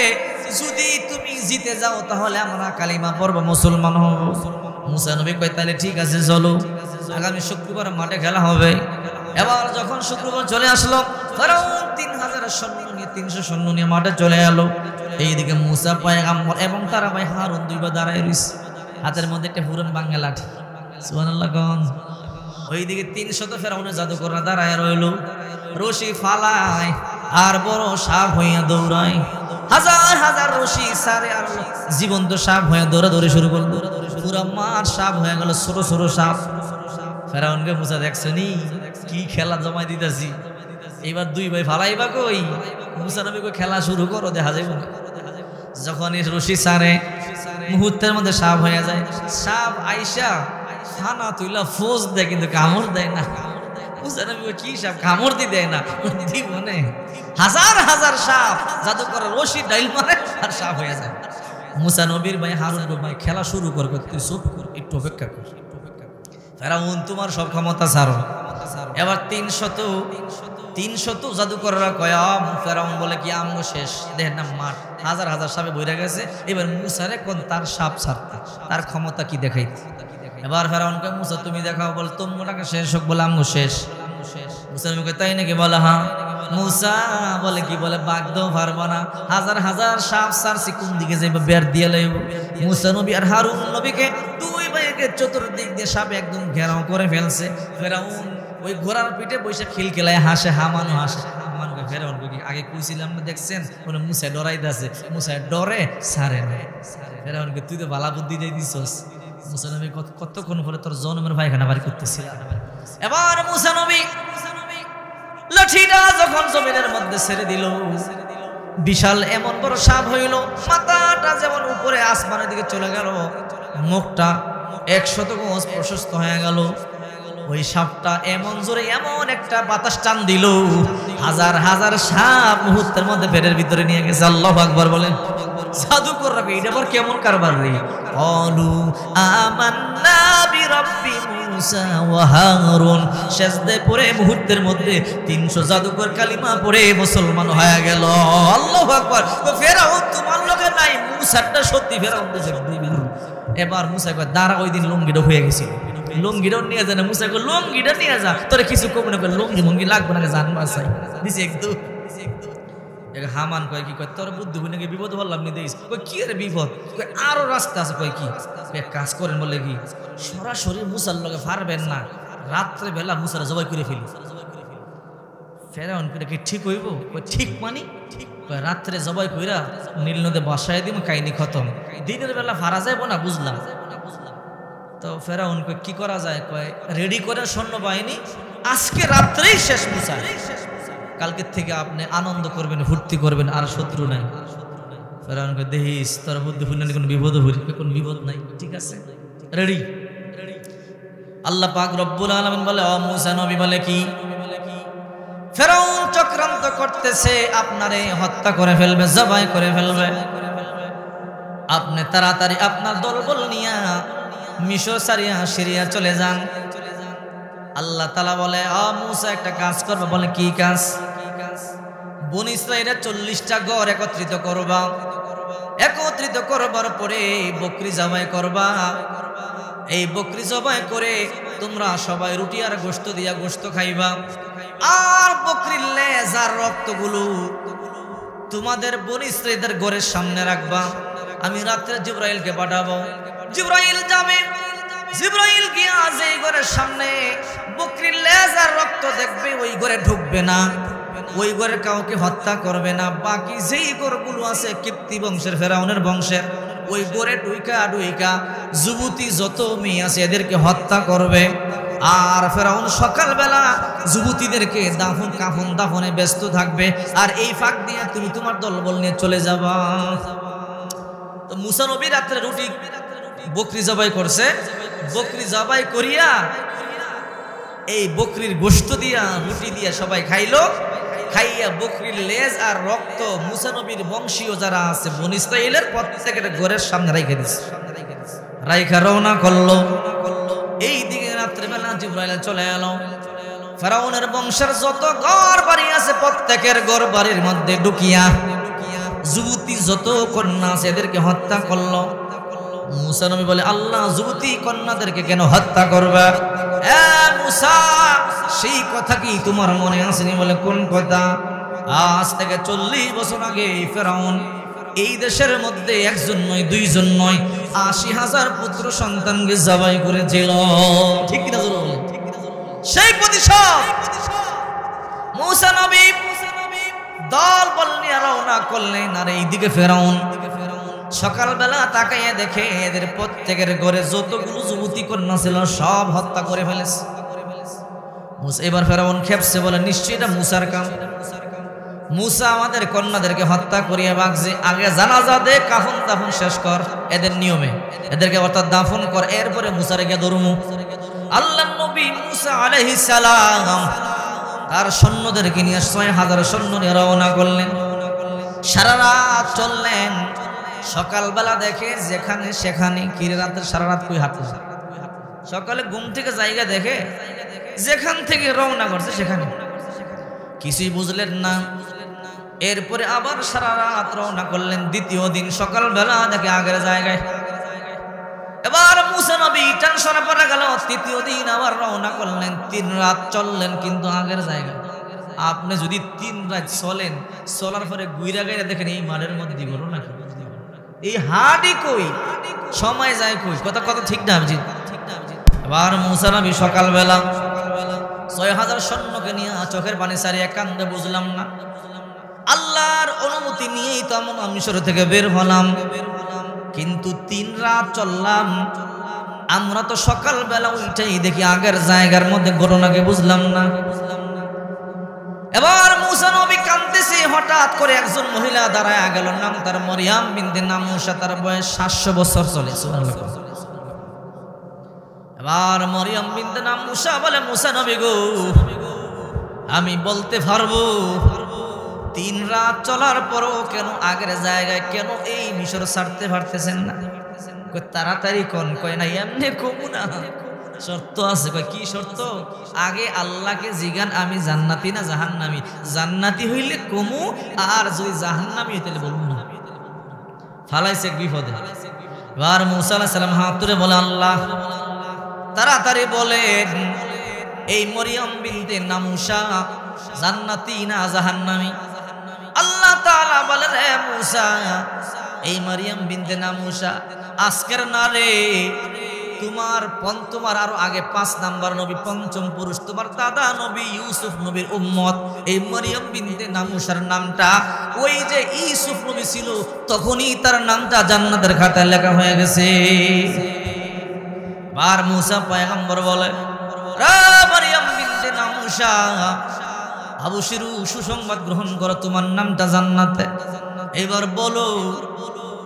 যদি তুমি জিতে যাও তাহলে আমরা কালিমা পড়ব, মুসলমান হব। মূসা নবী কয়, তাহলে ঠিক আছে, চলো, আগামী শুক্রবার মাঠে খেলা হবে। এবার যখন শুক্রবার চলে আসলো, ফেরাউন 3000 সৈন্য নিয়ে, 300 সৈন্য নিয়ে মাঠে চলে এলো। এইদিকে মূসা পয়গম্বর এবং তারা ভাই হারুন দুইবার দাঁড়ায় রইছে, হাতের মধ্যে একটা পুরান বাংলা লাঠি। সুবহানাল্লাহ। ওইদিকে 300 ফেরাউনের জাদুকররা দাঁড়ায় রইল, রশি ফালায় আর বড় সাপ হইয়া দৌড়ায়। হাজার হাজার রশি সারে আর জীবন্ত সাপ হয়ে দৌড়াদৌড়ি শুরু করলো। পুরা মাঠ সাপ হয়ে গেল, ছোট ছোট সাপ। ফেরাউনকে মূসা, দেখছো নি কি খেলা জমাই দিতেছি, এবার 2 ভাই ফালাইবা কই? মূসা নবী কই, খেলা শুরু করো, দেখা যাইব। যখন রশি সারে, মুহূর্তের মধ্যে সাপ হয়ে যায়। সাপ আইসা ফানা তুইলা ফোজ দেয়, কিন্তু কামড় দেয় না। মূসা নবী কই, কি সাপ কামড় দি দেয় না? দিব না, হাজার হাজার সাপ জাদুকর রশি ডাইল মারে আর সাপ হয়ে যায়। মূসা নবীর ভাই হারুন ভাই, খেলা শুরু কর, তুই চুপ কর, একটু অপেক্ষা কর। ফেরাউন, তোমার সব ক্ষমতা ছাড়ো। এবার 300 জাদুকররা কয়, ফেরাউন বলে, কি আমগো শেষ, দেখেন না মাঠ হাজার হাজার সাপে ভরে গেছে, এবার মূসারে কোন তার সাপ ছাড়তে, তার ক্ষমতা কি দেখাইতে। এবার ফেরাউনকে, মূসা তুমি দেখাও। বল, তোমরাকে শেষ হোক, বলে আমগো শেষ। মূসা নবীকে, তাই নাকি? বলে, হ্যাঁ। মূসা বলে, কি? বলে, বাগদাও পারবো না, হাজার হাজার সাপ ছাড়ছি, কোন দিকে যাইব, বের দিয়ে লাইব। মূসা নবী আর হারুন নবীকে 2 ভাইকে চতুর্দিক দিয়ে সাপে একদম ঘেরাও করে ফেলছে। ফেরাউন ওই ঘোড়ার পিঠে বসে খিলখিলায় হাসে, হামানো হাসে। হামানকে ফেরাউন আগে কইছিলাম না, দেখছেন? বলে, মূসা ডরাইতেছে, মূসা ডরে সারে না। ফেরাউনকে, তুই তো বালা বুদ্ধি দিয়ে দিছস। মূসা নবী কতক্ষণ পরে তোর জনমের পায়খানা বাড়ি করতেছিল। এবার মূসা নবী লাঠিটা যখন জমিনের মধ্যে ছেড়ে দিল, বিশাল এমন বড় সাপ হইল, মাথাটা যেমন উপরে আসমানের দিকে চলে গেল, মুখটা 100 গজ প্রশস্ত হয়ে গেল। ওই সাপটা এমন জোরে এমন একটা বাতাস টান দিল, হাজার হাজার সাপ মুহূর্তের মধ্যে পেটের ভিতরে নিয়ে গেছে। আল্লাহু আকবার বলেন। জাদুকররা, এটা আবার কেমন কারবার রে? অলু আমান্না বিরাব্বি মূসা ওয়া হারুন। সেজদায় পড়ে মুহূর্তের মধ্যে 300 জাদুকর কালিমা পড়ে মুসলমান হয়ে গেল। আল্লাহু আকবার। ফেরাউন তোমার লগে নাই, মূসাটা সত্যি ফেরাউন বুঝে দিবেন। এবার মূসা কয়, দাঁড়া, ওই দিন লুঙ্গিটা হয়ে গেছিল, লুঙ্গিটাও নিয়ে যা না। মুসা কই লুঙ্গিটা নিয়ে যা, তোরে কিছু কব না, লুঙ্গি মুঙ্গি লাগবে না, জান বাসাই দিছে একটু। হামান কয় কি কয় তোর বুদ্ধি হই নাকি বিপদ বললাম নি দিস। কই কি রে বিপদ? কই আরো রাস্তা আছে। কয় কি? এক কাজ করেন বলে কি সরাসরি মুসার লগে পারবেন না, রাত্রে বেলা মুসারা জবাই করে ফেলি। ফেরাউন কইরা কি ঠিক হইব? কই ঠিক মানি ঠিক। কয় রাত্রে জবাই কইরা নীল নদে বসায় দিম, কাহিনী খতম। দিনের বেলা ফারা যাইব না, বুঝলাম। তো ফেরাউন কয় কি করা যায়? কয় রেডি করে সৈন্যবাহিনী, আজকে রাত্রেই শেষ মুসা, কালকের থেকে আপনি আনন্দ করবেন, ফুর্তি করবেন, আর শত্রু নাই। ফেরাউন কয় দেখিস তোর বুদ্ধি হইল কোন বিপদ হইল? কোন বিপদ নাই, ঠিক আছে রেডি। আল্লাহ পাক রব্বুল আলামিন বলে ও মুসা নবী বলে কি ফেরাউন চক্রান্ত করতেছে, আপনারে হত্যা করে ফেলবে, জবাই করে ফেলবে। আপনি তাড়াতাড়ি আপনার দলবল নিয়া মিশর সারিয়া সিরিয়া চলে যান। আল্লাহ তাআলা বলে ও মুসা একটা কাজ করবে। বলে কি কাজ? বনী ইসরাঈলের 40টা গড় একত্রিত করবা, একত্রিত করবার পরে বকরি জবাই করবা। এই বকরি জবাই করে তোমরা সবাই রুটি আর গোশত দিয়া গোশত খাইবা। আর বকরির লেজ আর রক্তগুলো তোমাদের বনী ইসরাঈলের ঘরের সামনে রাখবা। আমি রাত্রে জিবরাইলকে পাঠাবো, জিবরাইল যাবে, জিবরাইল গিয়া যেই ঘরের সামনে বকরির লেজ আর রক্ত দেখবে ওই ঘরে ঢুকবে না, ওই ঘরে কাউকে হত্যা করবে না। বাকি যেই ঘরগুলো আছে কিপ্তি বংশের, ফেরাউনের বংশের, ওই ঘরে ঢুইকা ঢুইকা যুবতী যত মেয়ে আছে এদেরকে হত্যা করবে। আর ফেরাউন সকালবেলা যুবতীদেরকে দাফন কাফন দাফনে ব্যস্ত থাকবে। আর এই ফাঁক দিয়ে তুমি তোমার দলবল নিয়ে চলে যাবা। তো মুসা নবী রাত্রে রুটি বকরি জবাই করছে, বকরি জবাই করিয়া এই বকরির গোশত দিয়া রুটি দিয়া সবাই খাইলো। খাইয়া বকরির লেজ আর রক্ত মুসা নবীর বংশীয় যারা আছে বনী ইসরাঈলের প্রত্যেকের ঘরের সামনে রাইখা দিছে। রাইখা রওনা করলো। এই দিকে রাত্রিবেলা জিবরাইল চলে এলো। ফেরাউনের বংশের যত ঘর বাড়ি আছে প্রত্যেকের ঘর বাড়ির মধ্যে ঢুকিয়া যুবতী যত কন্যা আছে এদেরকে হত্যা করলো। মুসা নবী বলে আল্লাহ যুবতী কন্যাদেরকে কেন হত্যা করবা? মুসা সেই কথা কি তোমার মনে আসেনি? বলে কোন কথা? আজ থেকে 40 বছর আগে ফেরাউন এই দেশের মধ্যে একজন নয়, দুইজন নয়, 80,000 পুত্র সন্তানকে জবাই করেছিল। ঠিক কিনা বলুন? সেই প্রতিশোধ মুসা নবী দল বল নিয়ে রওনা করলেন। আর এইদিকে ফেরাউন সকালবেলা তাকাইয়া দেখে এদের প্রত্যেকের ঘরে যতগুলো যুবতী কন্যা ছিল সব হত্যা করে ফেলেছে। এবার ফেরাউন খেপছে, বলে নিশ্চয়ই এটা মুসার কাম। মুসা আমাদের কন্যাদেরকে হত্যা করিয়া বাগছে, আগে জানাজা দে, কাফন দাফন শেষ কর এদের নিয়মে, এদেরকে অর্থাৎ দাফন কর, এরপরে মুসারে গিয়ে ধরমু। আল্লাহর নবী মুসা আলাইহিস সালাম তার সৈন্যদেরকে নিয়ে 6,000 সৈন্য নিয়ে রওনা করলেন। সারা রাত চললেন। সকালবেলা দেখে যেখানে সেখানে, কিরে রাতের সারা রাত কই হাঁটলো? সকালে ঘুম থেকে জায়গা দেখে যেখান থেকে রওনা করছে সেখানে কিছুই বুঝলেন না। এরপরে আবার সারা রাত রওনা করলেন। দ্বিতীয় দিন সকালবেলা দেখে আগের জায়গায়। এবার মুসা নবী টেনশনে পড়ে গেল। তৃতীয় দিন আবার রওনা করলেন। 3 রাত চললেন কিন্তু আগের জায়গায়। আপনি যদি 3 রাত চলেন, চলার পরে গুইরা গাইরা দেখেন এই মাঠের মধ্যে দিব নাকি, এই হাড়ি কই, সময় যায় কই, কথা কথা ঠিক না? এবার মুসা নবী সকালবেলা 6,000 সৈন্যকে নিয়ে চোখের পানি সারিয়া কান্দে, বুঝলাম না, আল্লাহর অনুমতি নিয়েই তো আমরা মিশর থেকে বের হলাম, কিন্তু 3 রাত চললাম, আমরা তো সকালবেলা উঠেই দেখি আগের জায়গার মধ্যে ঘটনাকে বুঝলাম না। এবার মুসা নবী কাঁদতেছে। হঠাৎ করে একজন মহিলা দাঁড়ায় গেল, নাম তার মরিয়াম বিনতে নামুসা, তার বয়স 700 বছর চলে। এবার মরিয়াম বিনতে নামুসা বলে, মুসা নবী গো, আমি বলতে পারবো 3 রাত চলার পরও কেন আগের জায়গায়, কেন এই মিশর ছাড়তে পারতেছেন না? তাড়াতাড়ি কোন? কয় না এমনি কমু না, শর্ত আছে। কয় কি শর্ত? আগে আল্লাহকে জিগান আমি জান্নাতি না জাহান্নামী, জান্নাতি হইলে কমু, আর যদি জাহান্নামী হইতে বলুন না। ফালাইছে বিপদে। এবার মুসা আলাইহিস সালাম হাত তুলে বলে, আল্লাহ তাড়াতাড়ি বলেন এই মরিয়ম বিনতে নামুসা জান্নাতি না জাহান্নামী? আল্লাহ তাআলা বলেন হে মূসা, এই মরিয়ম বিনতে নামুসা আজকের না রে, তোমার আরো আগে 5 নাম্বার নবী, পঞ্চম পুরুষ, তোমার দাদা নবী ইউসুফ নবীর উম্মত। এই মরিয়ম বিনতে নামুসার নামটা ওই যে ইউসুফ নবী ছিল তখনই তার নামটা জান্নাতের খাতায় লেখা হয়ে গেছে। বার মূসা পয়গম্বর বলে, রে মরিয়ম বিনতে নামুসা, আবশিরু সুসংবাদ গ্রহণ করো, তোমার নামটা জান্নাতে। এবার বলো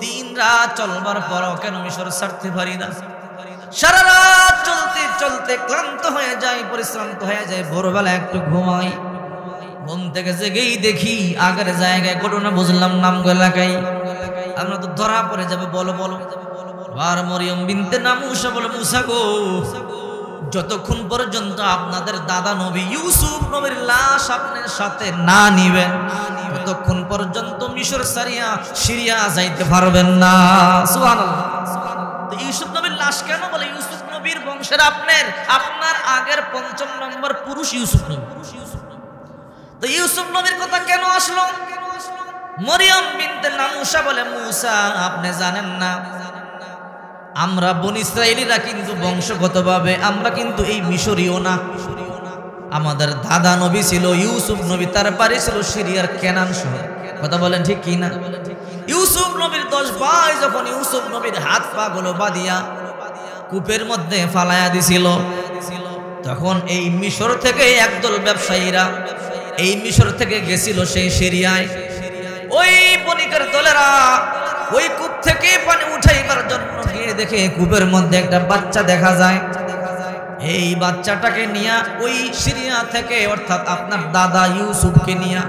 3 রাত চলবার পরও কেন মিশর ছাড়তে পারি না? সারা রাত চলতে চলতে ক্লান্ত হয়ে যায়, পরিশ্রান্ত হয়ে যায়, ভোরবেলা একটু ঘুমাই, ঘুম থেকে জেগেই দেখি আগের জায়গায় ঘটনা বুঝলাম নাম এলাকায়, আমরা তো ধরা পড়ে যাবে। বলো বলো। আর মরিয়ম বিনতে নামুসা বলে, মূসা গো, যতক্ষণ পর্যন্ত আপনাদের দাদা নবী ইউসুফ নবীর লাশ আপনার সাথে না নিবেন ততক্ষণ পর্যন্ত মিশর সারিয়া সিরিয়া যাইতে পারবেন না। সুবহানাল্লাহ। তো ইউসুফ নবীর লাশ কেন বলে? ইউসুফ নবীর বংশের আপনার আগের 5ম নম্বর পুরুষ ইউসুফ নবী। তো ইউসুফ নবীর কথা কেন আসলো? মরিয়ম বিনতে নামুসা বলে, মূসা আপনি জানেন না, আমরা বনী ইসরায়েলিরা কিন্তু বংশগতভাবে আমরা কিন্তু এই মিশরীয় না। আমাদের দাদা নবী ছিল ইউসুফ নবী, তার বাড়ি ছিল সিরিয়ার কেনান শহর। কথা বলেন ঠিক কি না? ইউসুফ নবীর 10 ভাই যখন ইউসুফ নবীর হাত পা গুলো বাঁধিয়া কূপের মধ্যে ফালাইয়া দিছিল, তখন এই মিশর থেকে একদল ব্যবসায়ীরা এই মিশর থেকে গেছিল সেই সিরিয়ায়। ওই বণিকের দলেরা ওই কূপ থেকে পানি উঠাইবার জন্য গিয়ে দেখে কূপের মধ্যে একটা বাচ্চা দেখা যায়। এই বাচ্চাটাকে নিয়ে ওই সিরিয়া থেকে, অর্থাৎ আপনার দাদা ইউসুফকে নিয়ে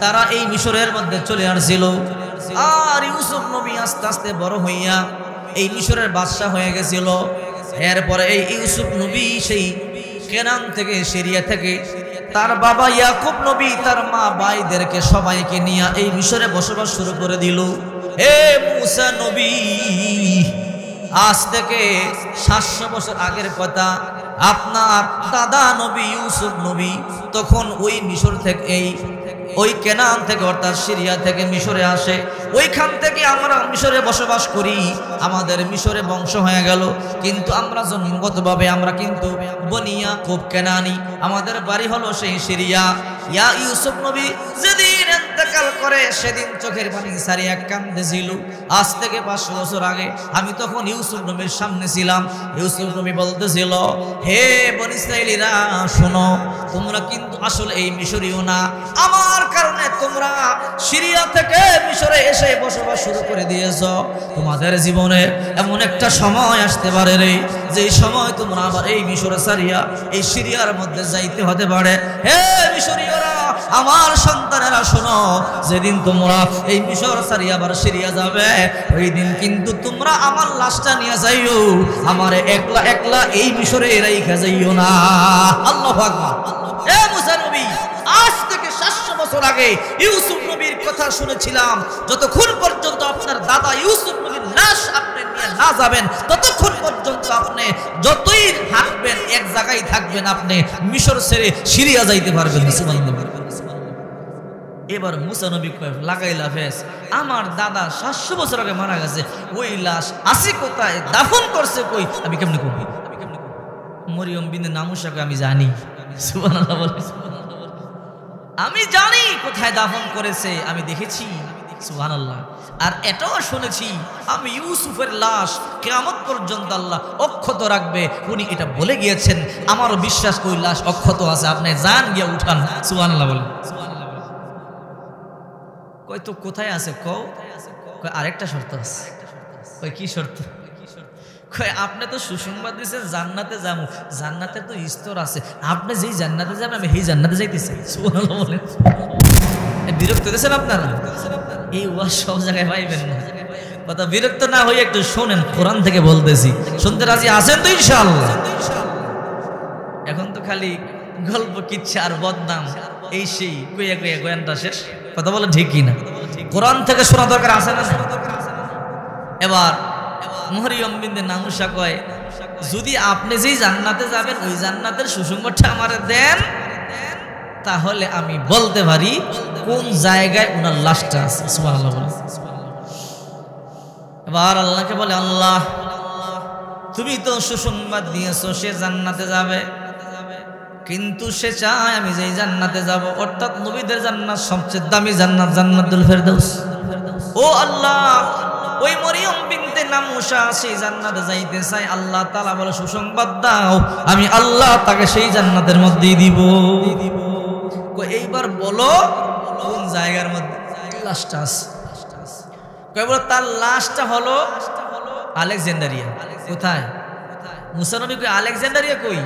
তারা এই মিশরের মধ্যে চলে আসছিল। আর ইউসুফ নবী আস্তে আস্তে বড় হইয়া এই মিশরের বাদশা হয়ে গেছিল। এরপরে এই ইউসুফ নবী সেই কেনান থেকে, সিরিয়া থেকে তার বাবা ইয়াকুব নবী তার মা ভাইদেরকে সবাইকে নিয়ে এই মিশরে বসবাস শুরু করে দিল। হে মূসা নবী, আজ থেকে 700 বছর আগের কথা, আপনার দাদা নবী ইউসুফ নবী তখন ওই মিশর থেকে ওই কেনান থেকে অর্থাৎ সিরিয়া থেকে মিশরে আসে। ওইখান থেকে আমরা মিশরে বসবাস করি, আমাদের মিশরে বংশ হয়ে গেল। কিন্তু আমরা জন্মগতভাবে আমরা কিন্তু বনী ইয়াকুব কেনানি, আমাদের বাড়ি হলো সেই সিরিয়া। ইয়া ইউসুফ নবী যেদিন ইন্তেকাল করে সেদিন চোখের পানি সারিয়া কাঁদতেছিল। আজ থেকে 500 বছর আগে আমি তখন ইউসুফ নবীর সামনে ছিলাম। ইউসুফ নবী বলতেছিল, হে বনী ইসরাইলীরা শোনো, তোমরা কিন্তু আসলে এই মিশরীয় না, আমার কারণে তোমরা সিরিয়া থেকে মিশরে এসে বসবাস শুরু করে দিয়েছ। তোমাদের জীবনে এমন একটা সময় আসতে পারে রে, যে সময় তোমরা আবার এই মিশরে সারিয়া এই সিরিয়ার মধ্যে যাইতে হতে পারে। হে মিশরীয়রা, আমার সন্তানেরা শোনো, যেদিন তোমরা এই মিশর সারিয়া আবার সিরিয়া যাবে, ওই দিন কিন্তু তোমরা আমার লাশটা নিয়ে যাইও, আমার একলা একলা এই মিশরে রাইখা যাইও না। আল্লাহু আকবার। হে মূসা নবী, আজ থেকে 700 বছর আগে ইউসুফ নবীর কথা শুনেছিলাম, যতক্ষণ পর্যন্ত আপনার দাদা ইউসুফ নবীর লাশ আপনি নিয়ে না যাবেন ততক্ষণ পর্যন্ত আপনি যতই হাঁটবেন এক জায়গায় থাকবেন, আপনি মিশর ছেড়ে সিরিয়া যাইতে পারবেন না। সুবহানাল্লাহ। এবার মূসা নবী কয়, লাগাইলা ফেস, আমার দাদা 700 বছর আগে মারা গেছে, ওই লাশ আসি কোথায়, দাফন করছে কই, আমি কেমনে কই? মরিয়ম বিনতে নামুসা কয়, আমি জানি। সুবহানাল্লাহ বলে, আমি জানি কোথায় দাফন করেছে, আমি দেখেছি। সুবহানাল্লাহ। আর এটাও শুনেছি, আমি ইউসুফের লাশ কিয়ামত পর্যন্ত আল্লাহ অক্ষত রাখবে, উনি এটা বলে গিয়েছেন। আমারও বিশ্বাস কই লাশ অক্ষত আছে, আপনি যান গিয়া উঠান। সুবহানাল্লাহ বলে। কই তো কোথায় আছে কও? কই আরেকটা শর্ত আছে। কই কি শর্ত? কই আপনি তো সুসংবাদ দিয়েছেন জান্নাতে যাবো, জান্নাতে তো স্তর আছে, আপনি যেই জান্নাতে যাবেন আমি সেই জান্নাতে যাইতেছি। সুবহানাল্লাহ বলেন। বিরক্ত হতেছেন আপনারা? এই ওয়াজ সব জায়গায় পাইবেন না। কথা বিরক্ত না হয়ে একটু শোনেন, কোরআন থেকে বলতেছি, শুনতে রাজি আছেন তো ইনশাআল্লাহ? এখন তো খালি গল্প কিচ্ছা আর বদনাম এই সেই কইয়া কইয়া গোয়ানটা শেষ। কথা বলে ঠিক কিনা? কোরআন থেকে শোনা দরকার আছে না? এবার মরিয়ম বিনতে নামুসা কয়, যদি আপনি যেই জান্নাতে যাবেন ওই জান্নাতের সুসংবাদটা আমারে দেন, তাহলে আমি বলতে পারি কোন জায়গায় ওনার লাশটা আছে। সুবহানাল্লাহ বলে। এবার আল্লাহকে বলে, আল্লাহ তুমি তো সুসংবাদ দিয়েছো সে জান্নাতে যাবে, কিন্তু সে চায় আমি যেই জান্নাতে যাব, অর্থাৎ নবীদের জান্নাত সবচেয়ে দামি জান্নাত, জান্নাতুল ফেরদাউস। ও আল্লাহ, ওই মরিয়ম বিনতে নামুসা সেই জান্নাতে যাইতে চাই, আল্লাহ তাআলা বলে সুসংবাদ দাও, আমি আল্লাহ তাকে সেই জান্নাতের মধ্যেই দিব। এইবার বলো কোন জায়গার মধ্যে লাশটা আছে? কইবো তার লাশটা হলো আলেকজান্ডারিয়া। কোথায়? মুসা নবী কই আলেকজান্ডারিয়া কই?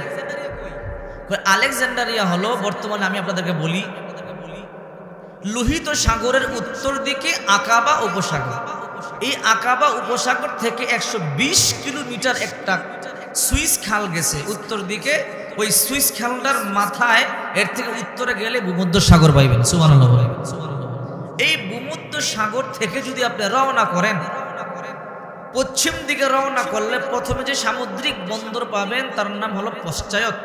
আলেকজান্ডারিয়া হলো বর্তমানে, আমি আপনাদেরকে বলি, লোহিত সাগরের উত্তর দিকে আকাবা উপসাগর। এই আকাবা উপসাগর থেকে 120 কিলোমিটার একটা সুইস খাল গেছে উত্তর দিকে। ওই সুইস খালটার মাথায় এর থেকে উত্তরে গেলে ভূমধ্য সাগর পাইবেন। সুবহানাল্লাহ। এই ভূমধ্য সাগর থেকে যদি আপনি রওনা করেন, পশ্চিম দিকে রওনা করলে প্রথমে যে সামুদ্রিক বন্দর পাবেন তার নাম হলো পশ্চায়ত।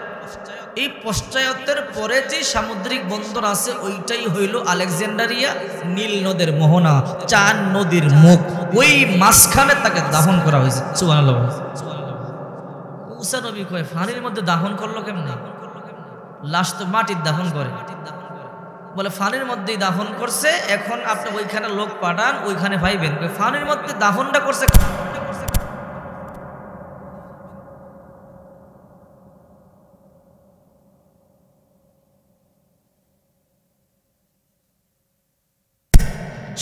এই পশ্চায়তের পরে যে সামুদ্রিক বন্দর আছে ওইটাই হইল আলেকজান্ডারিয়া, নীল নদের মোহনা, 4 নদীর মুখ, ওই মাঝখানে তাকে দাফন করা হয়েছে। সুবহানাল্লাহ। মুসা নবী কয়, পানির মধ্যে দাফন করলো কেমনে? লাশ তো মাটির দাফন করে। বলে পানির মধ্যেই দাফন করছে, এখন আপনি ওইখানে লোক পাঠান, ওইখানে পাইবেন। পানির মধ্যে দাফনটা করছে।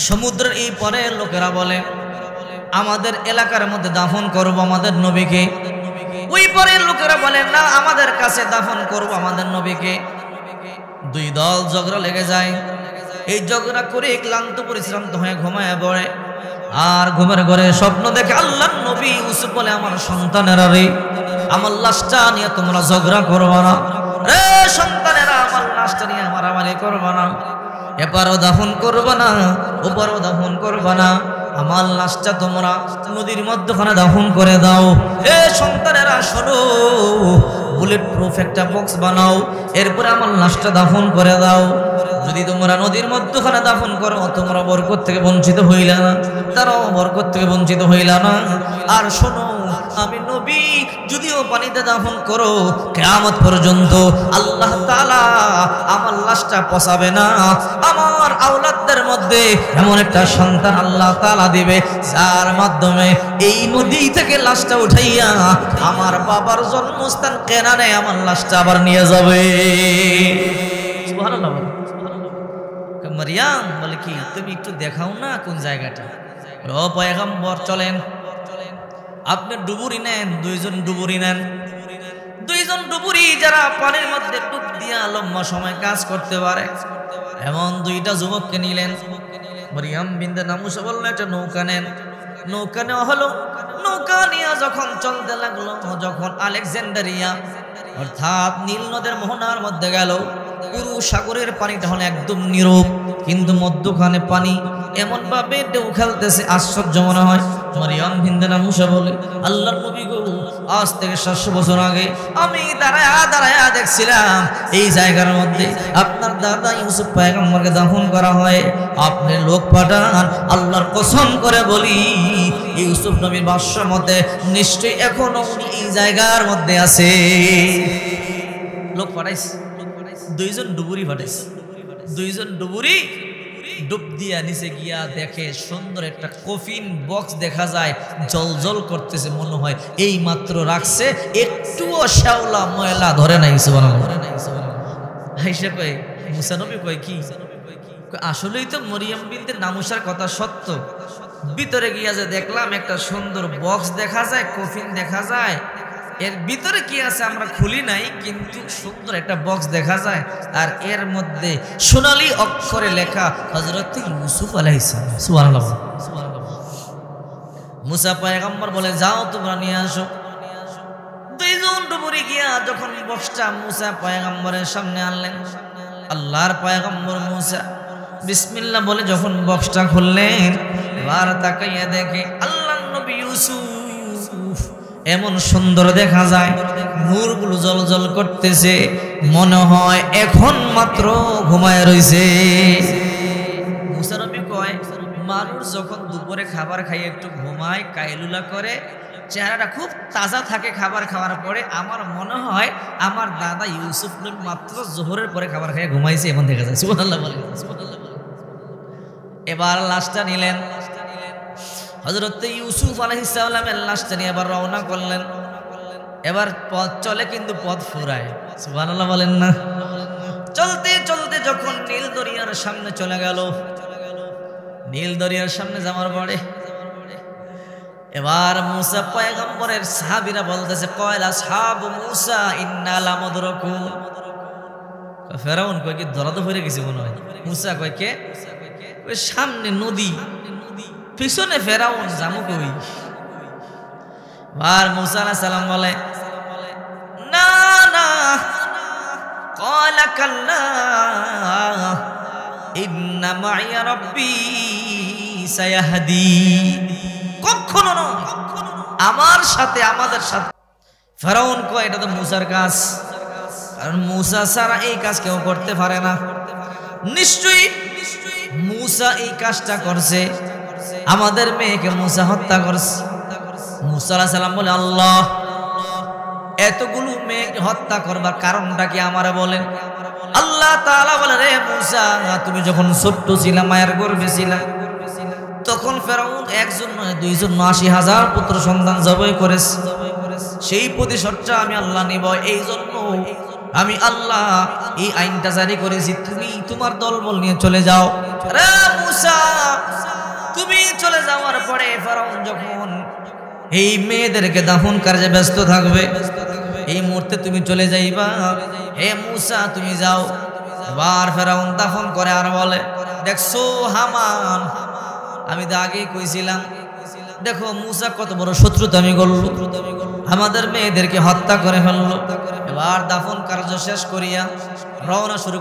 সমুদ্রের এই পরে লোকেরা বলে আমাদের এলাকার মধ্যে দাফন করব আমাদের নবীকে। ওই পরে লোকেরা বলে না, আমাদের কাছে দাফন করব আমাদের নবীকে। দুই দল ঝগড়া লেগে যায়। এই ঝগড়া করে ক্লান্ত পরিশ্রান্ত হয়ে ঘুমায় পড়ে। আর ঘুমের ঘরে স্বপ্ন দেখে আল্লাহর নবী ইউসুফ বলে, আমার সন্তানেরা রে, আমার লাশটা নিয়ে তোমরা ঝগড়া করবা না রে, সন্তানেরা আমার লাশটা নিয়ে মারামারি করবা না, এপারও দাফন করবা না ওপারও দাফন করবা না, আমার লাশটা তোমরা নদীর মধ্যখানে দাফন করে দাও। এ সন্তানেরা শোনো, বুলেট প্রুফ একটা বক্স বানাও, এরপরে আমার লাশটা দাফন করে দাও। যদি তোমরা নদীর মধ্যখানে দাফন করো, তোমরা বরকত থেকে বঞ্চিত হইলা না, তারাও বরকত থেকে বঞ্চিত হইলা না। আর শোনো, আমি নবী যদিও পানিতে দাফন করো, কিয়ামত পর্যন্ত আল্লাহ তাআলা আমার লাশটা পচাবে না। আমার আওলাদদের মধ্যে এমন একটা সন্তান আল্লাহ তাআলা দিবে, যার মাধ্যমে এই নদী থেকে লাশটা উঠাইয়া আমার বাবার জন্মস্থান কেনানে আমার লাশটা আবার নিয়ে যাবে। সুবহানাল্লাহ। মারিয়াম বলে, কি তুমি একটু দেখাও না কোন জায়গাটা? ও পয়গম্বর, চলেন, আপনি ডুবুরি নেন, 2 জন ডুবুরি নেন। 2 জন ডুবুরি যারা পানির মধ্যে ডুব দিয়া লম্বা সময় কাজ করতে পারে, এমন 2টা যুবককে নিলেন। মারিয়াম বিনতে নামুসা বললেন, একটা নৌকা নেন। নৌকা নেওয়া হলো। নৌকা নিয়ে যখন চলতে লাগলো, যখন আলেকজান্ডারিয়া অর্থাৎ নীল নদের মোহনার মধ্যে গেল, পুরো সাগরের পানিটা হলো একদম নীরব, কিন্তু মধ্যখানে পানি এমন ভাবে ঢেউ খেলতেছে, আশ্চর্য মনে হয়। মারিয়াম বিনতে নামুসা বলে, আল্লাহর নবী গো, আজ থেকে 700 বছর আগে আমি দাঁড়ায়া দেখছিলাম এই জায়গার মধ্যে আপনার দাদা ইউসুফ পয়গম্বরকে দাফন করা হয়। আপনি লোক পাঠান, আল্লাহর কসম করে বলি, ইউসুফ নবীর ভাষ্য মতে নিশ্চয়ই এখনো উনি এই জায়গার মধ্যে আছে। লোক পাঠাইছে, 2 জন ডুবুরি পাঠাইছে। 2 জন ডুবুরি ডুব দিয়া নিচে গিয়া দেখে সুন্দর একটা কফিন বক্স দেখা যায়, জলজল করতেছে, মনে হয় এই মাত্র রাখছে, একটুও শ্যাওলা ময়লা ধরে নাই। সুবহানাল্লাহ। আয়েশা কয়, মুসা নবী কয় কি? আসলেই তো মরিয়ম বিনতে নামুসার কথা সত্য। ভিতরে গিয়া যে দেখলাম একটা সুন্দর বক্স দেখা যায়, কফিন দেখা যায়, এর ভিতরে কি আছে আমরা খুলি নাই, কিন্তু সুন্দর একটা বক্স দেখা যায়, আর এর মধ্যে সোনালী অক্ষরে লেখা হযরত ইউসুফ আলাইহিস সালাম। সুবহানাল্লাহ। মুসা পয়গম্বর বলে, যাও তোমরা নিয়ে আসো। 2 জন ডুবুরি গিয়া যখন বক্সটা মুসা পয়গম্বরের সামনে আনলেন, আল্লাহর পয়গম্বর মুসা বিসমিল্লাহ বলে যখন বক্সটা খুললেন, এবার তাকাইয়া দেখে আল্লাহর নবী ইউসুফ এমন সুন্দর দেখা যায়, নূরগুলো জ্বলজ্বল করতেছে, মনে হয় এখন মাত্র ঘুমায় রইছে। মুসা নবী কয়, মানুষ যখন দুপুরে খাবার খাইয়ে একটু ঘুমায়, কাইলুলা করে, চেহারাটা খুব তাজা থাকে খাবার খাওয়ার পরে, আমার মনে হয় আমার দাদা ইউসুফ নবী মাত্র জোহরের পরে খাবার খাইয়ে ঘুমাইছে, এমন দেখা যায়। সুবহানাল্লাহ বলেন। এবার লাশটা নিলেন, হযরত ইউসুফ আলাইহিস সালামের লাশটা নিয়ে এবার রওনা করলেন। এবার পথ চলে কিন্তু পথ ফুরায়। সুবহানাল্লাহ বলেন না। চলতে চলতে যখন নীল দরিয়ার সামনে চলে গেল, নীল দরিয়ার সামনে যাওয়ার পরে এবার মুসা পয়গম্বরের সাহাবীরা বলতেছে, কয়লা সাহাবু মুসা ইন্না লামুদরাকুন। ফেরাউন কয় কি ধরা তো পড়ে গেছে মনে হয়। মুসা কয় কে? ওই সামনে নদী, পিছনে ফেরাউন, জামু কই? আর মুসা আলাইহিস সালাম বলে, না না, ক্বালা কাল্লা ইন্না মাইয়া রাব্বি সায়াহদি। কখনো না, আমার সাথে, আমাদের সাথে। ফেরাউন কয় এটা তো মুসার কাজ, কারণ মুসা ছাড়া এই কাজ কেউ করতে পারে না। নিশ্চয়ই মুসা এই কাজটা করছে, আমাদের মেয়েকে মুসা হত্যা করছে। মুসা আলাইহিস সালাম বলে, আল্লাহ, এতগুলো মেয়েকে হত্যা করবার কারণটা কি আমারে বলেন। আল্লাহ তাআলা বলে, রে মুসা, তুমি যখন ছোট্ট ছিলা, মায়ের গর্ভে ছিলা, তখন ফেরাউন একজন নয়, দুইজন, ৮০,০০০ পুত্র সন্তান জবাই করেছে। সেই প্রতিশোধটা আমি আল্লাহ নিব। এই জন্য আমি আল্লাহ এই আইনটা জারি করেছি, তুমি তোমার দলবল নিয়ে চলে যাও। রে মুসা, তুমি চলে যাওয়ার পরে ফেরাউন যখন এই মেয়েদেরকে দাফন কাজে ব্যস্ত থাকবে, এই মুহূর্তে তুমি চলে যাইবা। হে মুসা, তুমি যাও। এবার ফেরাউন দাফন করে আর বলে, দেখছো হামান, আমি তো আগেই কইছিলাম, দেখো মুসা কত বড় শত্রুতা আমি করলো, আমাদের মেয়েদেরকে হত্যা করে ফেললো। এবার দাফন কার্য শেষ করিয়া রওনা শুরু